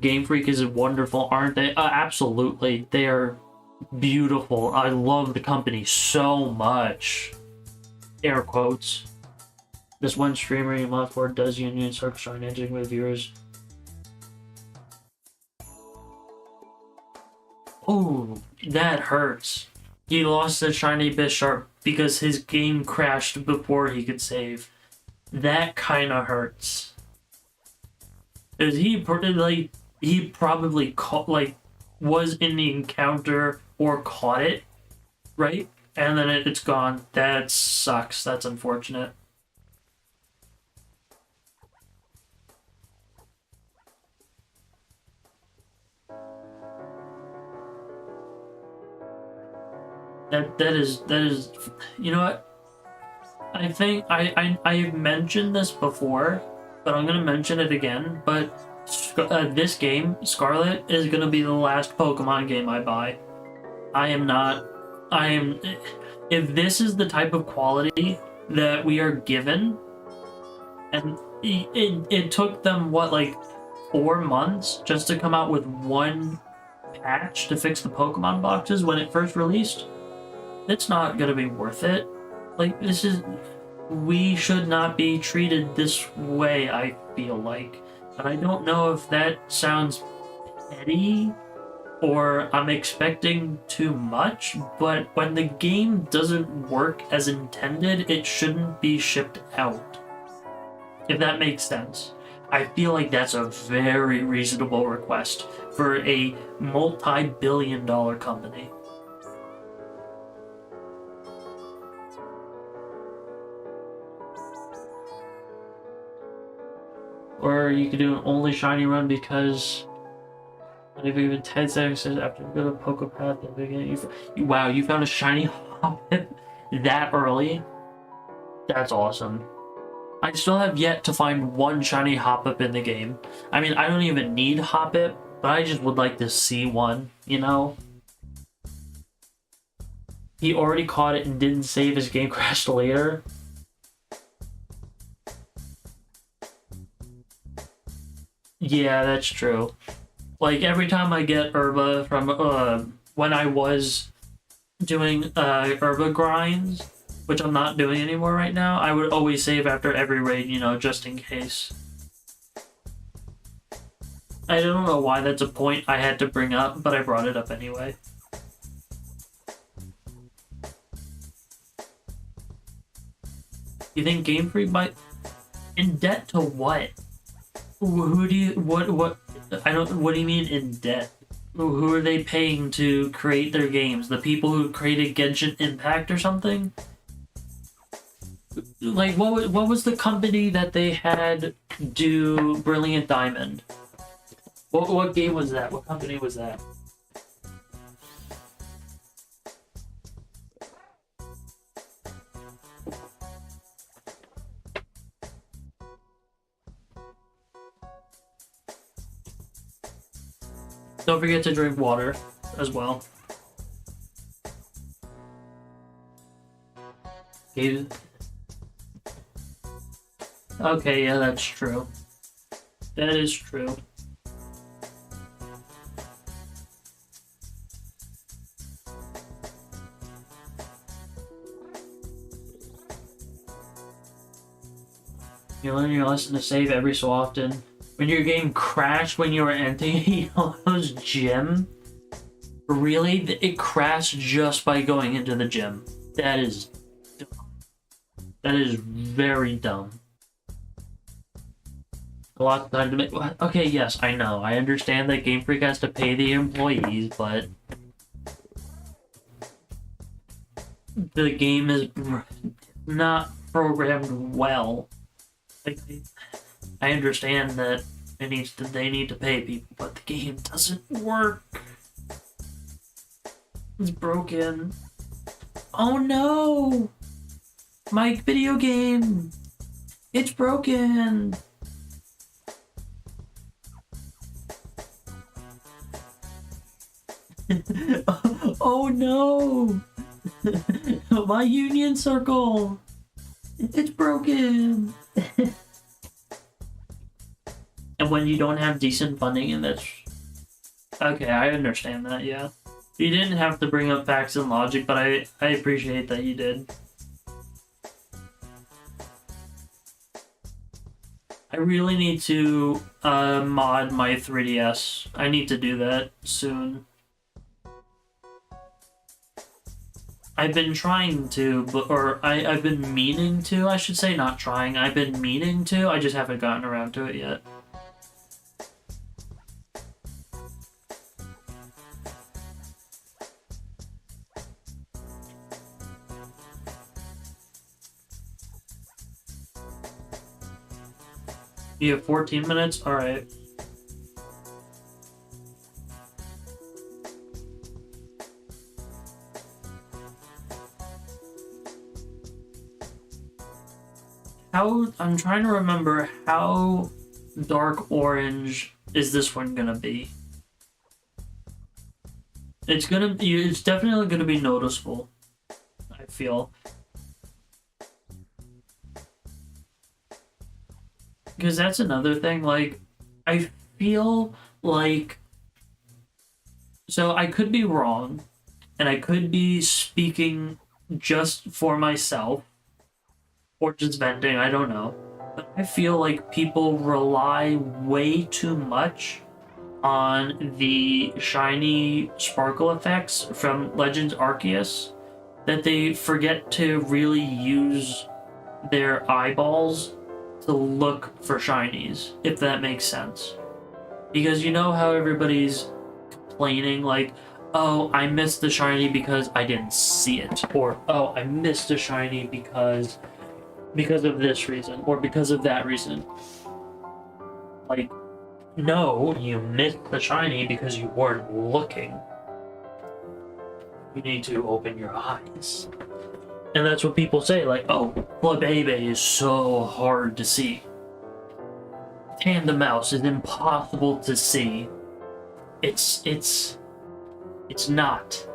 Game Freak is wonderful, aren't they? Absolutely. They are beautiful. I love the company so much. Air quotes. This one streamer in Mothboard does Union Circle Shine Engine with viewers. Oh, that hurts. He lost the shiny Bisharp because his game crashed before he could save. That kind of hurts. Is he probably caught, like, was in the encounter or caught it, right? And then it's gone. That sucks. That's unfortunate. That is, you know what? I think I've mentioned this before, but I'm gonna mention it again. But this game, Scarlet, is gonna be the last Pokemon game I buy. I am not. I am. If this is the type of quality that we are given, and it took them what, like 4 months just to come out with one patch to fix the Pokemon boxes when it first released, it's not gonna be worth it. Like, this is. We should not be treated this way, I feel like. And I don't know if that sounds petty or I'm expecting too much, but when the game doesn't work as intended, it shouldn't be shipped out. If that makes sense. I feel like that's a very reasonable request for a multi-billion-dollar company. Or you could do an only shiny run because not even 10 seconds after you go to Pokepath at the beginning. Wow, you found a shiny Hoppip that early? That's awesome. I still have yet to find one shiny Hoppip in the game. I mean, I don't even need Hoppip, but I just would like to see one, you know? He already caught it and didn't save his game crashed later. Yeah, that's true. Like, every time I get Herba from, when I was doing, Herba grinds, which I'm not doing anymore right now, I would always save after every raid, you know, just in case. I don't know why that's a point I had to bring up, but I brought it up anyway. You think Game Freak might... In debt to what? Who do you... What... I don't... What do you mean in debt? Who are they paying to create their games? The people who created Genshin Impact or something? Like, what was the company that they had do Brilliant Diamond? What game was that? What company was that? Don't forget to drink water as well. Okay, yeah, that's true. That is true. You learn your lesson to save every so often. When your game crashed when you were entering those gym? Really? It crashed just by going into the gym. That is dumb. That is very dumb. A lot of time to make... Okay, yes, I know. I understand that Game Freak has to pay the employees, but... the game is not programmed well. Like, I understand that they need to pay people, but the game doesn't work. It's broken. Oh no! My video game! It's broken! Oh no! My union circle! It's broken! And when you don't have decent funding, and that's... Okay, I understand that, yeah. You didn't have to bring up facts and logic, but I appreciate that you did. I really need to mod my 3DS. I need to do that soon. I've been trying to, I've been meaning to, I should say, not trying. I've been meaning to, I just haven't gotten around to it yet. You have 14 minutes? Alright. how I'm trying to remember how dark orange is this one gonna be. It's definitely gonna be noticeable, I feel. Because that's another thing, like, I feel like, so I could be wrong, and I could be speaking just for myself, or just venting, I don't know. But I feel like people rely way too much on the shiny sparkle effects from Legends Arceus that they forget to really use their eyeballs to look for shinies, if that makes sense. Because you know how everybody's complaining, like, oh, I missed the shiny because I didn't see it, or oh, I missed a shiny because of this reason, or because of that reason. Like, no, you missed the shiny because you weren't looking. You need to open your eyes. And that's what people say, like, oh, Flabébé is so hard to see. Tandemaus is impossible to see. It's not.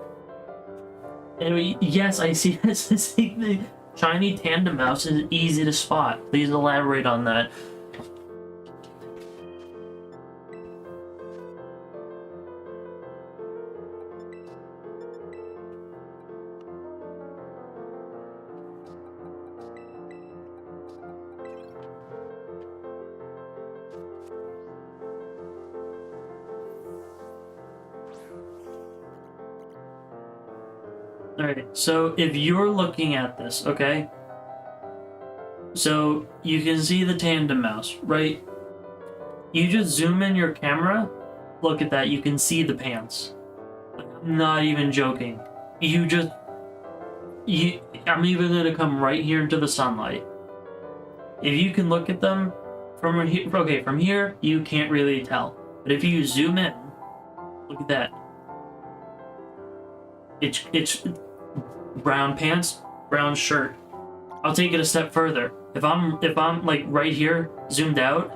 Anyway, yes, I see this. The shiny Tandemaus is easy to spot. Please elaborate on that. Alright, so if you're looking at this, okay? So you can see the Tandemaus, right? You just zoom in your camera, look at that, you can see the pants. I'm not even joking. I'm even gonna come right here into the sunlight. If you can look at them from here, okay, from here, you can't really tell. But if you zoom in, look at that. It's brown pants, brown shirt. I'll take it a step further. If I'm like right here, zoomed out,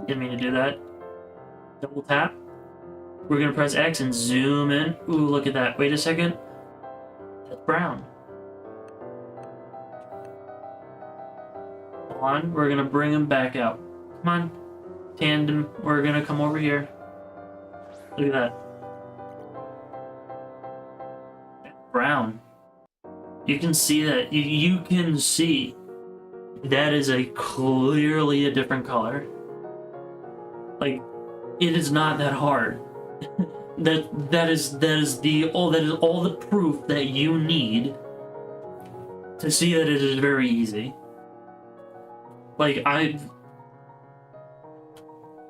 didn't mean to do that. Double tap. We're gonna press X and zoom in. Ooh, look at that. Wait a second. That's brown. Hold on. We're gonna bring him back out. Come on. Tandem. We're gonna come over here. Look at that. Brown. You can see that. You can see that is clearly a different color. Like, it is not that hard. that is all the proof that you need to see that it is very easy. Like,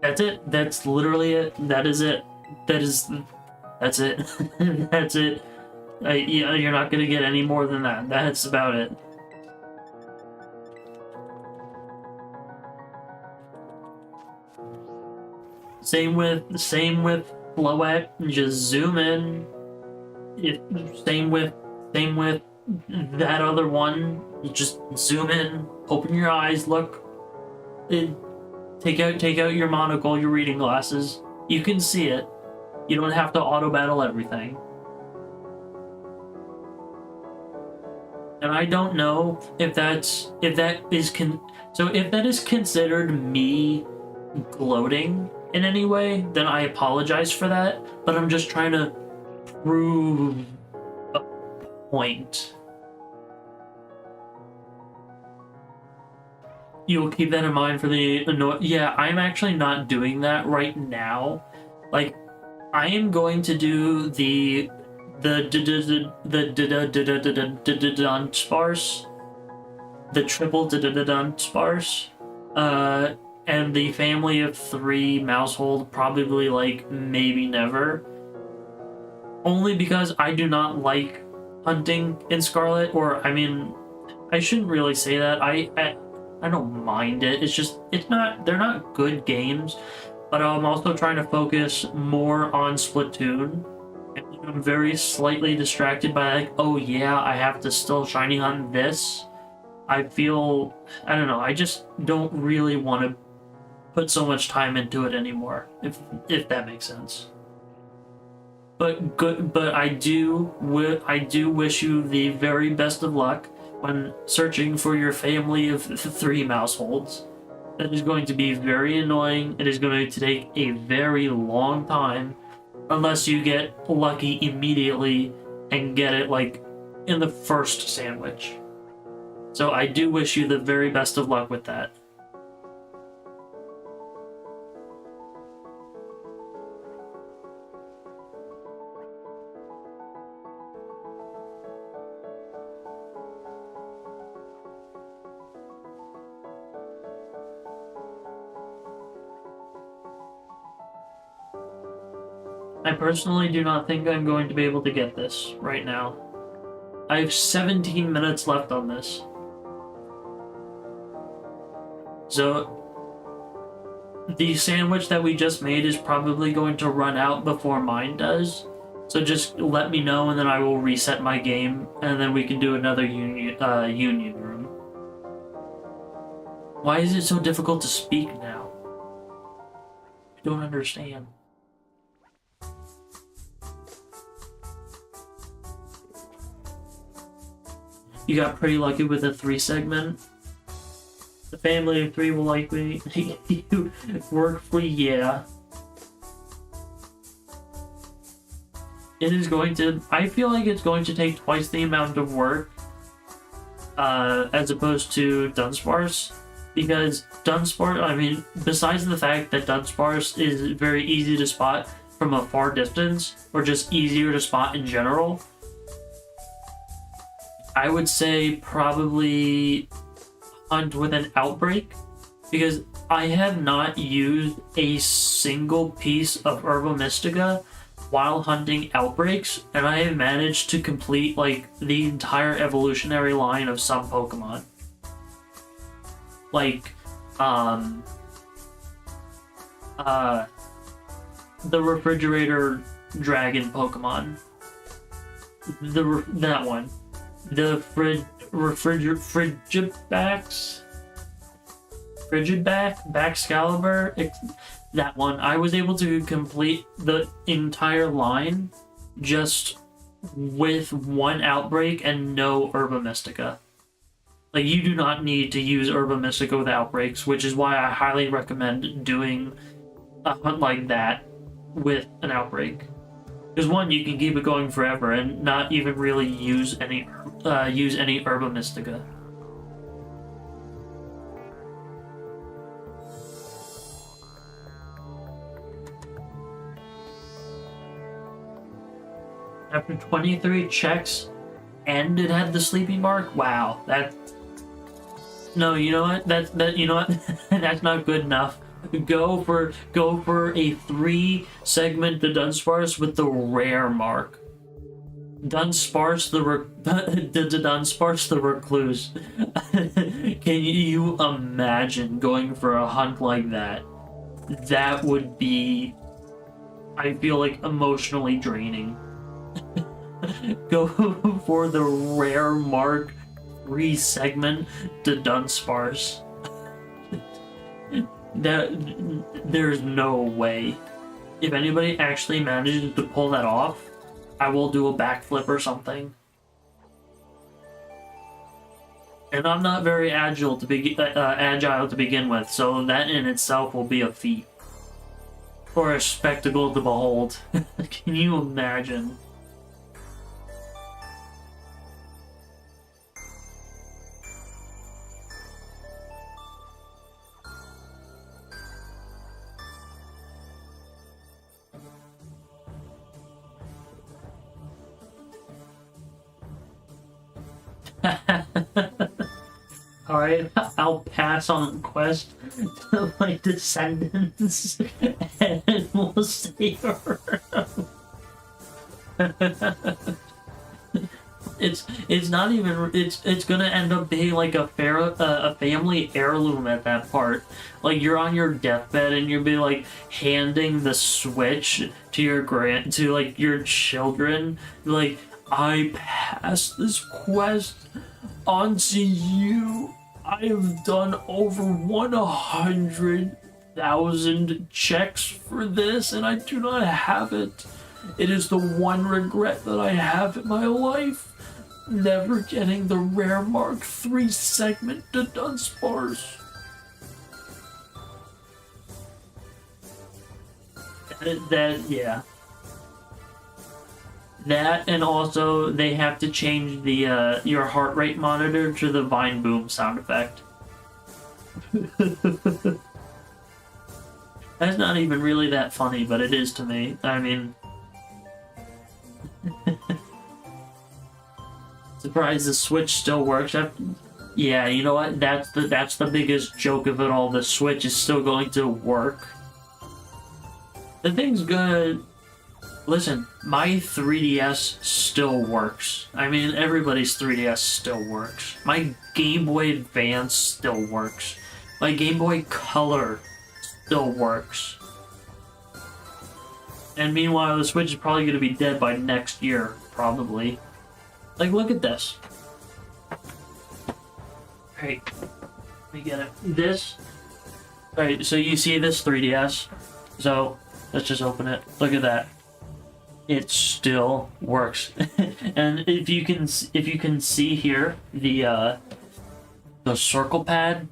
that's it. That's literally it. That is it. That's it. That's it. You're not gonna get any more than that. That's about it. Same with Floette. Just zoom in. Same with that other one. You just zoom in. Open your eyes. Look. Take out your monocle, your reading glasses. You can see it. You don't have to auto battle everything. And I don't know if that is considered me gloating in any way, then I apologize for that. But I'm just trying to prove a point. You'll keep that in mind for the yeah, I'm actually not doing that right now. Like, I am going to do the Dunsparce, the triple Dunsparce, and the family of 3 Mousehold, probably like maybe never. Only because I do not like hunting in Scarlet, or I mean, I shouldn't really say that. I don't mind it. It's just they're not good games, but I'm also trying to focus more on Splatoon. I'm very slightly distracted by like, oh yeah, I have to still shiny hunt this. I feel, I don't know, I just don't really want to put so much time into it anymore, if that makes sense. But I do wish you the very best of luck when searching for your family of 3 mouseholds. That is going to be very annoying. It is going to take a very long time, unless you get lucky immediately and get it like in the first sandwich. So I do wish you the very best of luck with that. I personally do not think I'm going to be able to get this right now. I have 17 minutes left on this. So, the sandwich that we just made is probably going to run out before mine does. So just let me know and then I will reset my game and then we can do another union room. Why is it so difficult to speak now? I don't understand. You got pretty lucky with a 3 segment. The family of 3 will likely work for, yeah. It is going to, I feel like it's going to take twice the amount of work as opposed to Dunsparce, because Dunsparce, I mean, besides the fact that Dunsparce is very easy to spot from a far distance, or just easier to spot in general, I would say probably hunt with an outbreak, because I have not used a single piece of Herba Mystica while hunting outbreaks, and I have managed to complete like the entire evolutionary line of some Pokemon. Like, the refrigerator dragon Pokemon. That one. The Baxcalibur, that one. I was able to complete the entire line just with 1 outbreak and no Herba Mystica. Like, you do not need to use Herba Mystica with outbreaks, which is why I highly recommend doing a hunt like that with an outbreak. Because 1, you can keep it going forever and not even really use any Herba Mystica. After 23 checks, and it had the sleeping mark. Wow, that. No, you know what? You know what? That's not good enough. Go for a 3 segment to Dunsparce with the rare mark. Dunsparce the Dunsparce the Recluse. Can you imagine going for a hunt like that? That would be, I feel like, emotionally draining. Go for the rare mark 3 segment to Dunsparce. There's no way. If anybody actually manages to pull that off, I will do a backflip or something. And I'm not very agile to begin with, so that in itself will be a feat. Or a spectacle to behold. Can you imagine? Alright, I'll pass on quest to my descendants and we'll see her. It's not even, it's gonna end up being like a family heirloom at that part. Like, you're on your deathbed and you'll be like handing the Switch to your your children. Like, I passed this quest onto you. I have done over 100,000 checks for this, and I do not have it. It is the one regret that I have in my life. Never getting the rare Mark III segment to Dunsparce. Yeah. That, and also they have to change the your heart rate monitor to the Vine Boom sound effect. That's not even really that funny, but it is to me. I mean, surprised the Switch still works. Yeah, you know what? That's the biggest joke of it all. The Switch is still going to work. The thing's good. Listen, my 3DS still works. I mean, everybody's 3DS still works. My Game Boy Advance still works. My Game Boy Color still works. And meanwhile, the Switch is probably going to be dead by next year, probably. Like, look at this. Alright, let me get it. This. Alright, so you see this 3DS. So, let's just open it. Look at that. It still works. And if you can see here the circle pad,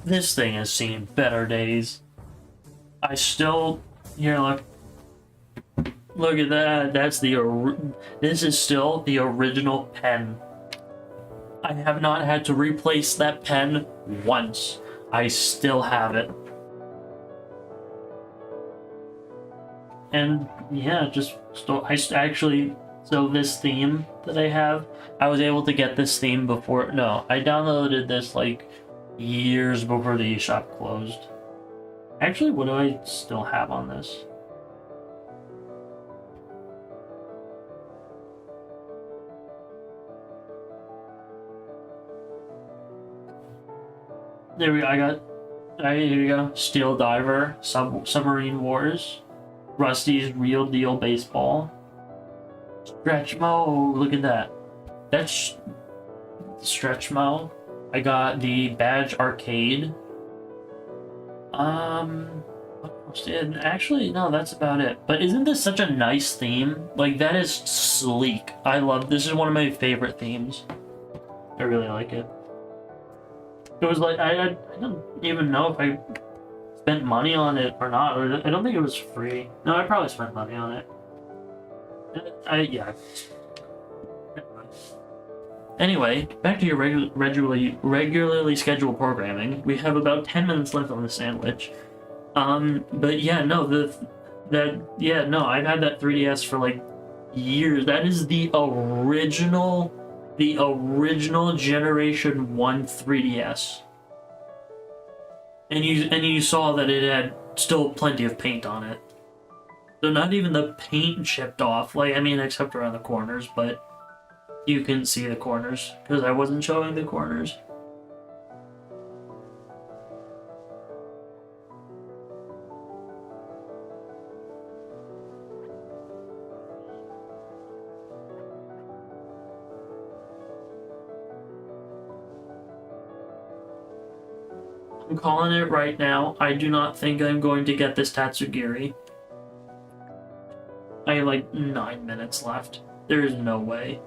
this thing has seen better days. I still here look at that. That's this is still the original pen. I have not had to replace that pen once. I still have it. And yeah, so this theme that I have, I was able to get this theme before. No, I downloaded this like years before the eShop closed. Actually, what do I still have on this? There we go. Alright, here we go. Steel Diver, Submarine Wars. Rusty's Real Deal Baseball. Stretchmo, look at that. That's Stretchmo. I got the Badge Arcade. What else did? Actually, no, that's about it. But isn't this such a nice theme? Like, that is sleek. I love this. Is one of my favorite themes. I really like it. It was like, I don't even know if I spent money on it or not, or I don't think it was free. No, I probably spent money on it. Yeah. Anyway, back to your regularly scheduled programming. We have about 10 minutes left on the sandwich. But yeah, no, I've had that 3DS for like years. That is the original Generation 1 3DS. And you saw that it had still plenty of paint on it. So not even the paint chipped off, like, I mean, except around the corners, but you can see the corners, because I wasn't showing the corners. I'm calling it right now. I do not think I'm going to get this Tatsugiri. I have like 9 minutes left. There is no way.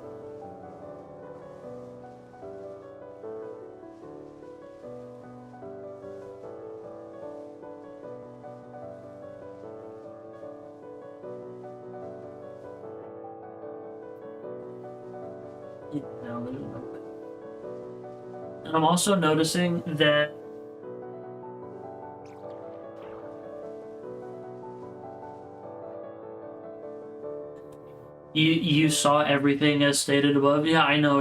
Yeah, no, there's no way. And I'm also noticing that you saw everything as stated above. Yeah, I know.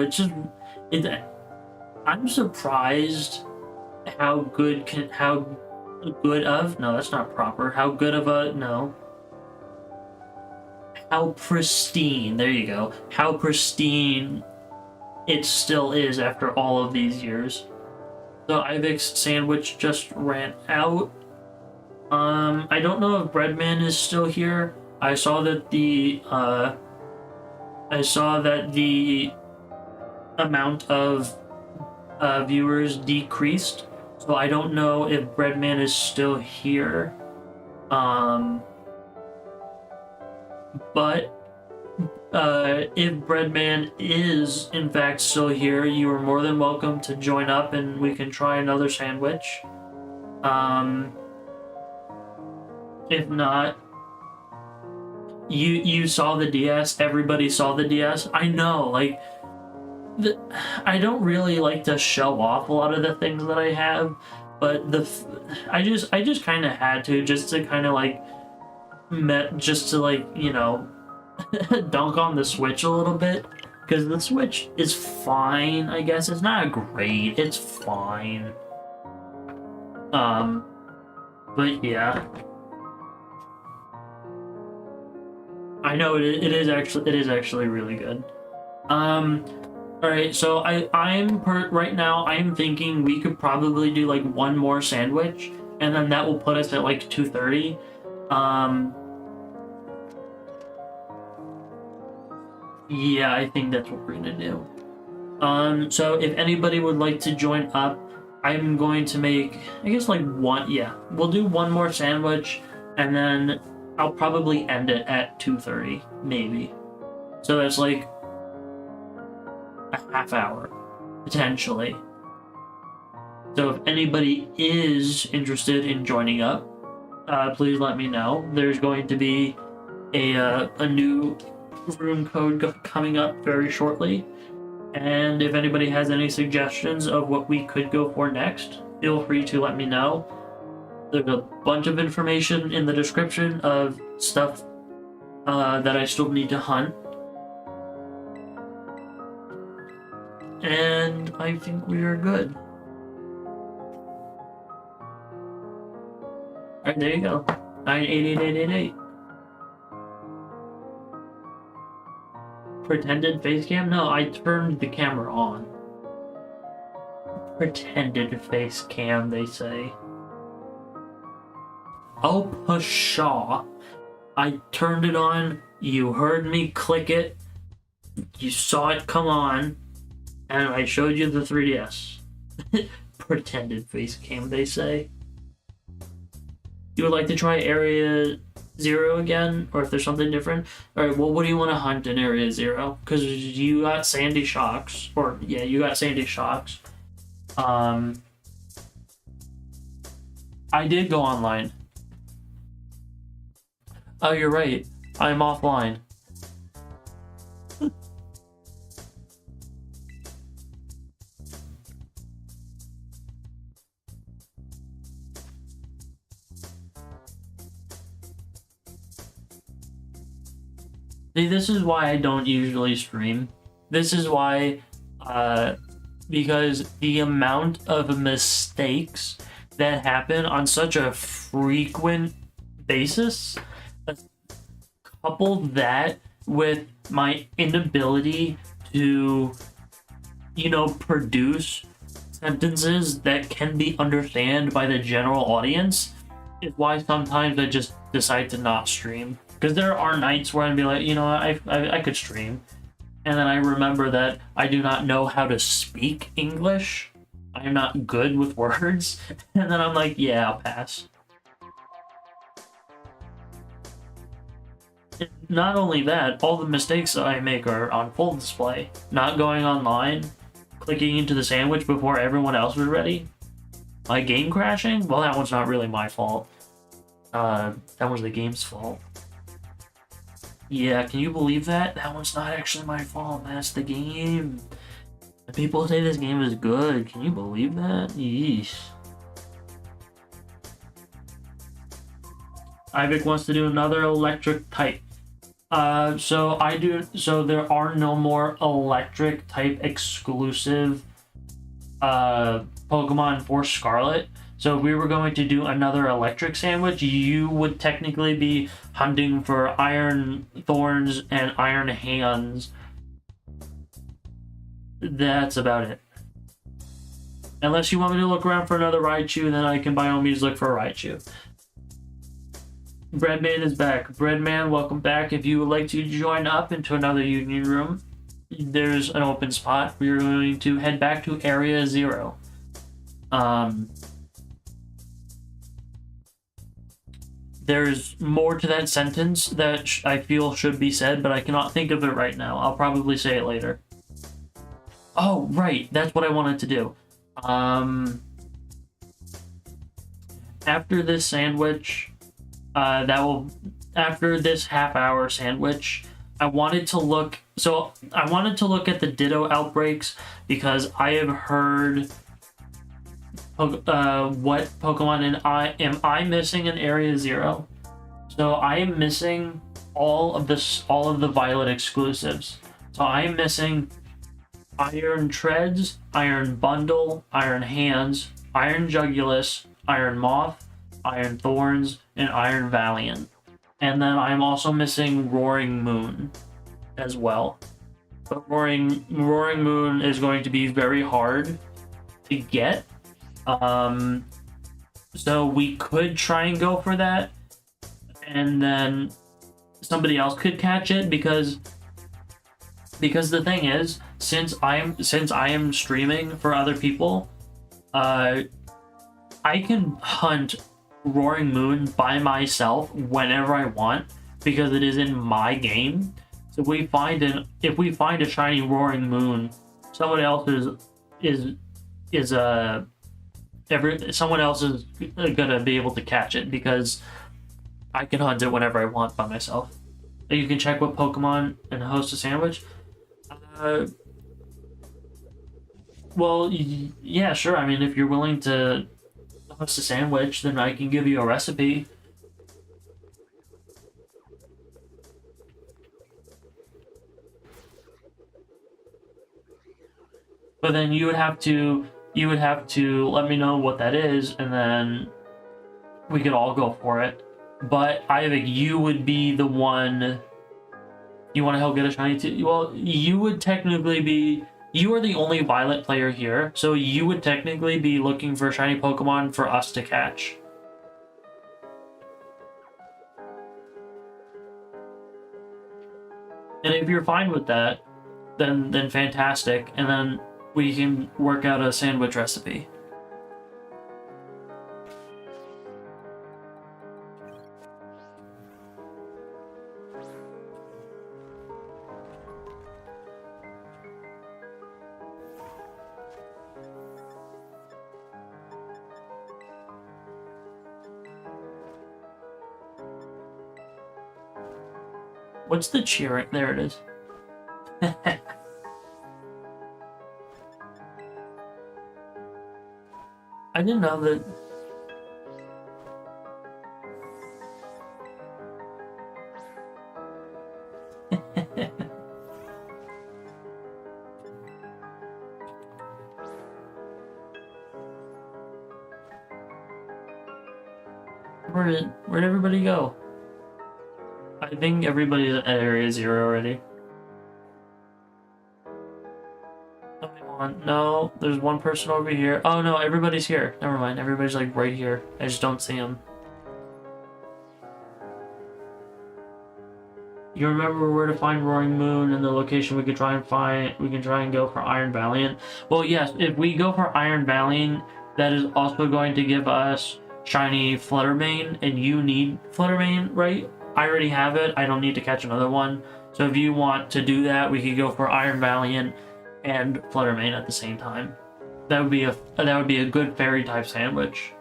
I'm surprised how good of no, that's not proper. How pristine. There you go. How pristine it still is after all of these years. The Ivex sandwich just ran out. I don't know if Breadman is still here. I saw that I saw that the amount of viewers decreased, so I don't know if Breadman is still here. But if Breadman is in fact still here, you are more than welcome to join up and we can try another sandwich. If not, you saw the DS, everybody saw the DS. I know, like, I don't really like to show off a lot of the things that I have, but I just kind of had to, just to kind of like you know, dunk on the Switch a little bit, because the Switch is fine, I guess. It's not great, it's fine. But yeah, I know it is actually really good. All right, so right now I'm thinking we could probably do like one more sandwich, and then that will put us at like 2:30. Yeah, I think that's what we're gonna do. So if anybody would like to join up, I'm going to make, I guess, like one, yeah, we'll do one more sandwich, and then I'll probably end it at 2:30, maybe. So that's like a half hour, potentially. So if anybody is interested in joining up, please let me know. There's going to be a new room code coming up very shortly, and if anybody has any suggestions of what we could go for next, feel free to let me know. There's a bunch of information in the description of stuff that I still need to hunt, and I think we are good. Alright, there you go. 9888888. Pretended face cam? No, I turned the camera on. Pretended face cam, they say. Oh, pshaw. I turned it on, you heard me click it, you saw it come on, and I showed you the 3DS. Pretended face cam, they say. You would like to try Area 0 again, or if there's something different? Alright, well, what do you want to hunt in Area 0? Because you got Sandy Shocks, or yeah, you got Sandy Shocks. I did go online. Oh, you're right. I'm offline. See, this is why I don't usually stream. This is why, because the amount of mistakes that happen on such a frequent basis, couple that with my inability to, you know, produce sentences that can be understood by the general audience, is why sometimes I just decide to not stream. Because there are nights where I'd be like, you know, I could stream, and then I remember that I do not know how to speak English. I am not good with words, and then I'm like, yeah, I'll pass. And not only that, all the mistakes that I make are on full display. Not going online, clicking into the sandwich before everyone else was ready. My game crashing? Well, that one's not really my fault. That was the game's fault. Yeah, can you believe that? That one's not actually my fault, that's the game. And people say this game is good. Can you believe that? Yeesh. Ivik wants to do another electric type. So there are no more electric type exclusive Pokemon for Scarlet. So if we were going to do another electric sandwich, you would technically be hunting for Iron Thorns and Iron Hands. That's about it. Unless you want me to look around for another Raichu, then I can by all means look for a Raichu. Breadman is back. Breadman, welcome back. If you would like to join up into another union room, there's an open spot. We're going to head back to Area 0. There's more to that sentence that I feel should be said, but I cannot think of it right now. I'll probably say it later. Oh, right. That's what I wanted to do. After this sandwich, after this half-hour sandwich, I wanted to look at the Ditto outbreaks because I have heard what Pokemon am I missing in Area 0? So I am missing all of the Violet exclusives. So I am missing Iron Treads, Iron Bundle, Iron Hands, Iron Jugulus, Iron Moth, Iron Thorns, and Iron Valiant. And then I'm also missing Roaring Moon as well. But Roaring Moon is going to be very hard to get. So we could try and go for that, and then somebody else could catch it because the thing is, since I am streaming for other people, I can hunt Roaring Moon by myself whenever I want because it is in my game. So if we find a shiny Roaring Moon, someone else is gonna be able to catch it because I can hunt it whenever I want by myself. You can check what Pokemon and host a sandwich. Well, yeah, sure. I mean, if you're willing to host a sandwich, then I can give you a recipe. But then you would have to let me know what that is, and then we could all go for it. But I think you would be the one. You want to help get a shiny too? Well, you would technically be. You are the only Violet player here, so you would technically be looking for a shiny Pokemon for us to catch. And if you're fine with that, then fantastic, and then we can work out a sandwich recipe. What's the cheering? There it is. I didn't know that. Where'd everybody go? I think everybody's at Area 0 already. No, there's one person over here. Oh no, everybody's here. Never mind, everybody's like right here. I just don't see them. You remember where to find Roaring Moon and the location we can try and go for Iron Valiant? Well, yes, if we go for Iron Valiant, that is also going to give us shiny Fluttermane, and you need Fluttermane, right? I already have it. I don't need to catch another one. So if you want to do that, we could go for Iron Valiant and Fluttermane at the same time. That would be a good fairy type sandwich.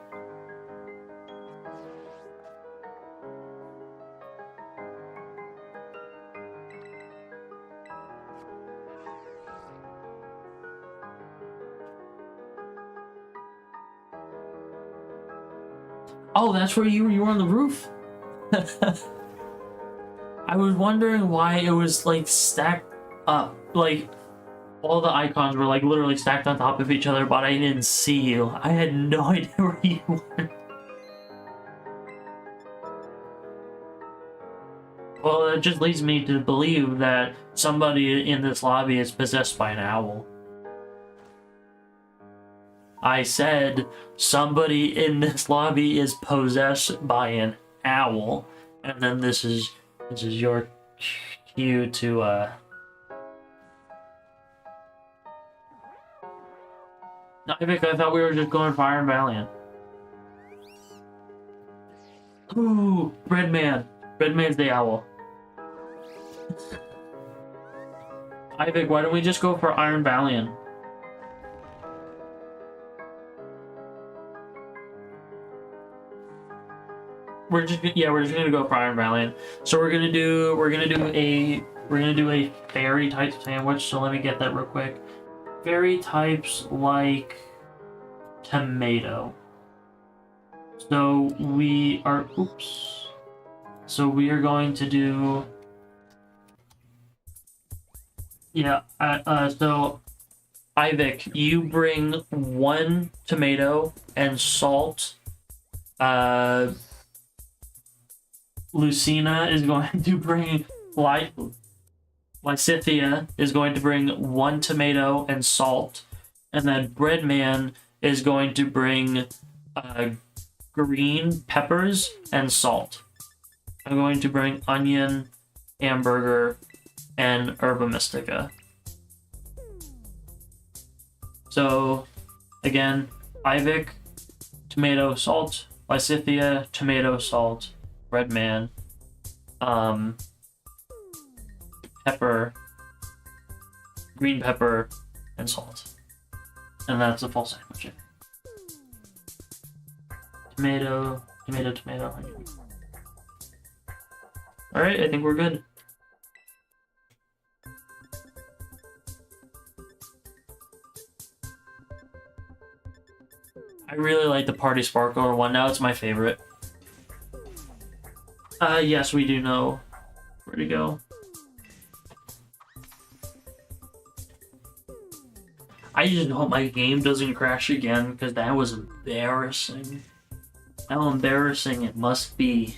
Oh, that's where you were on the roof. I was wondering why it was like stacked up, like all the icons were like literally stacked on top of each other, but I didn't see you. I had no idea where you were. Well, it just leads me to believe that somebody in this lobby is possessed by an owl. I said somebody in this lobby is possessed by an owl. And then this is your cue to No, I thought we were just going for Iron Valiant. Ooh, Breadman. Breadman's the owl. Ivic, why don't we just go for Iron Valiant? We're just gonna go for Iron Valiant. So we're gonna do a fairy type sandwich. So let me get that real quick. Fairy types like tomato. So we are So we are going to do so Ivic, you bring 1 tomato and salt. Lucina is going to bring Lysithia is going to bring 1 tomato and salt, and then Breadman is going to bring green peppers and salt. I'm going to bring onion, hamburger, and herba mystica. So, again, Ivic, tomato, salt, Lysithia, tomato, salt, Breadman, pepper, green pepper, and salt. And that's a full sandwich. Tomato, tomato, tomato, onion. Alright, I think we're good. I really like the Party Sparkler one. Now it's my favorite. Yes, we do know where to go. I just hope my game doesn't crash again, because that was embarrassing. How embarrassing it must be.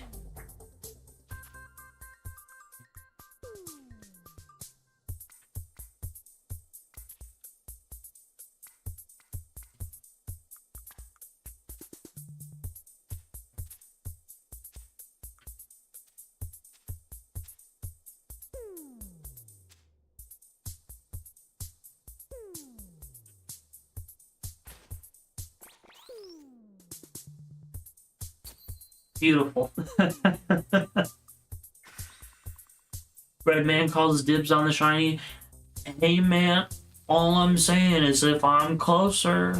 Beautiful. Breadman calls dibs on the shiny. Hey man, all I'm saying is if I'm closer,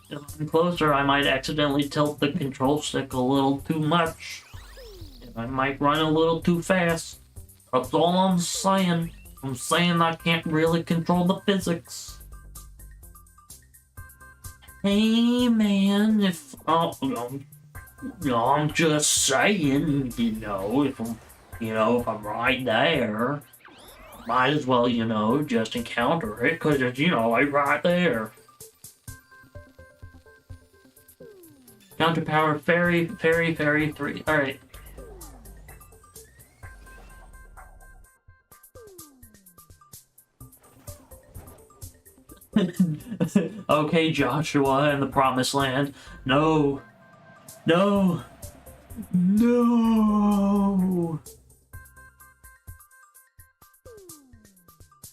I might accidentally tilt the control stick a little too much. I might run a little too fast. That's all I'm saying. I'm saying I can't really control the physics. Hey man, if I'm just saying, if I'm right there, might as well, just encounter it, because it's, like right there. Counter power, fairy, 3. Alright. Okay, Joshua and the Promised Land. No. No. No.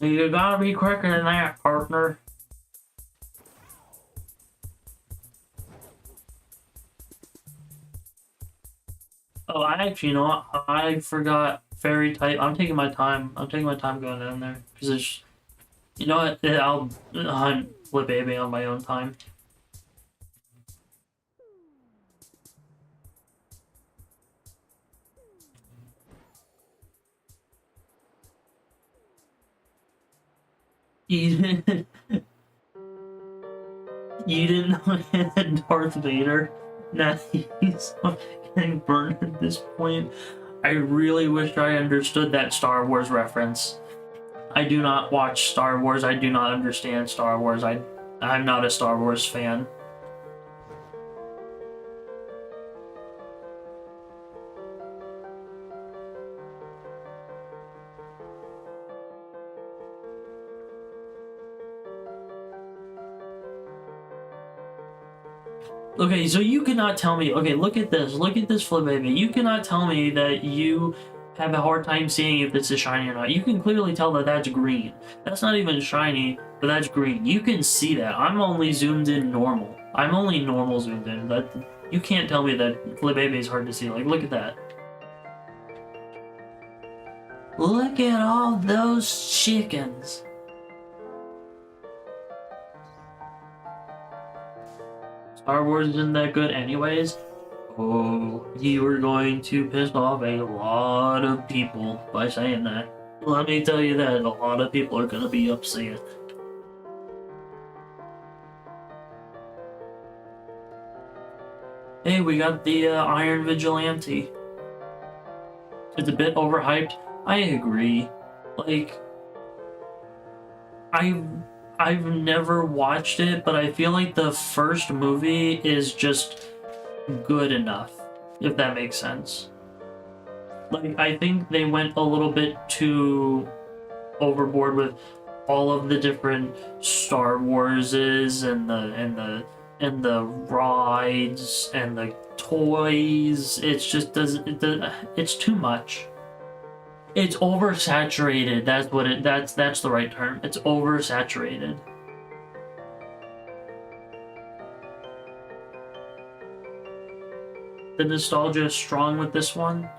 You gotta be quicker than that, partner. Oh, I actually, I forgot fairy type. I'm taking my time. Going down there. Because it's, what? I'll hunt Flip Baby on my own time. You didn't know I had Darth Vader? Now he's getting burned at this point. I really wish I understood that Star Wars reference. I do not watch Star Wars. I do not understand Star Wars. I'm not a Star Wars fan. Okay, so you cannot tell me. Okay, look at this. Look at this flip baby. You cannot tell me that you have a hard time seeing if this is shiny or not. You can clearly tell that that's green. That's not even shiny, but that's green. You can see that. I'm only zoomed in normal. I'm only normal zoomed in. That you can't tell me that flip baby is hard to see. Like, look at that. Look at all those chickens. Star Wars isn't that good anyways. Oh, you are going to piss off a lot of people by saying that. Let me tell you that a lot of people are gonna be upset. Hey, we got the Iron Vigilante. It's a bit overhyped. I agree. Like, I've never watched it, but I feel like the first movie is just good enough, if that makes sense. Like, I think they went a little bit too overboard with all of the different Star Warses and the rides and the toys. It's just it's too much. It's oversaturated. That's what it. That's the right term. It's oversaturated. The nostalgia is strong with this one.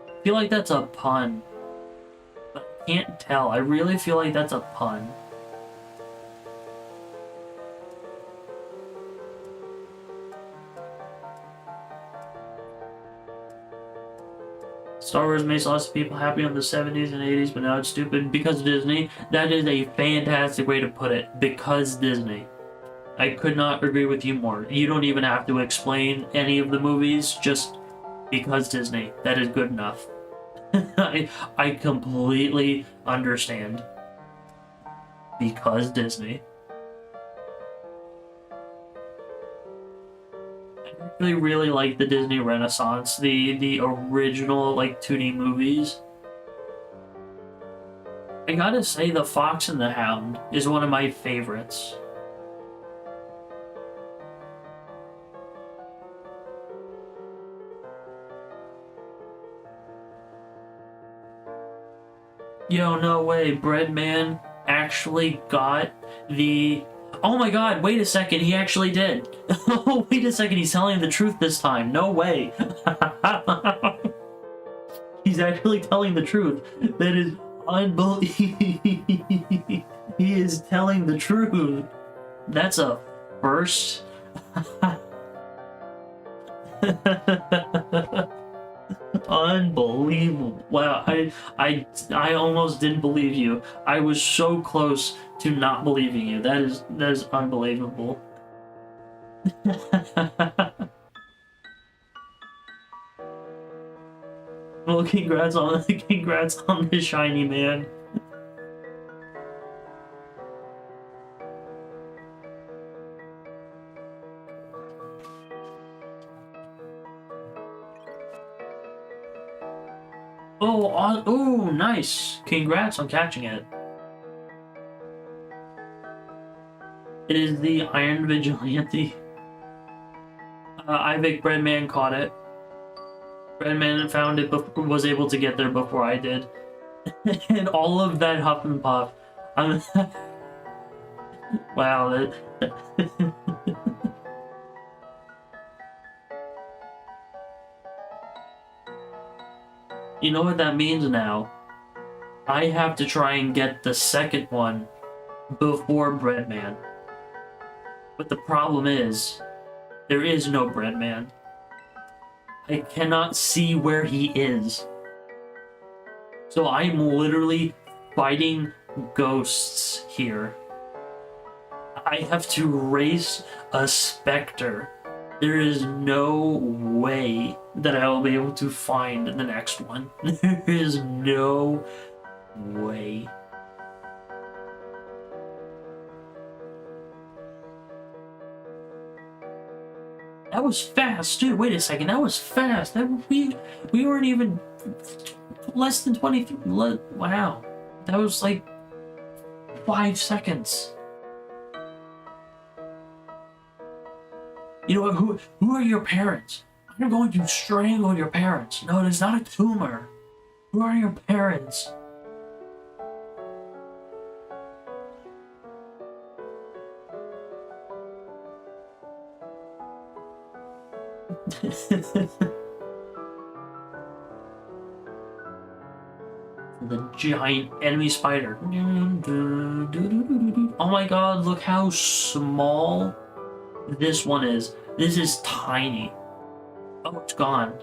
I feel like that's a pun, but I can't tell. I really feel like that's a pun. Star Wars makes lots of people happy in the 70s and 80s, but now it's stupid because Disney. That is a fantastic way to put it. Because Disney. I could not agree with you more. You don't even have to explain any of the movies, just because Disney. That is good enough. I completely understand. Because Disney. I really like the Disney Renaissance, the original like 2D movies. I gotta say, The Fox and the Hound is one of my favorites. Yo, no way, Breadman actually got the... Oh my god, wait a second, he actually did. Oh, wait a second, he's telling the truth this time. No way. He's actually telling the truth. That is unbelievable. He is telling the truth. That's a first. Unbelievable. Wow, I almost didn't believe you. I was so close to not believing you. That is unbelievable. Well, congrats on the shiny man. Oh, nice. Congrats on catching it. It is the Iron Vigilante. Ivik Breadman caught it. Breadman found it, was able to get there before I did. And all of that huff and puff. Wow, You know what that means now? I have to try and get the second one before Breadman. But the problem is, there is no Breadman. I cannot see where he is. So I'm literally fighting ghosts here. I have to race a specter. There is no way that I will be able to find the next one. There is no way. That was fast, dude. Wait a second, that was fast. We weren't even less than 23. Wow, that was like 5 seconds. You know what? Who are your parents? I'm going to strangle your parents. No, it is not a tumor. Who are your parents? The giant enemy spider. Oh my god, look how small this one is. This is tiny. Oh, it's gone.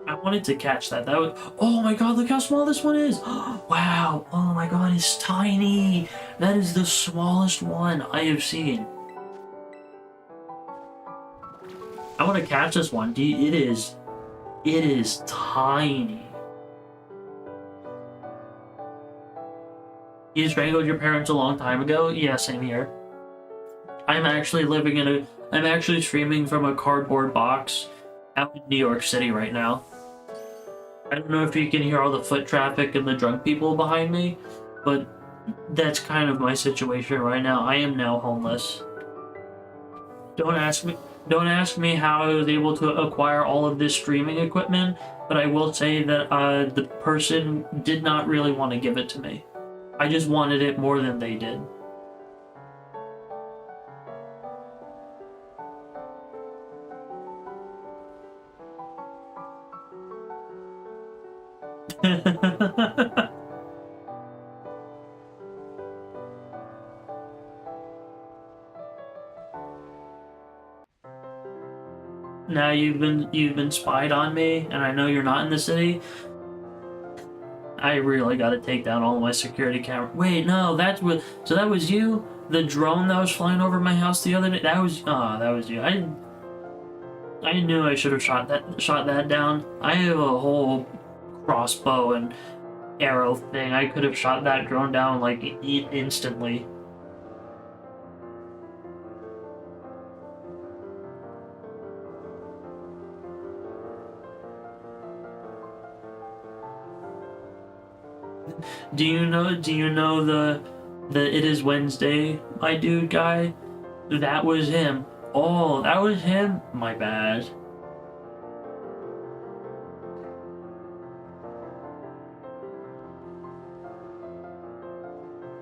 I wanted to catch that. That was. Oh my god, look how small this one is. Wow. Oh my god, it's tiny. That is the smallest one I have seen. I want to catch this one. It is. It is tiny. You strangled your parents a long time ago? Yeah, same here. I'm actually living in a. I'm actually streaming from a cardboard box out in New York City right now. I don't know if you can hear all the foot traffic and the drunk people behind me, but that's kind of my situation right now. I am now homeless. Don't ask me how I was able to acquire all of this streaming equipment, but I will say that the person did not really want to give it to me. I just wanted it more than they did. Now you've been spied on me, and I know you're not in the city. I really got to take down all my security cameras. Wait, no, that's what. So that was you, the drone that was flying over my house the other day. That was that was you. I knew I should have shot that down. I have a whole crossbow and arrow thing. I could have shot that drone down like instantly. Do you know the It Is Wednesday, my dude guy? That was him. Oh, that was him? My bad.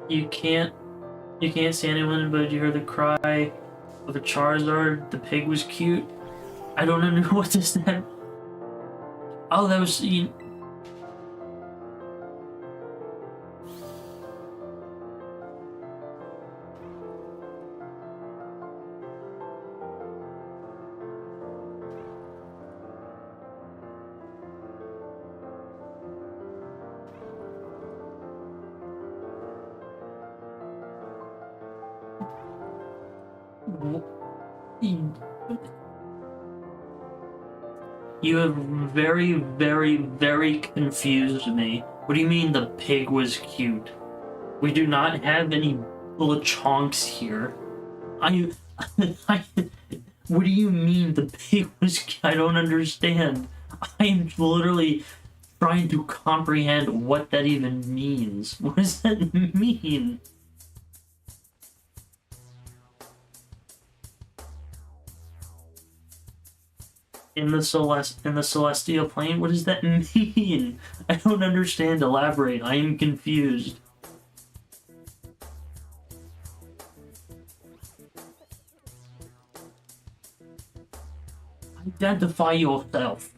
You can't see anyone, but you heard the cry of a Charizard. The pig was cute. I don't know what does that. Oh, that was. You have very, very, very confused me. What do you mean the pig was cute? We do not have any Lechonks here. What do you mean the pig was cute? I don't understand. I am literally trying to comprehend what that even means. What does that mean? In the celestial plane? What does that mean? I don't understand. Elaborate. I am confused. Identify yourself.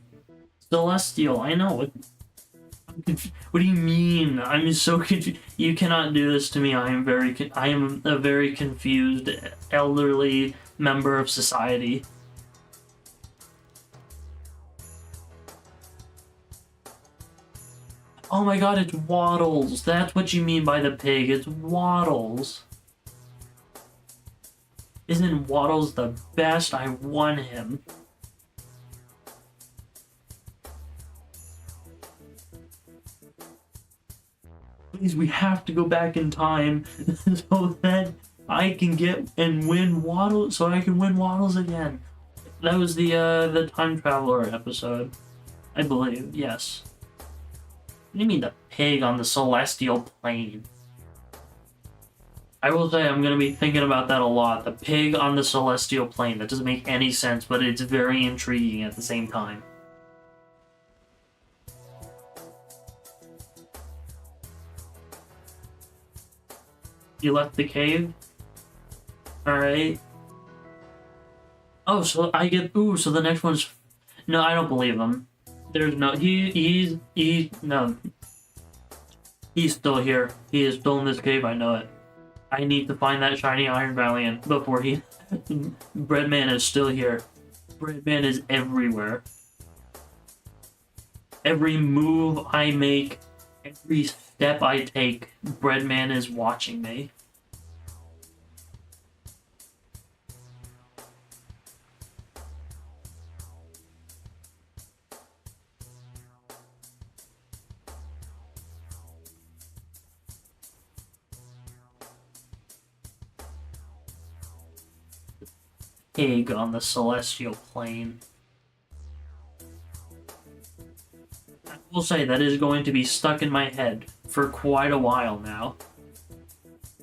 Celestial. I know. What do you mean? I'm so confused. You cannot do this to me. I am a very confused elderly member of society. Oh my god, it's Waddles. That's what you mean by the pig. It's Waddles. Isn't Waddles the best? I won him. Please, we have to go back in time so that I can get and win Waddles, so I can win Waddles again. That was the time traveler episode, I believe. Yes. What do you mean the pig on the celestial plane? I will say I'm gonna be thinking about that a lot. The pig on the celestial plane. That doesn't make any sense, but it's very intriguing at the same time. You left the cave? Alright. Oh, so I get... Ooh, so the next one's... No, I don't believe him. There's no... No. He's still here. He is still in this cave, I know it. I need to find that shiny Iron Valiant before he... Breadman is still here. Breadman is everywhere. Every move I make, every step I take, Breadman is watching me. Pig on the celestial plane. I will say that is going to be stuck in my head for quite a while now.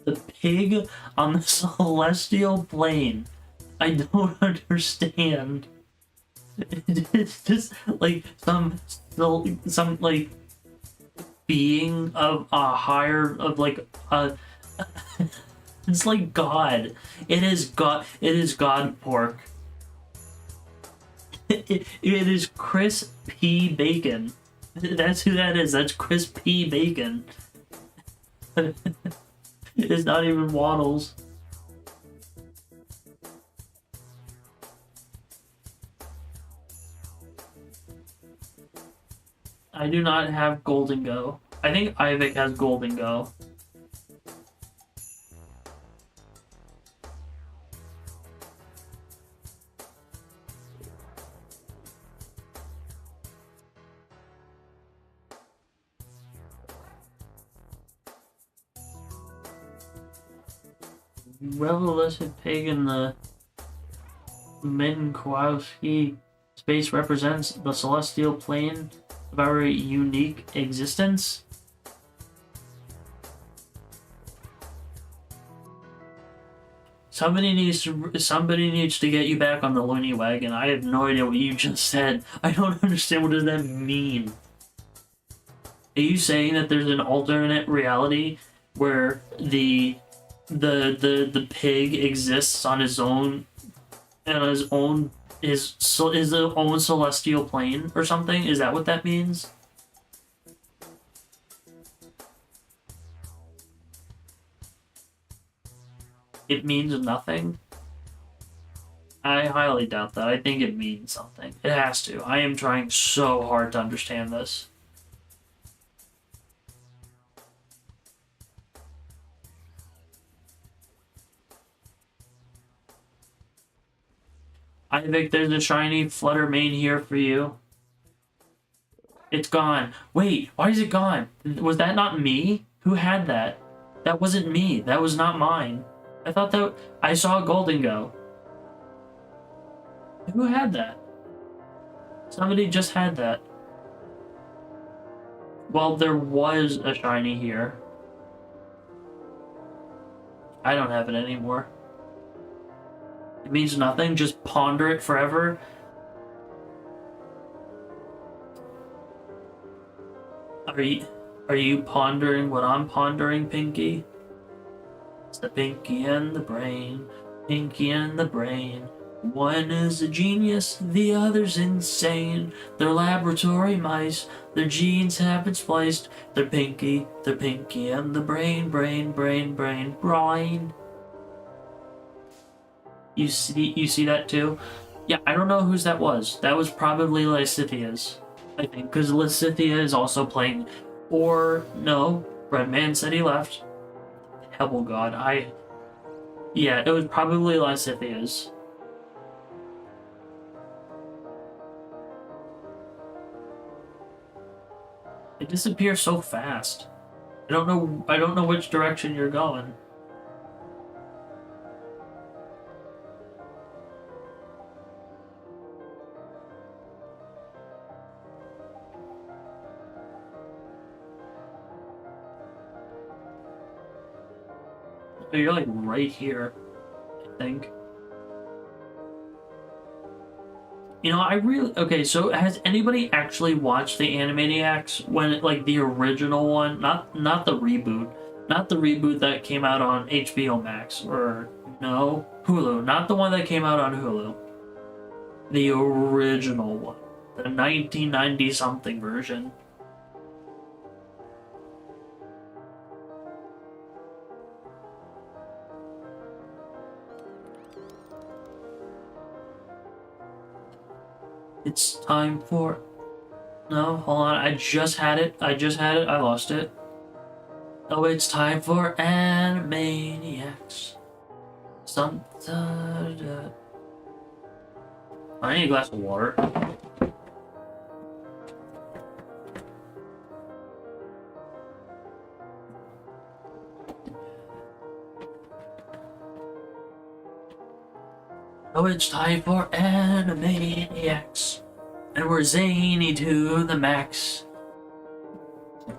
The pig on the celestial plane. I don't understand. It's just like some like being of a higher of like a. It's like God. It is God. It is God pork. It is Chris P. Bacon. That's who that is. That's Chris P. Bacon. It's not even Waddles. I do not have Golden Go. I think Ivik has Golden Go. Revelistic pig in the Minkowski space represents the celestial plane of our unique existence. Somebody needs to get you back on the loony wagon. I have no idea what you just said. I don't understand. What does that mean? Are you saying that there's an alternate reality where the pig exists on his own and his own celestial plane or something? Is that what that means? It means nothing? I highly doubt that. I think it means something. It has to. I am trying so hard to understand this. I think there's a shiny Flutter Mane here for you. It's gone. Wait, why is it gone? Was that not me? Who had that? That wasn't me. That was not mine. I thought that... I saw a Golden Go. Who had that? Somebody just had that. Well, there was a shiny here. I don't have it anymore. It means nothing. Just ponder it forever. Are you pondering what I'm pondering, Pinky? It's the Pinky and the Brain. Pinky and the Brain. One is a genius, the other's insane. They're laboratory mice. Their genes have been spliced. They're Pinky and the Brain, brain. You see that too? Yeah, I don't know whose that was. That was probably Lysithia's, I think, because Lysithia is also playing. Or no, Redman said he left. Hebel God, yeah, it was probably Lysithia's. It disappears so fast. I don't know which direction you're going. Oh, you're like right here, I think. You know, I really okay. So, has anybody actually watched the Animaniacs when like the original one, not the reboot, not the reboot that came out on HBO Max or no Hulu, not the one that came out on Hulu, the original one, the 1990 something version. It's time for. No, hold on. I just had it. I just had it. I lost it. Oh, it's time for Animaniacs. Something. I need a glass of water. Oh, it's time for Animaniacs. And we're zany to the max.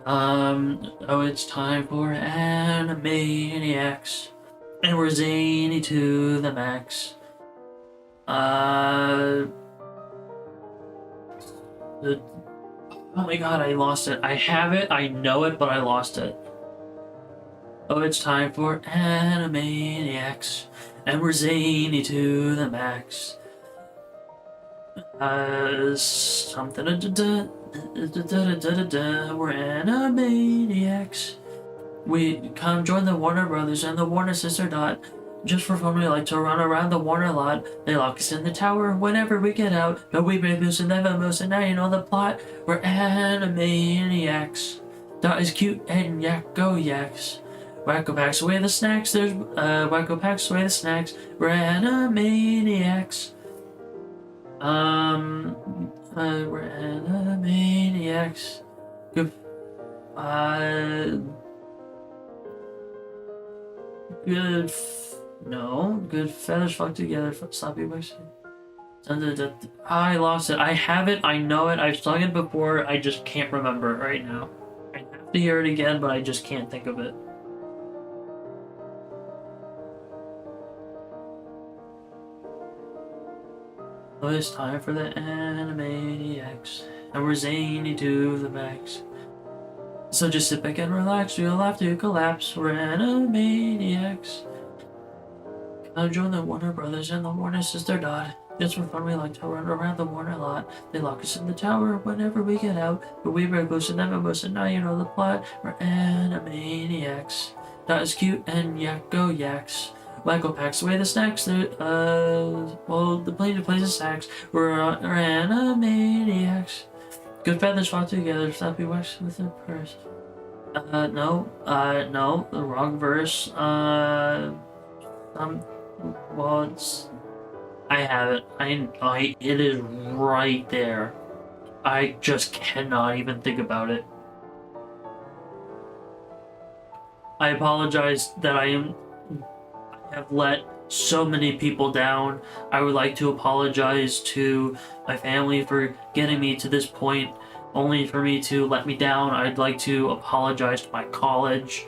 Oh, it's time for Animaniacs. And we're zany to the max. Oh my god, I lost it. I have it, I know it, but I lost it. Oh, it's time for Animaniacs. And we're zany to the max. Something we're Animaniacs. We come join the Warner Brothers and the Warner Sister Dot. Just for fun, we like to run around the Warner lot. They lock us in the tower whenever we get out. But we break loose and never moose, and now you know the plot. We're Animaniacs. Dot is cute and yak go yaks. Wacko packs away the snacks. There's Wacko packs away the snacks. We're Animaniacs. We're Animaniacs. Good. Good. No. Good feathers flock together. Sloppy wax. I lost it. I have it. I know it. I've sung it before. I just can't remember it right now. I have to hear it again, but I just can't think of it. Oh, it's time for the Animaniacs, and we're zany to the max. So just sit back and relax, you'll have to collapse. We're Animaniacs. Come join the Warner Brothers and the Warner Sister Dot. Just for fun, we like to run around the Warner lot. They lock us in the tower whenever we get out, but we break loose and never most, and now you know the plot. We're Animaniacs. Dot is cute and yak go yaks. Wacko packs away the snacks. Well, the plane plays the sax. We're Animaniacs. Good feathers flock together. Sloppy wax with a purse. No, the wrong verse. Well, I have it. It is right there. I just cannot even think about it. I apologize that I have let so many people down. I would like to apologize to my family for getting me to this point, only for me to let me down. I'd like to apologize to my college,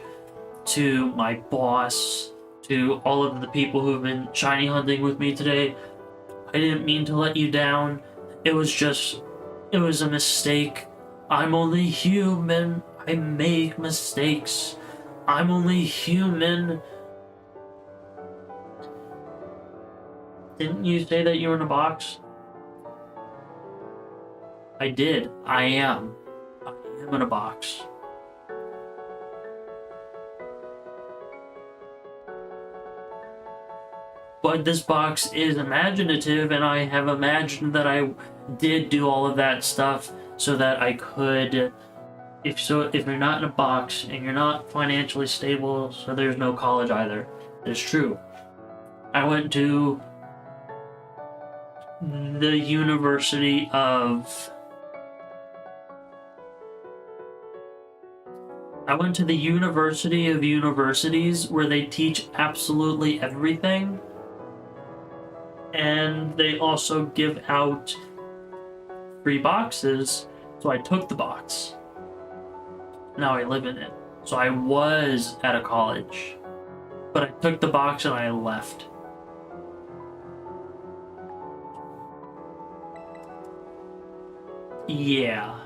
to my boss, to all of the people who have been shiny hunting with me today. I didn't mean to let you down. It was a mistake. I'm only human. I make mistakes. I'm only human. Didn't you say that you were in a box? I did. I am. I am in a box. But this box is imaginative, and I have imagined that I did do all of that stuff so that I could... If you're not in a box, and you're not financially stable, so there's no college either. It's true. I went to the University of... I went to the University of Universities, where they teach absolutely everything. And they also give out free boxes, so I took the box. Now I live in it. So I was at a college. but I took the box and I left. Yeah,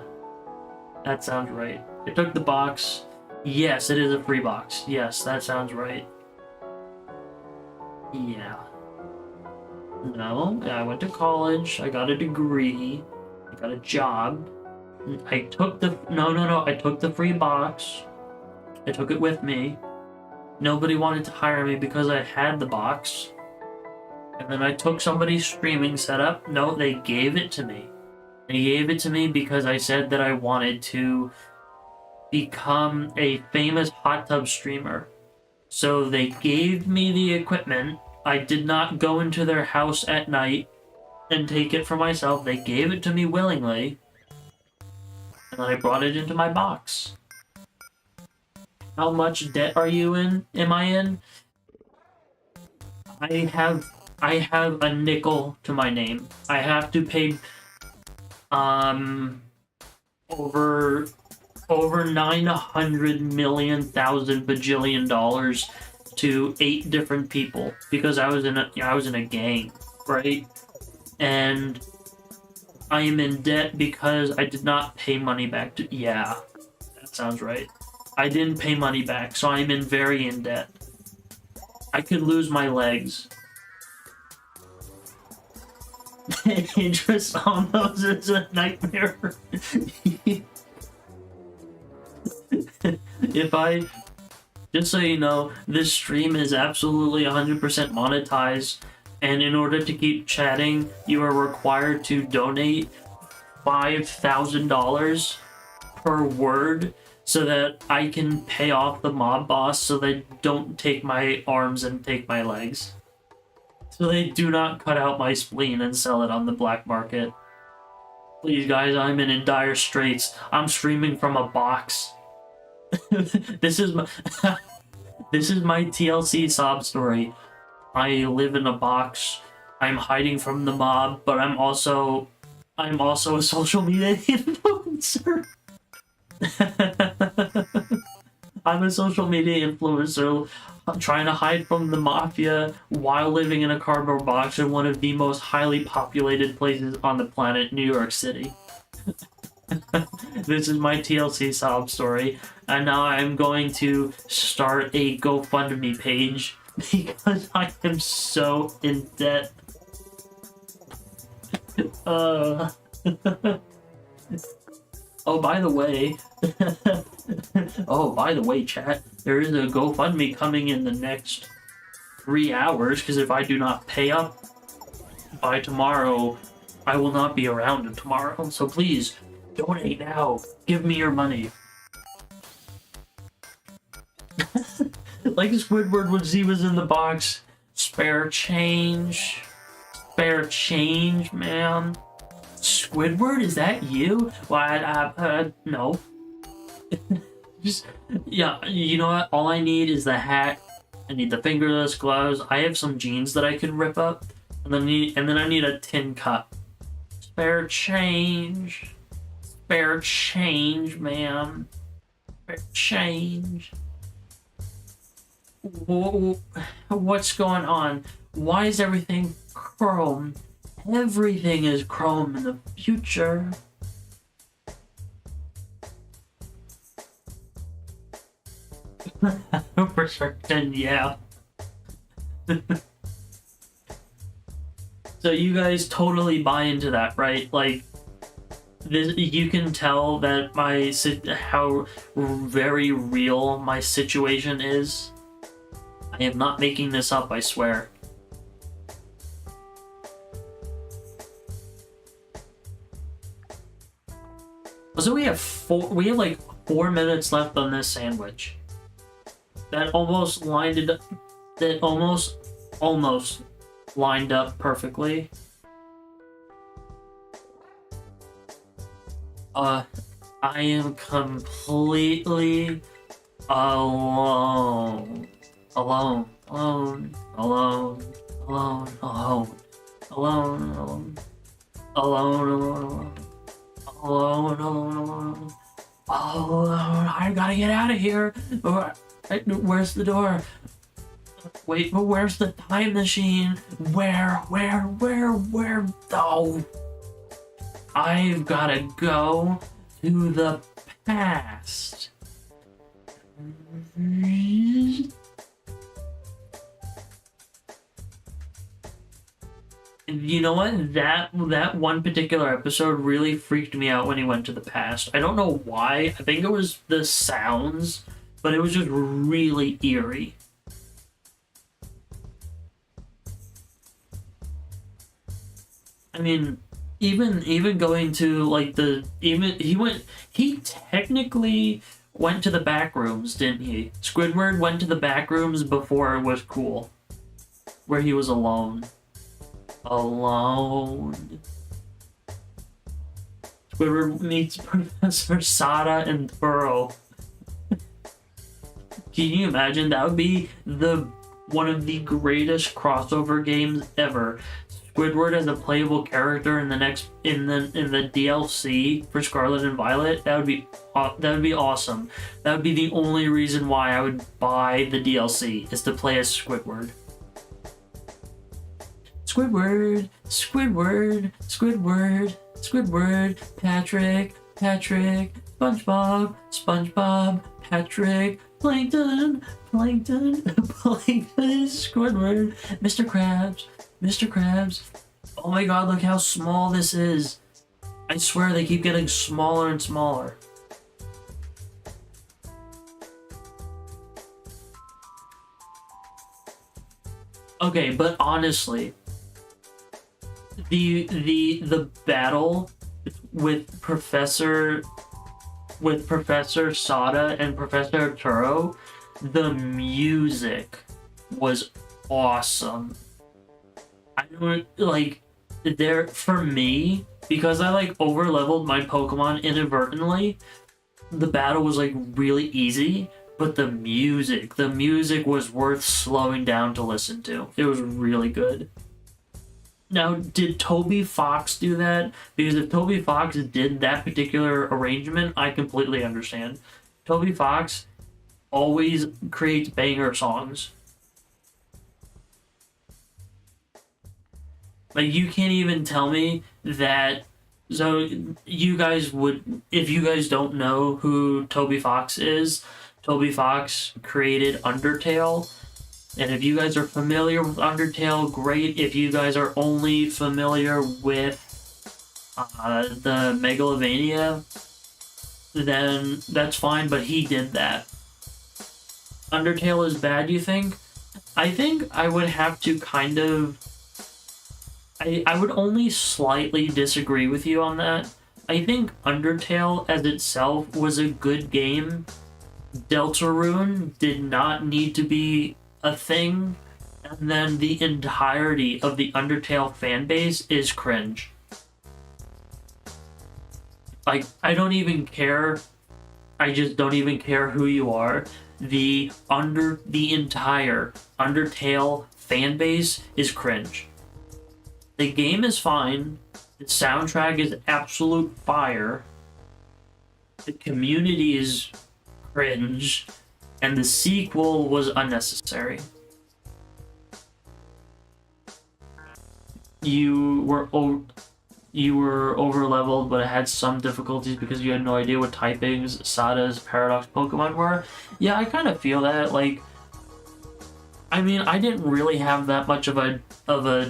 that sounds right. I took the box. Yes, it is a free box. Yes, that sounds right. Yeah. No, I went to college. I got a degree. I got a job. I took the... No. I took the free box. I took it with me. Nobody wanted to hire me because I had the box. And then I took somebody's streaming setup. No, they gave it to me. They gave it to me because I said that I wanted to become a famous hot tub streamer. So they gave me the equipment. I did not go into their house at night and take it for myself. They gave it to me willingly. And then I brought it into my box. How much debt are you in? Am I in? I have a nickel to my name. I have to pay over 900 million thousand bajillion dollars to 8 different people because I was in a gang, right? And I am in debt because I did not pay money back to... Yeah, that sounds right. I didn't pay money back, so I'm very in debt. I could lose my legs. Interest on those is a nightmare. If I... Just so you know, this stream is absolutely 100% monetized, and in order to keep chatting, you are required to donate $5,000 per word so that I can pay off the mob boss so they don't take my arms and take my legs. So they do not cut out my spleen and sell it on the black market. Please guys, I'm in dire straits. I'm streaming from a box. This is my this is my TLC sob story. I live in a box. I'm hiding from the mob, but I'm also a social media influencer. I'm a social media influencer trying to hide from the mafia while living in a cardboard box in one of the most highly populated places on the planet, New York City. This is my TLC sob story, and now I'm going to start a GoFundMe page because I am so in debt. Oh, by the way, chat, there is a GoFundMe coming in the next 3 hours, because if I do not pay up by tomorrow, I will not be around tomorrow. So please, donate now. Give me your money. Like Squidward when Z was in the box. Spare change. Spare change, man. Squidward, is that you? Well, no. Just, yeah, you know what? All I need is the hat. I need the fingerless gloves. I have some jeans that I can rip up. And then I need a tin cup. Spare change. Spare change, man. Spare change. What's going on? Why is everything chrome? Everything is chrome in the future. For certain, yeah. So you guys totally buy into that, right? Like, this, you can tell that how very real my situation is. I am not making this up, I swear. So we have like 4 minutes left on this sandwich. That almost lined up perfectly. I am completely alone. Alone. I gotta get out of here. Where's the door? Wait, but where's the time machine? Where? Oh, I've gotta go to the past. You know what? That one particular episode really freaked me out when he went to the past. I don't know why. I think it was the sounds, but it was just really eerie. I mean, even going to like he technically went to the back rooms, didn't he? Squidward went to the back rooms before it was cool, where he was alone. Squidward meets Professor Sada and Burrow. Can you imagine? That would be one of the greatest crossover games ever. Squidward as a playable character in the DLC for Scarlet and Violet. That would be awesome. That would be the only reason why I would buy the DLC, is to play as Squidward. Squidward, Patrick, SpongeBob, Patrick, Plankton, Squidward, Mr. Krabs. Oh my god, look how small this is. I swear they keep getting smaller and smaller. Okay, but honestly, the battle with Professor Sada and Professor Arturo, the music was awesome. I don't like there for me, because I like over leveled my Pokemon inadvertently. The battle was like really easy, but the music was worth slowing down to listen to. It was really good. Now, did Toby Fox do that? Because if Toby Fox did that particular arrangement, I completely understand. Toby Fox always creates banger songs. Like, you can't even tell me that. So, you guys would, if you guys don't know who Toby Fox is, Toby Fox created Undertale. And if you guys are familiar with Undertale, great. If you guys are only familiar with the Megalovania, then that's fine, but he did that. Undertale is bad, you think? I think I would have to kind of... I would only slightly disagree with you on that. I think Undertale as itself was a good game. Deltarune did not need to be a thing, and then the entirety of the Undertale fan base is cringe. Like, I don't even care. I just don't even care who you are. The entire Undertale fan base is cringe. The game is fine. The soundtrack is absolute fire. The community is cringe. And the sequel was unnecessary. You were over leveled, but it had some difficulties because you had no idea what typings Sada's Paradox Pokemon were. Yeah, I kind of feel that. Like, I mean, I didn't really have that much of a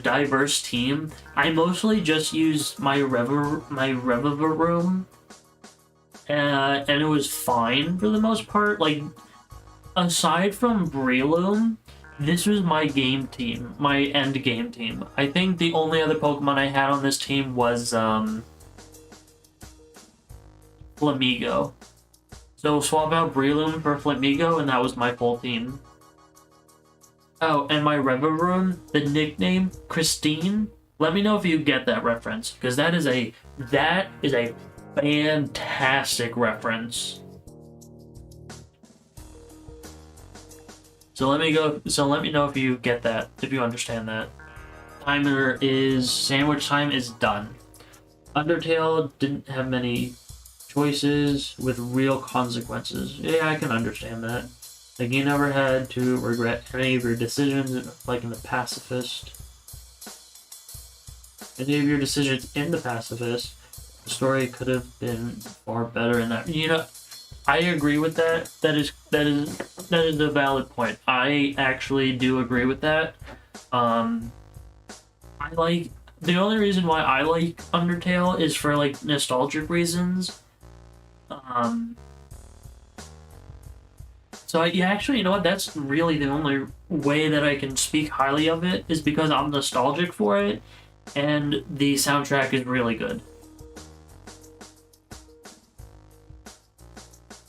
diverse team. I mostly just used my Revivaroom, and it was fine for the most part. Like, aside from Breloom, this was my game team, my end game team. I think the only other Pokemon I had on this team was Flamigo. So swap out Breloom for Flamigo, and that was my full team. Oh, and my Revivaroom, the nickname Christine. Let me know if you get that reference, because that is a fantastic reference. So let me know if you get that, if you understand that. Sandwich time is done. Undertale didn't have many choices with real consequences. Yeah, I can understand that. Like, you never had to regret any of your decisions, like in The Pacifist. Any of your decisions in The Pacifist, the story could have been far better in that. You know, I agree with that. That is a valid point. I actually do agree with that. I like, the only reason why I like Undertale is for like nostalgic reasons. So yeah, actually, you know what? That's really the only way that I can speak highly of it is because I'm nostalgic for it, and the soundtrack is really good.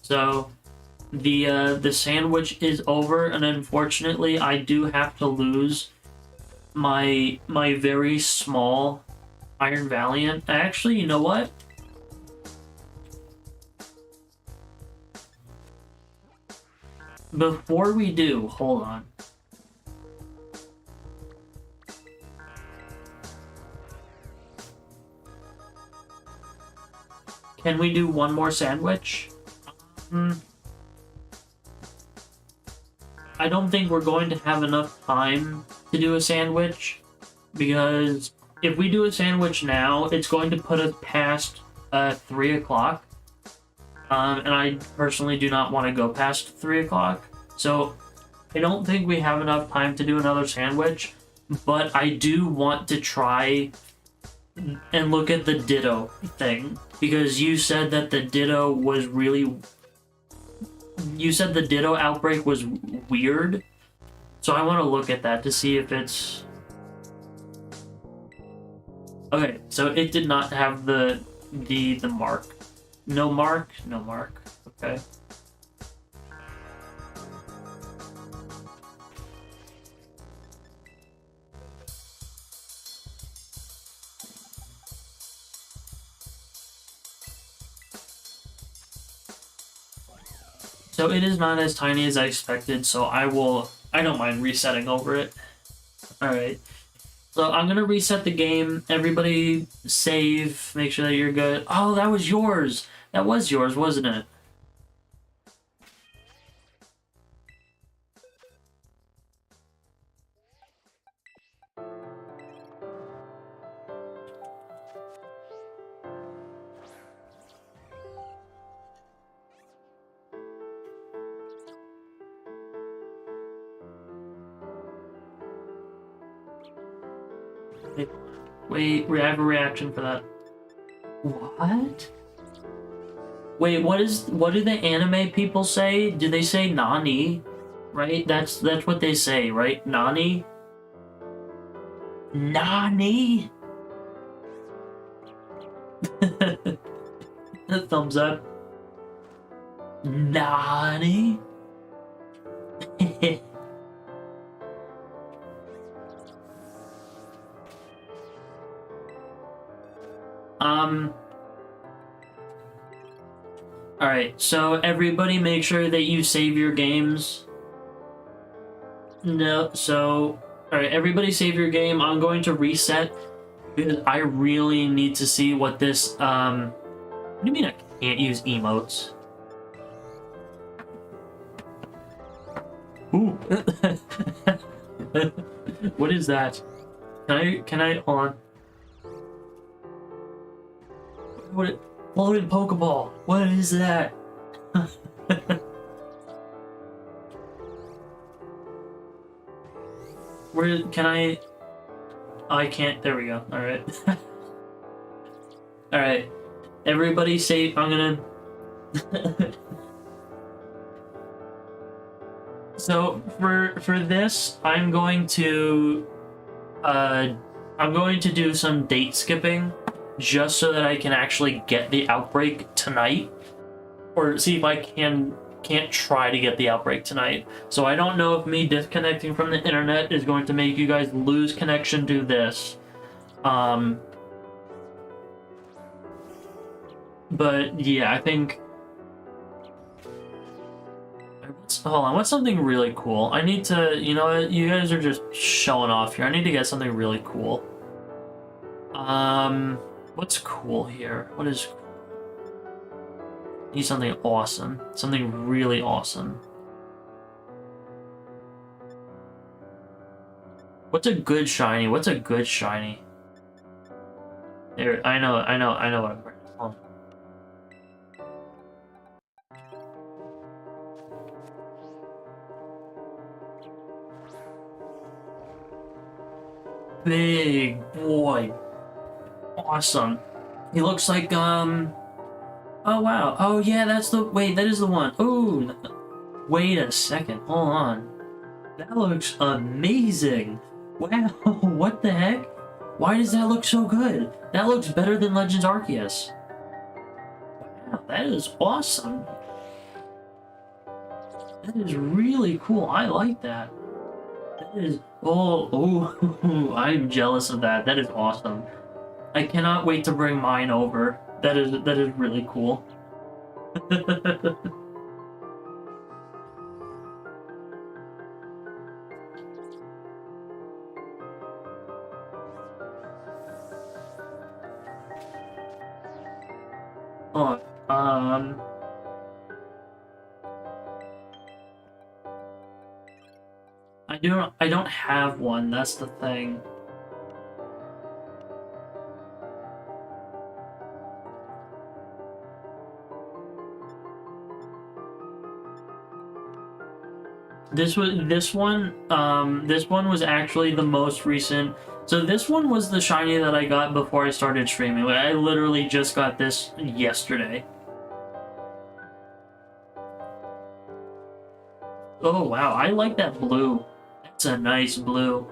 So the sandwich is over, and unfortunately, I do have to lose my very small Iron Valiant. Actually, you know what? Before we do, hold on. Can we do one more sandwich? I don't think we're going to have enough time to do a sandwich, because if we do a sandwich now, it's going to put us past 3 o'clock. And I personally do not want to go past 3 o'clock. So I don't think we have enough time to do another sandwich, but I do want to try and look at the Ditto thing, because you said that the Ditto was really... You said the Ditto outbreak was weird, so I want to look at that to see if it's... Okay, so it did not have the mark. No mark? No mark. Okay. So it is not as tiny as I expected, so I don't mind resetting over it. Alright. So I'm gonna reset the game. Everybody save, make sure that you're good. Oh, that was yours! That was yours, wasn't it? Wait, we have a reaction for that. What? Wait, what do the anime people say? Do they say nani? Right? That's what they say, right? Nani? Nani? Thumbs up. Nani? Alright, so everybody make sure that you save your games. No, so... Alright, everybody save your game. I'm going to reset, because I really need to see what this, What do you mean I can't use emotes? Ooh. What is that? Can I, hold on. What? Floated Pokeball. What is that? Where can I? I can't. There we go. All right. All right. Everybody save. I'm gonna. So for this, I'm going to do some date skipping, just so that I can actually get the outbreak tonight, or see if I can't try to get the outbreak tonight. So I don't know if me disconnecting from the internet is going to make you guys lose connection to this. But yeah, I think... Hold on, what's something really cool? I need to, you know what, you guys are just showing off here. I need to get something really cool. What's cool here? What is... Need something awesome. Something really awesome. What's a good shiny? What's a good shiny? There, I know what I'm wearing. Hold on. Big boy. Awesome. He looks like, oh wow. Oh yeah, that's the, wait, that is the one. Ooh, wait a second. Hold on. That looks amazing. Wow, what the heck? Why does that look so good? That looks better than Legends Arceus. Wow, that is awesome. That is really cool. I like that. That is, oh, I'm jealous of that. That is awesome. I cannot wait to bring mine over. That is really cool. Oh, I don't have one. That's the thing. This one was actually the most recent. So this one was the shiny that I got before I started streaming. Like, I literally just got this yesterday. Oh wow, I like that blue. That's a nice blue.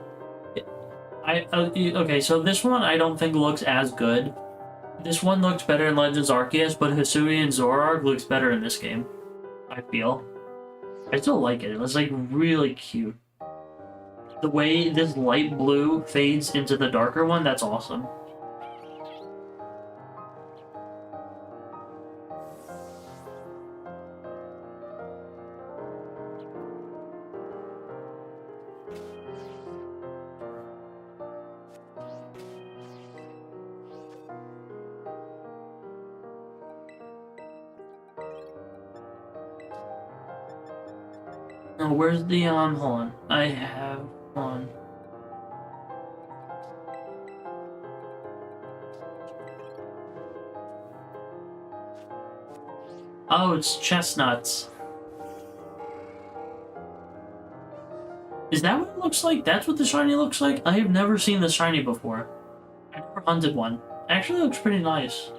Okay, so this one I don't think looks as good. This one looks better in Legends Arceus, but Hisui and Zoroark looks better in this game, I feel. I still like it. It was like really cute. The way this light blue fades into the darker one, that's awesome. Oh, where's the, hold on. I have one. Oh, it's chestnuts. Is that what it looks like? That's what the shiny looks like? I have never seen the shiny before. I never hunted one. Actually looks pretty nice.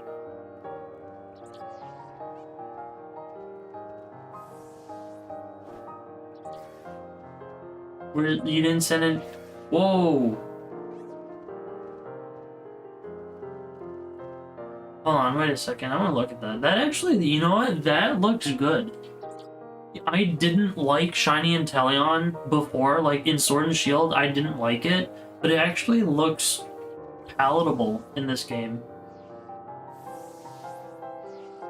Where you didn't send it? Whoa! Hold on, wait a second. I want to look at that. That actually, you know what? That looks good. I didn't like Shiny Inteleon before, like in Sword and Shield, I didn't like it, but it actually looks palatable in this game.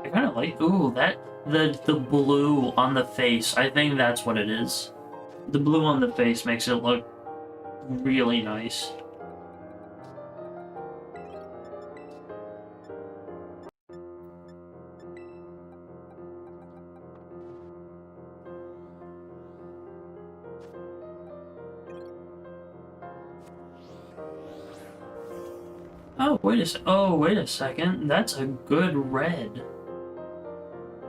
I kind of like, ooh, that, the blue on the face, I think that's what it is. The blue on the face makes it look really nice. Oh, wait a second. That's a good red.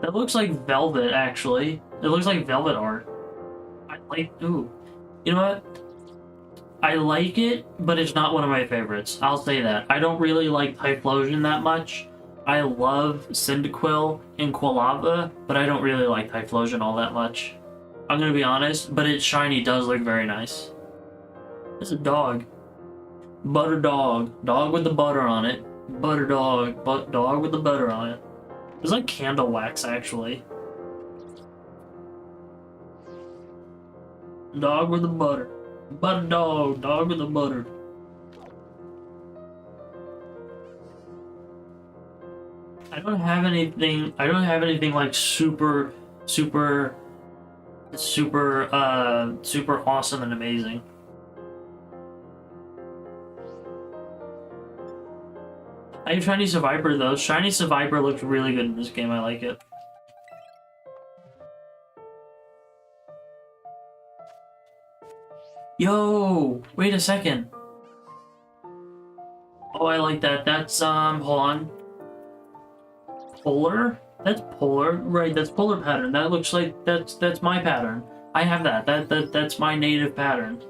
That looks like velvet, actually. It looks like velvet art. I like, ooh. You know what? I like it, but it's not one of my favorites. I'll say that. I don't really like Typhlosion that much. I love Cyndaquil and Quilava, but I don't really like Typhlosion all that much. I'm gonna be honest, but its shiny does look very nice. It's a dog. Butter dog. Dog with the butter on it. Butter dog. Dog with the butter on it. It's like candle wax, actually. Dog with the butter. Butter dog. Dog with the butter. I don't have anything like super awesome and amazing. I have Shiny Survivor though. Shiny Survivor looks really good in this game. I like it. Yo, wait a second. Oh, I like that. That's, hold on. Polar? That's polar. Right, that's polar pattern. That looks like, that's my pattern. I have that. That's my native pattern.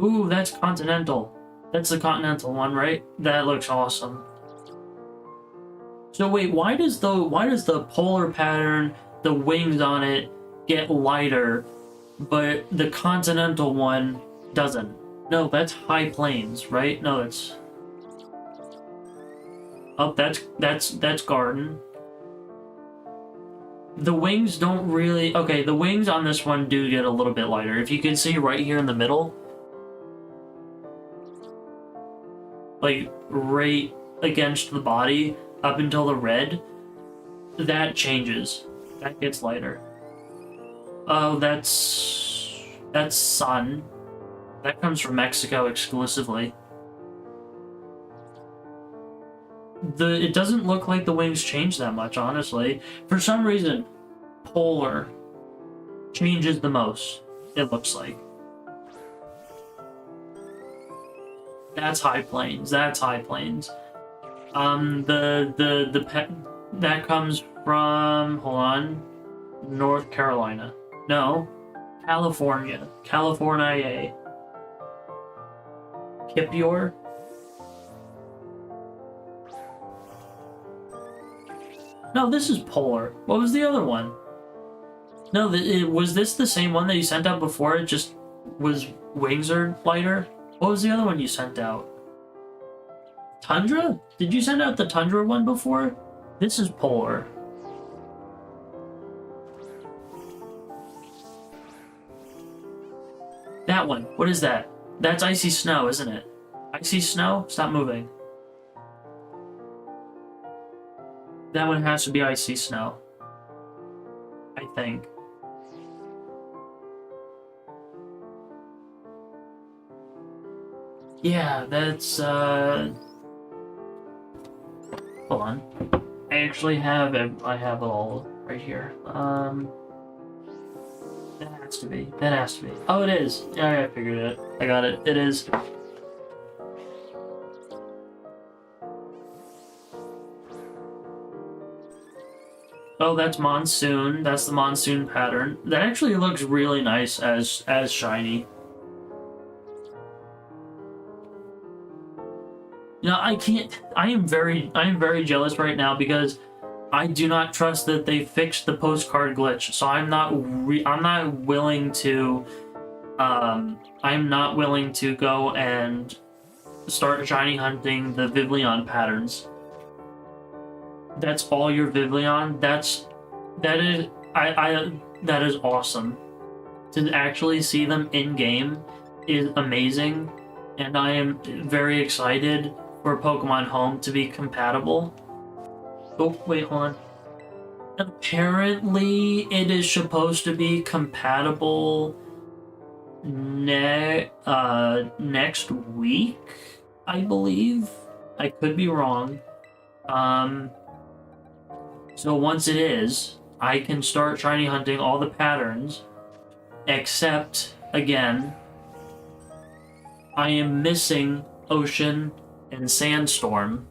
Ooh, that's continental. That's the continental one, right? That looks awesome. So wait, why does the polar pattern, the wings on it, get lighter, but the continental one doesn't? No, that's high plains, right? No, it's... Oh, that's garden. The wings don't really... Okay, the wings on this one do get a little bit lighter. If you can see right here in the middle, like right against the body, up until the red, that changes. That gets lighter. Oh, that's sun. That comes from Mexico exclusively. It doesn't look like the wings change that much, honestly. For some reason, polar changes the most, it looks like. That's high plains. That's high plains. The pet that comes from, hold on, North Carolina. No, California. California. Kipior. No, this is polar. What was the other one? No, was this the same one that you sent out before? It just was wings are lighter? What was the other one you sent out? Tundra? Did you send out the Tundra one before? This is polar. That one. What is that? That's icy snow, isn't it? Icy snow? Stop moving. That one has to be icy snow, I think. Yeah, that's, hold on. I actually have it all right here. That has to be. That has to be. Oh, it is. Yeah, I figured it. I got it. It is. Oh, that's monsoon. That's the monsoon pattern. That actually looks really nice as shiny. You know, I can't. I am very jealous right now because I do not trust that they fixed the postcard glitch. So I'm not willing to. I'm not willing to go and start shiny hunting the Vivillon patterns. That's all your Vivillon. That is awesome. To actually see them in game is amazing, and I am very excited for Pokemon Home to be compatible. Oh wait, hold on. Apparently, it is supposed to be compatible next week, I believe. I could be wrong. So once it is, I can start shiny hunting all the patterns, except, again, I am missing Ocean and Sandstorm.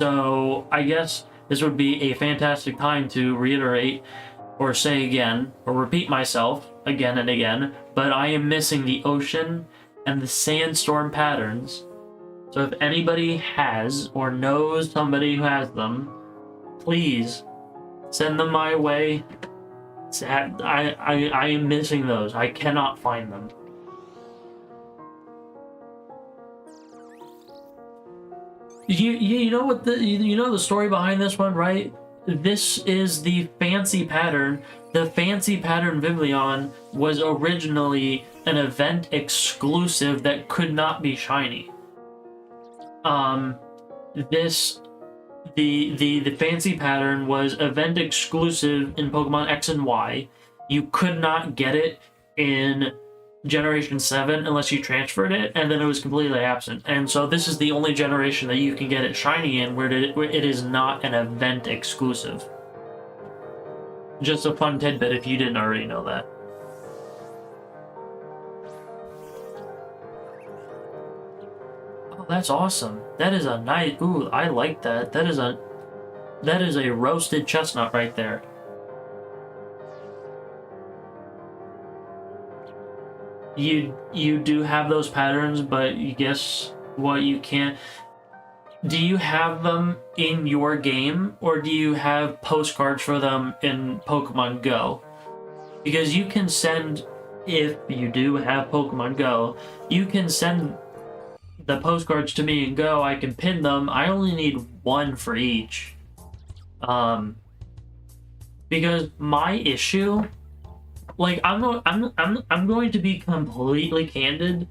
So I guess this would be a fantastic time to reiterate, or say again, or repeat myself again and again, but I am missing the Ocean and the Sandstorm patterns. So if anybody has, or knows somebody who has them, please send them my way. I am missing those. I cannot find them. You know what you know the story behind this one, right? This is the fancy pattern. The fancy pattern Vivillon was originally an event exclusive that could not be shiny. The fancy pattern was event exclusive in Pokemon X and Y. You could not get it in Generation 7 unless you transferred it, and then it was completely absent. And so this is the only generation that you can get it shiny in where it is not an event exclusive. Just a fun tidbit if you didn't already know that. Oh, that's awesome. That is a nice... Ooh, I like that. That is a roasted chestnut right there. You do have those patterns, but guess what? You can't. Do you have them in your game, or do you have postcards for them in Pokemon Go? Because you can send, if you do have Pokemon Go, you can send the postcards to me in Go. I can pin them. I only need one for each. Because my issue, like, I'm going to be completely candid.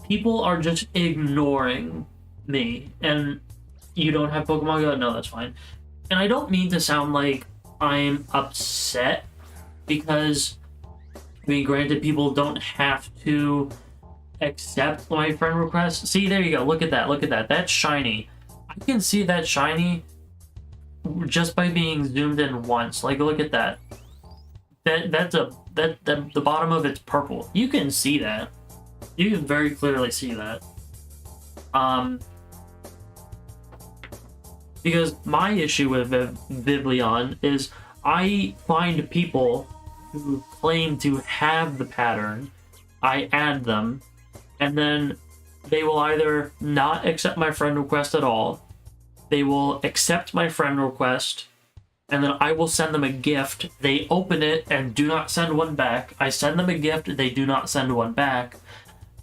People are just ignoring me, and you don't have Pokemon Go? No, that's fine. And I don't mean to sound like I'm upset, because, I mean, granted, people don't have to accept my friend request. See, there you go. Look at that. Look at that. That's shiny. I can see that shiny just by being zoomed in once. Like, look at that. The bottom of it's purple. You can see that. You can very clearly see that. Because my issue with Vivillon is I find people who claim to have the pattern, I add them, and then they will either not accept my friend request at all, they will accept my friend request, and then I will send them a gift. They open it and do not send one back. I send them a gift, they do not send one back.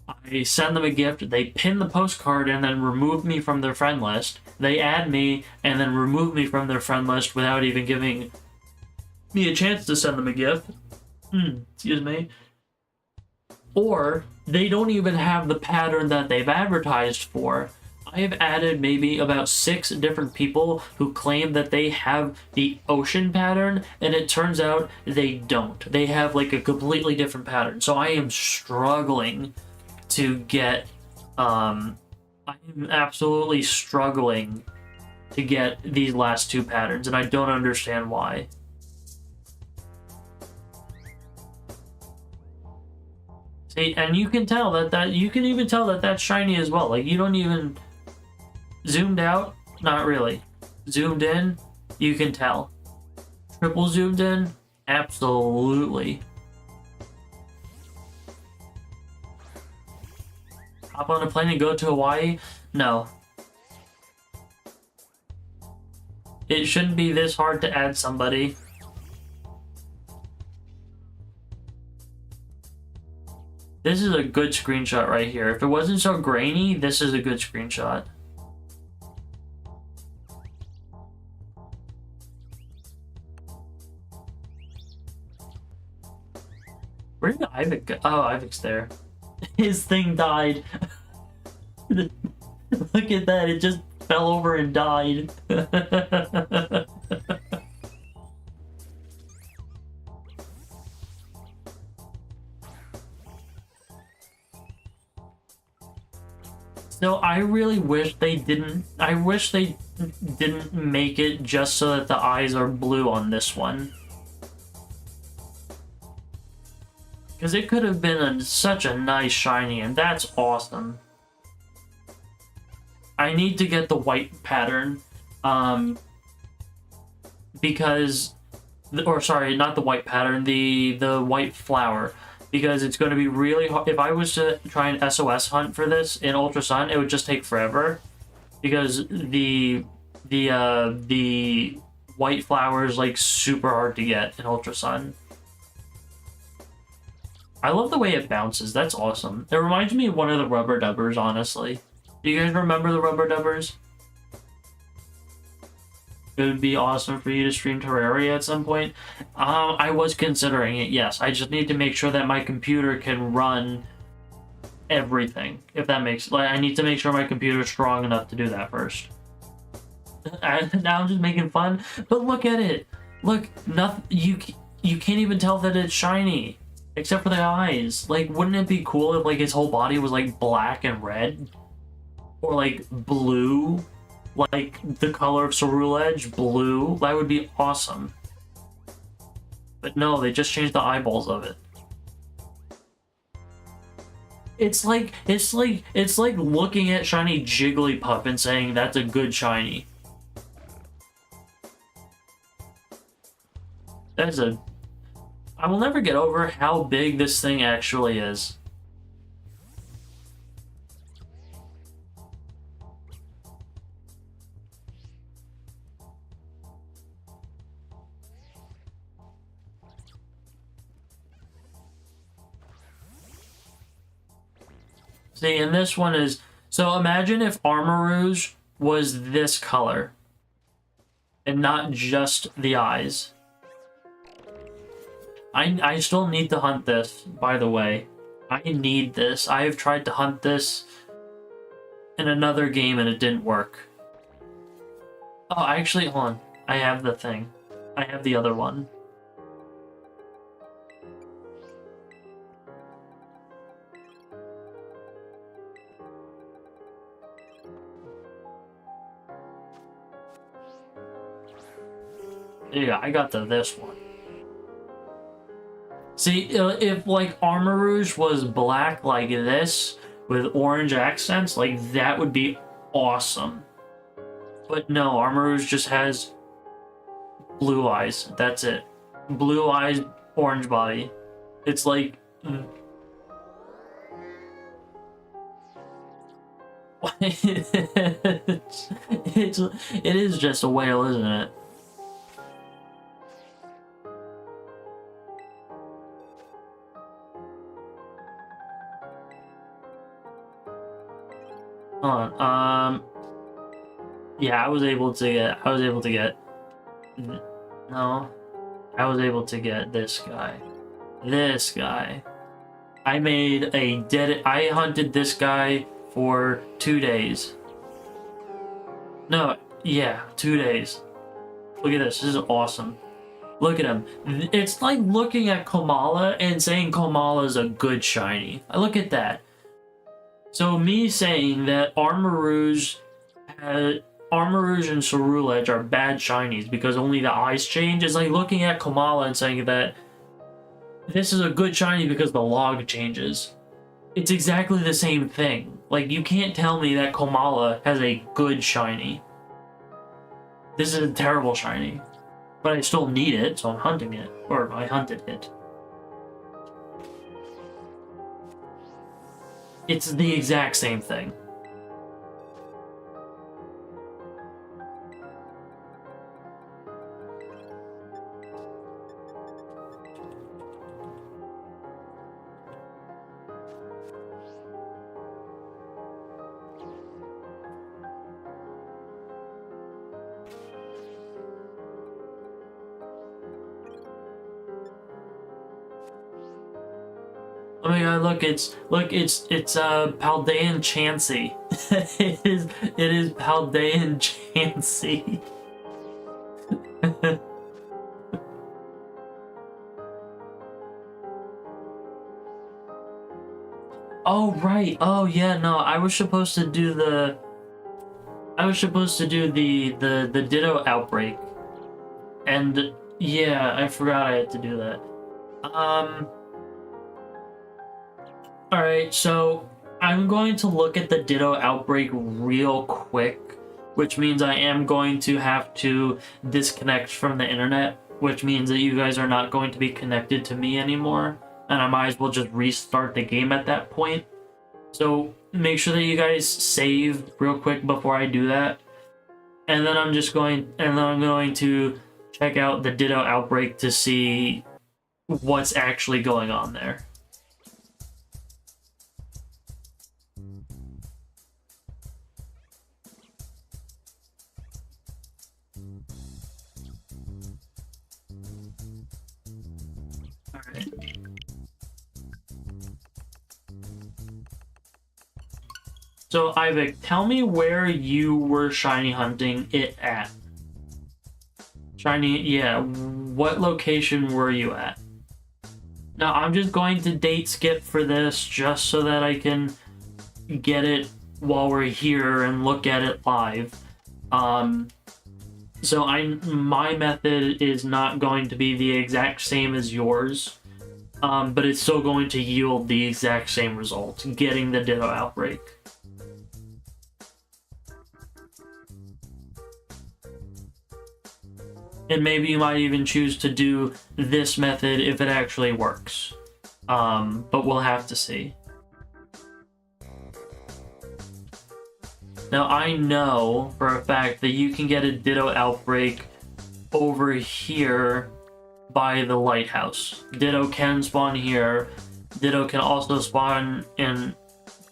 I send them a gift, they pin the postcard and then remove me from their friend list. They add me and then remove me from their friend list without even giving me a chance to send them a gift. Excuse me. Or they don't even have the pattern that they've advertised for. I have added maybe about 6 different people who claim that they have the ocean pattern, and it turns out they don't. They have like a completely different pattern. So I am struggling to get, I am absolutely struggling to get these last 2 patterns, and I don't understand why. See, and you can tell that you can even tell that that's shiny as well. Like, you don't even... Zoomed out? Not really. Zoomed in? You can tell. Triple zoomed in? Absolutely. Hop on a plane and go to Hawaii? No. It shouldn't be this hard to add somebody. This is a good screenshot right here. If it wasn't so grainy, this is a good screenshot. Where did Ivik go? Oh, Ivik's there. His thing died. Look at that, it just fell over and died. So I really wish they didn't... I wish they didn't make it just so that the eyes are blue on this one. Because it could have been such a nice shiny, and that's awesome. I need to get the white pattern, because... Or, sorry, not the white pattern, the white flower. Because it's going to be really hard. If I was to try and SOS hunt for this in Ultra Sun, it would just take forever. Because the white flower is, like, super hard to get in Ultra Sun. I love the way it bounces. That's awesome. It reminds me of one of the Rubber Dubbers, honestly. Do you guys remember the Rubber Dubbers? It would be awesome for you to stream Terraria at some point. I was considering it, yes. I just need to make sure that my computer can run everything. If that makes... Like, I need to make sure my computer is strong enough to do that first. Now I'm just making fun. But look at it. Look, nothing... You can't even tell that it's shiny. Except for the eyes. Like, wouldn't it be cool if, like, his whole body was, like, black and red? Or, like, blue? Like, the color of Ceruledge, blue? That would be awesome. But no, they just changed the eyeballs of it. It's like looking at shiny Jigglypuff and saying that's a good shiny. That's a... I will never get over how big this thing actually is. See, and this one is... So imagine if Armarouge was this color. And not just the eyes. I still need to hunt this, by the way. I need this. I have tried to hunt this in another game and it didn't work. Oh, actually, hold on. I have the thing. I have the other one. Yeah, I got this one. See, if like Armarouge was black like this with orange accents, like that would be awesome. But no, Armarouge just has blue eyes. That's it. Blue eyes, orange body. It's like... it is just a whale, isn't it? Hold on. Yeah, I was able to get no. I was able to get this guy. This guy. I hunted this guy for 2 days. No, yeah, 2 days. Look at this. This is awesome. Look at him. It's like looking at Komala and saying Komala is a good shiny. Look at that. So me saying that Armarouge and Ceruledge are bad shinies because only the eyes change is like looking at Komala and saying that this is a good shiny because the log changes. It's exactly the same thing. Like, you can't tell me that Komala has a good shiny. This is a terrible shiny. But I still need it, so I'm hunting it. Or I hunted it. It's the exact same thing. Oh my god, look, it's Paldean Chansey. it is Paldean Chansey. Oh right. Oh yeah, no, I was supposed to do the Ditto outbreak. And yeah, I forgot I had to do that. Alright, so I'm going to look at the Ditto outbreak real quick, which means I am going to have to disconnect from the internet, which means that you guys are not going to be connected to me anymore, and I might as well just restart the game at that point. So make sure that you guys save real quick before I do that. And then I'm going to check out the Ditto outbreak to see what's actually going on there. So, Ivik, tell me where you were shiny hunting it at. Shiny, yeah, what location were you at? Now I'm just going to date skip for this just so that I can get it while we're here and look at it live. So my method is not going to be the exact same as yours, but it's still going to yield the exact same result, getting the Ditto outbreak. And maybe you might even choose to do this method if it actually works. But we'll have to see. Now, I know for a fact that you can get a Ditto outbreak over here by the lighthouse. Ditto can spawn here. Ditto can also spawn in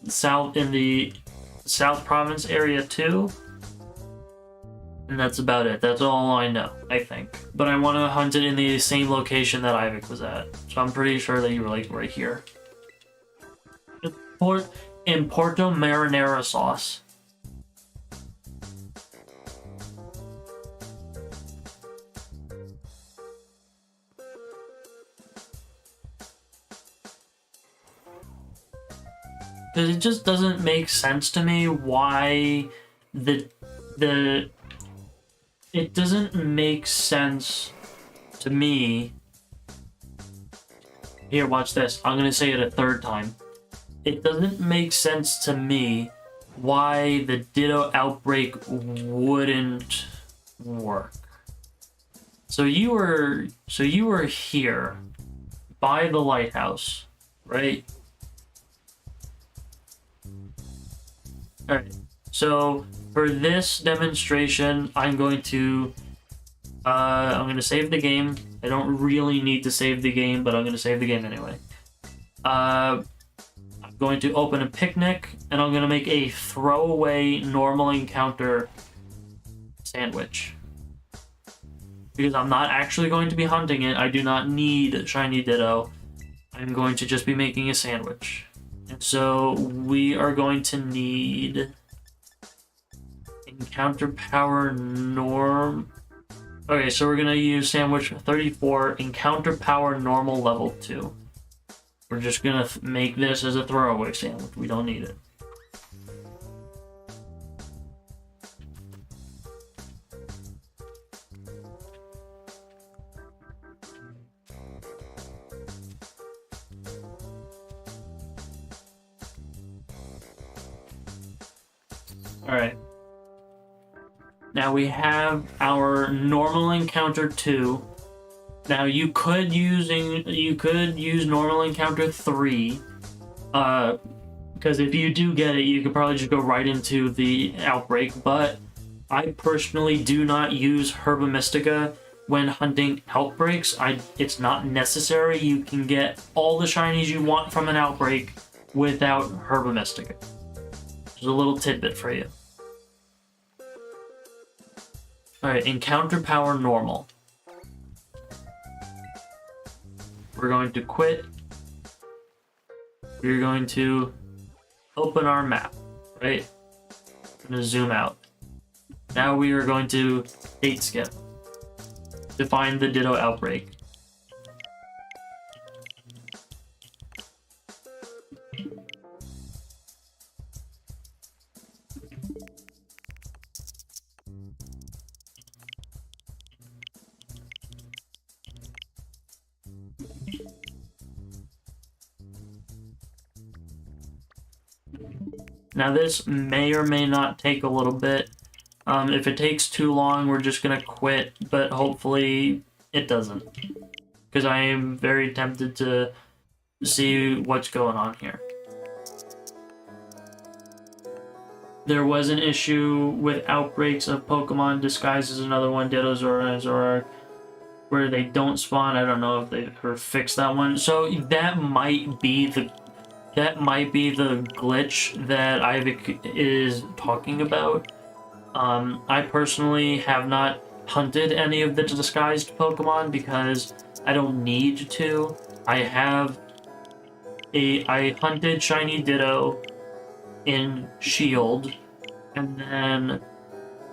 the South Province area too. And that's about it. That's all I know, I think. But I want to hunt it in the same location that Ivik was at. So I'm pretty sure that you were like right here. In Porto Marinara sauce. Because it just doesn't make sense to me why it doesn't make sense to me. Here, watch this. I'm gonna say it a third time. It doesn't make sense to me why the Ditto outbreak wouldn't work. So you were here by the lighthouse, right? Alright, so for this demonstration, I'm going to save the game. I don't really need to save the game, but I'm going to save the game anyway. I'm going to open a picnic, and I'm going to make a throwaway normal encounter sandwich. Because I'm not actually going to be hunting it, I do not need Shiny Ditto. I'm going to just be making a sandwich. And so we are going to need encounter power norm. Okay, so we're going to use sandwich 34, encounter power normal level 2. We're just going to make this as a throwaway sandwich. We don't need it. Alright. Now we have our normal encounter 2. Now you could use normal encounter 3. Because if you do get it, you could probably just go right into the outbreak, but I personally do not use Herba Mystica when hunting outbreaks. It's not necessary. You can get all the shinies you want from an outbreak without Herba Mystica. There's a little tidbit for you. Alright, encounter power normal. We're going to quit. We're going to open our map, right? I'm going to zoom out. Now we are going to date skip to find the Ditto outbreak. Now this may or may not take a little bit. If it takes too long, we're just gonna quit, but hopefully it doesn't. Because I am very tempted to see what's going on here. There was an issue with outbreaks of Pokemon disguised as another one, Ditto, Zoroark, where they don't spawn. I don't know if they ever fixed that one. So that might be the glitch that Ivik is talking about. I personally have not hunted any of the disguised Pokemon because I don't need to. I hunted Shiny Ditto in Shield, and then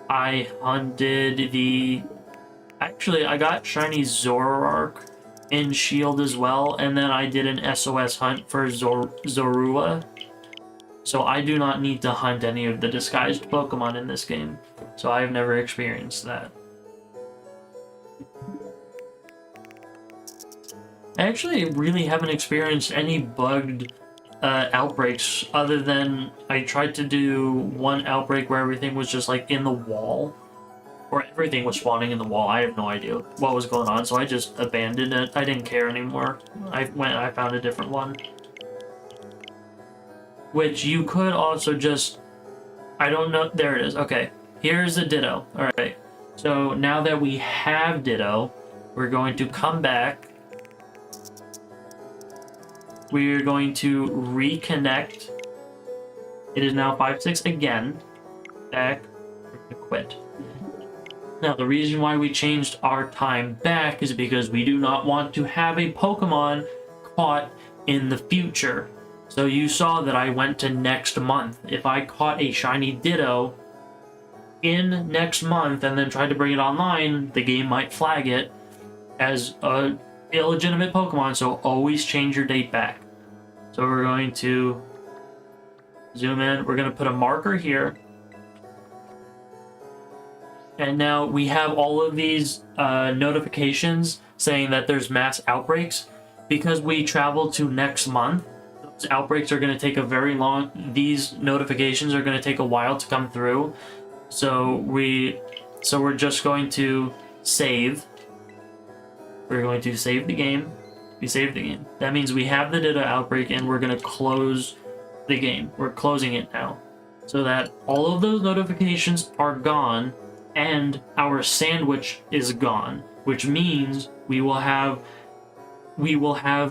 I hunted I got Shiny Zoroark in Shield as well, and then I did an SOS hunt for Zorua. So I do not need to hunt any of the disguised Pokemon in this game. So I've never experienced that. I actually really haven't experienced any bugged outbreaks other than I tried to do one outbreak where everything was just like in the wall. Or everything was spawning in the wall. I have no idea what was going on, so I just abandoned it. I didn't care anymore. I found a different one. Which you could also just... I don't know... There it is. Okay. Here's the Ditto. Alright. So now that we have Ditto, we're going to come back. We're going to reconnect. It is now 5-6 again. Back. We're going to quit. Now, the reason why we changed our time back is because we do not want to have a Pokemon caught in the future. So you saw that I went to next month. If I caught a shiny Ditto in next month and then tried to bring it online, the game might flag it as a illegitimate Pokemon, so always change your date back. So we're going to zoom in. We're going to put a marker here. And now we have all of these notifications saying that there's mass outbreaks. Because we travel to next month, those outbreaks are going to take a very long... These notifications are going to take a while to come through. So we're just going to save. We're going to save the game. We saved the game. That means we have the Ditto outbreak and we're going to close the game. We're closing it now. So that all of those notifications are gone. And our sandwich is gone, which means we will have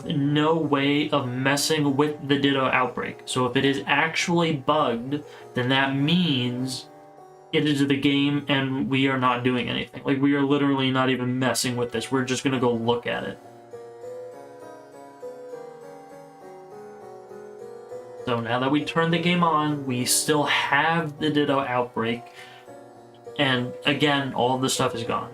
no way of messing with the Ditto outbreak. So if it is actually bugged, then that means it is the game and we are not doing anything. Like, we are literally not even messing with this. We're just gonna go look at it. So now that we turn the game on, we still have the Ditto outbreak. And again, all the stuff is gone.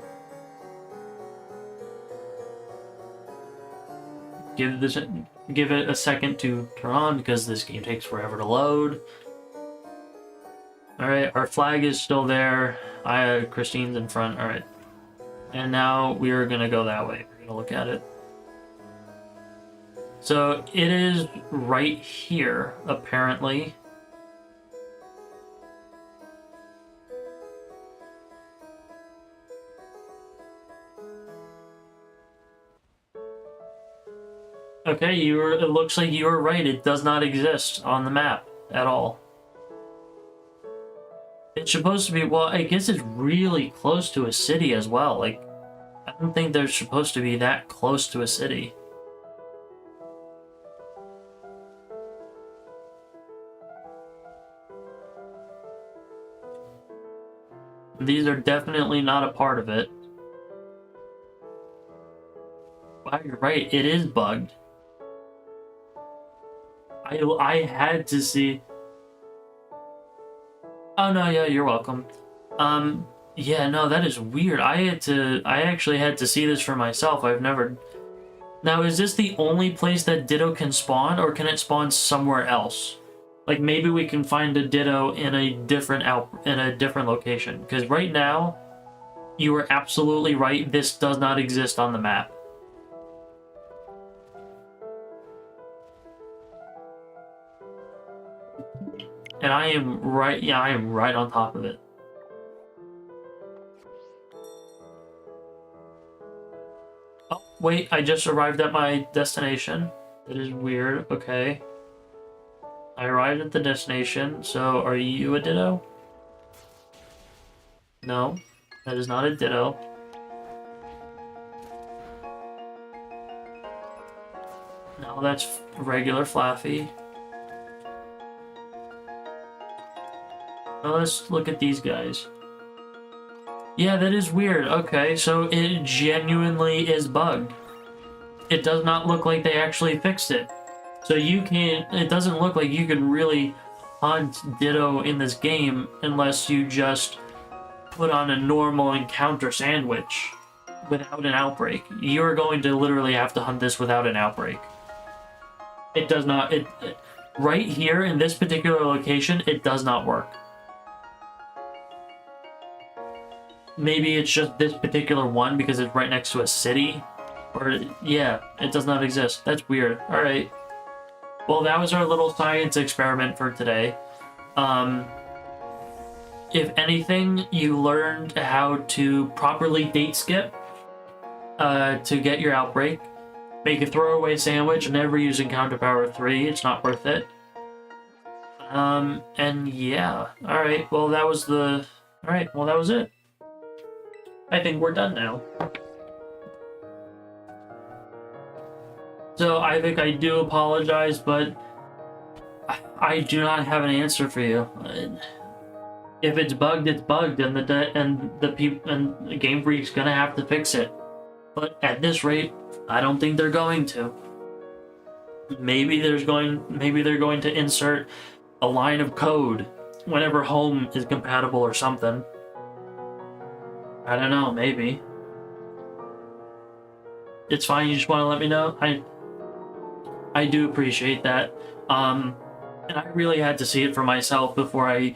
Give it a second to turn on because this game takes forever to load. Alright, our flag is still there. Christine's in front. Alright. And now we are gonna go that way. We're gonna look at it. So it is right here, apparently. Okay, it looks like you were right. It does not exist on the map at all. It's supposed to be, well, I guess it's really close to a city as well. Like, I don't think they're supposed to be that close to a city. These are definitely not a part of it. Wow, you're right. It is bugged. I had to see... Oh, no, yeah, you're welcome. Yeah, no, that is weird. I actually had to see this for myself. I've never... Now, is this the only place that Ditto can spawn, or can it spawn somewhere else? Like, maybe we can find a Ditto in a different location. Because right now, you are absolutely right. This does not exist on the map. And I am right, yeah, I am right on top of it. Oh, wait, I just arrived at my destination. That is weird, okay. I arrived at the destination, so are you a Ditto? No, that is not a Ditto. No, that's regular Flaffy. Now let's look at these guys. Yeah, that is weird. Okay, so it genuinely is bugged. It does not look like they actually fixed it. So you can't... It doesn't look like you can really hunt Ditto in this game unless you just put on a normal encounter sandwich. without an outbreak. You're going to literally have to hunt this without an outbreak. It does not, right here in this particular location, it does not work. Maybe it's just this particular one because it's right next to a city. Or, yeah, it does not exist. That's weird. Alright. Well, that was our little science experiment for today. If anything, you learned how to properly date skip to get your outbreak. Make a throwaway sandwich, never use encounter power 3, it's not worth it. And yeah. Alright, well that was the... Alright, well that was it. I think we're done now. So, I think I do apologize, but I do not have an answer for you. If it's bugged, it's bugged, and the Game Freak's gonna have to fix it. But at this rate, I don't think they're going to. Maybe they're going to insert a line of code whenever home is compatible or something. I don't know, maybe. It's fine, you just want to let me know? I do appreciate that. And I really had to see it for myself before I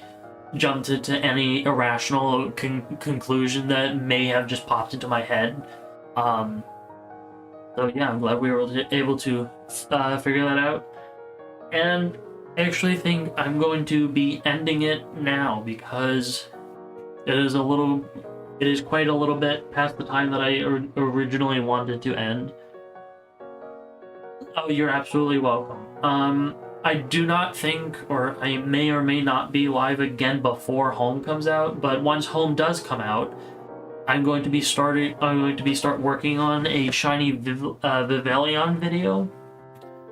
jumped into any irrational conclusion that may have just popped into my head. So yeah, I'm glad we were able to figure that out. And I actually think I'm going to be ending it now because it is quite a little bit past the time that I originally wanted to end. Oh, you're absolutely welcome. I do not think, or I may or may not be live again before Home comes out, but once Home does come out, I'm going to start working on a Shiny Vivillon video.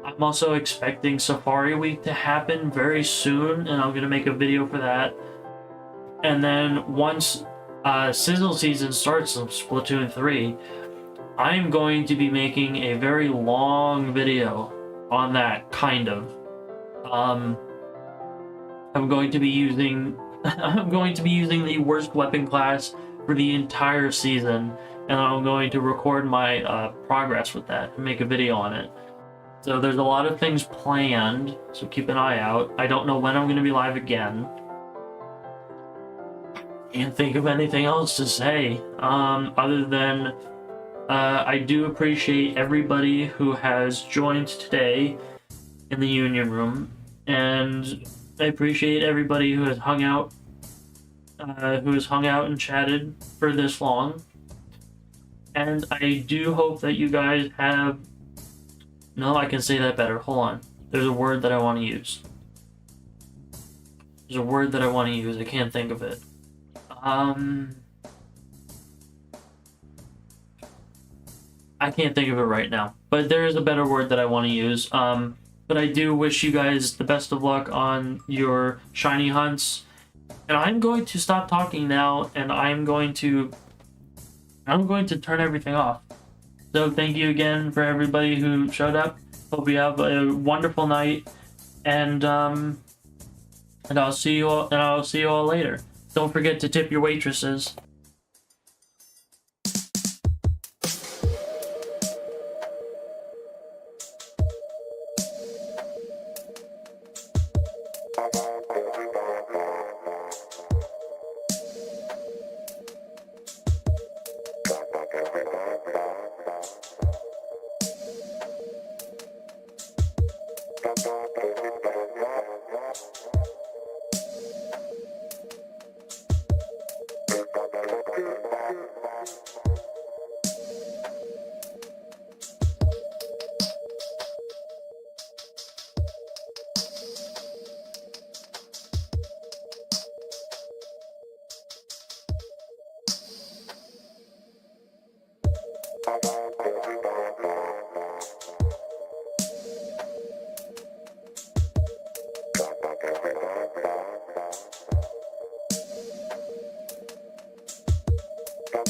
I'm also expecting Safari Week to happen very soon, and I'm going to make a video for that. And then once Sizzle Season starts in Splatoon 3, I'm going to be making a very long video on that, kind of. I'm going to be using the worst weapon class for the entire season, and I'm going to record my progress with that and make a video on it. So there's a lot of things planned, so keep an eye out. I don't know when I'm going to be live again. Can't think of anything else to say, other than I do appreciate everybody who has joined today in the Union Room, and I appreciate everybody who has hung out and chatted for this long. And I do hope that you guys have... No, I can say that better. Hold on. There's a word that I want to use. I can't think of it. I can't think of it right now, but there is a better word that I want to use. But I do wish you guys the best of luck on your shiny hunts. And I'm going to stop talking now, and I'm going to turn everything off. So thank you again for everybody who showed up. Hope you have a wonderful night, and I'll see you all later. Don't forget to tip your waitresses.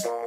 Bye.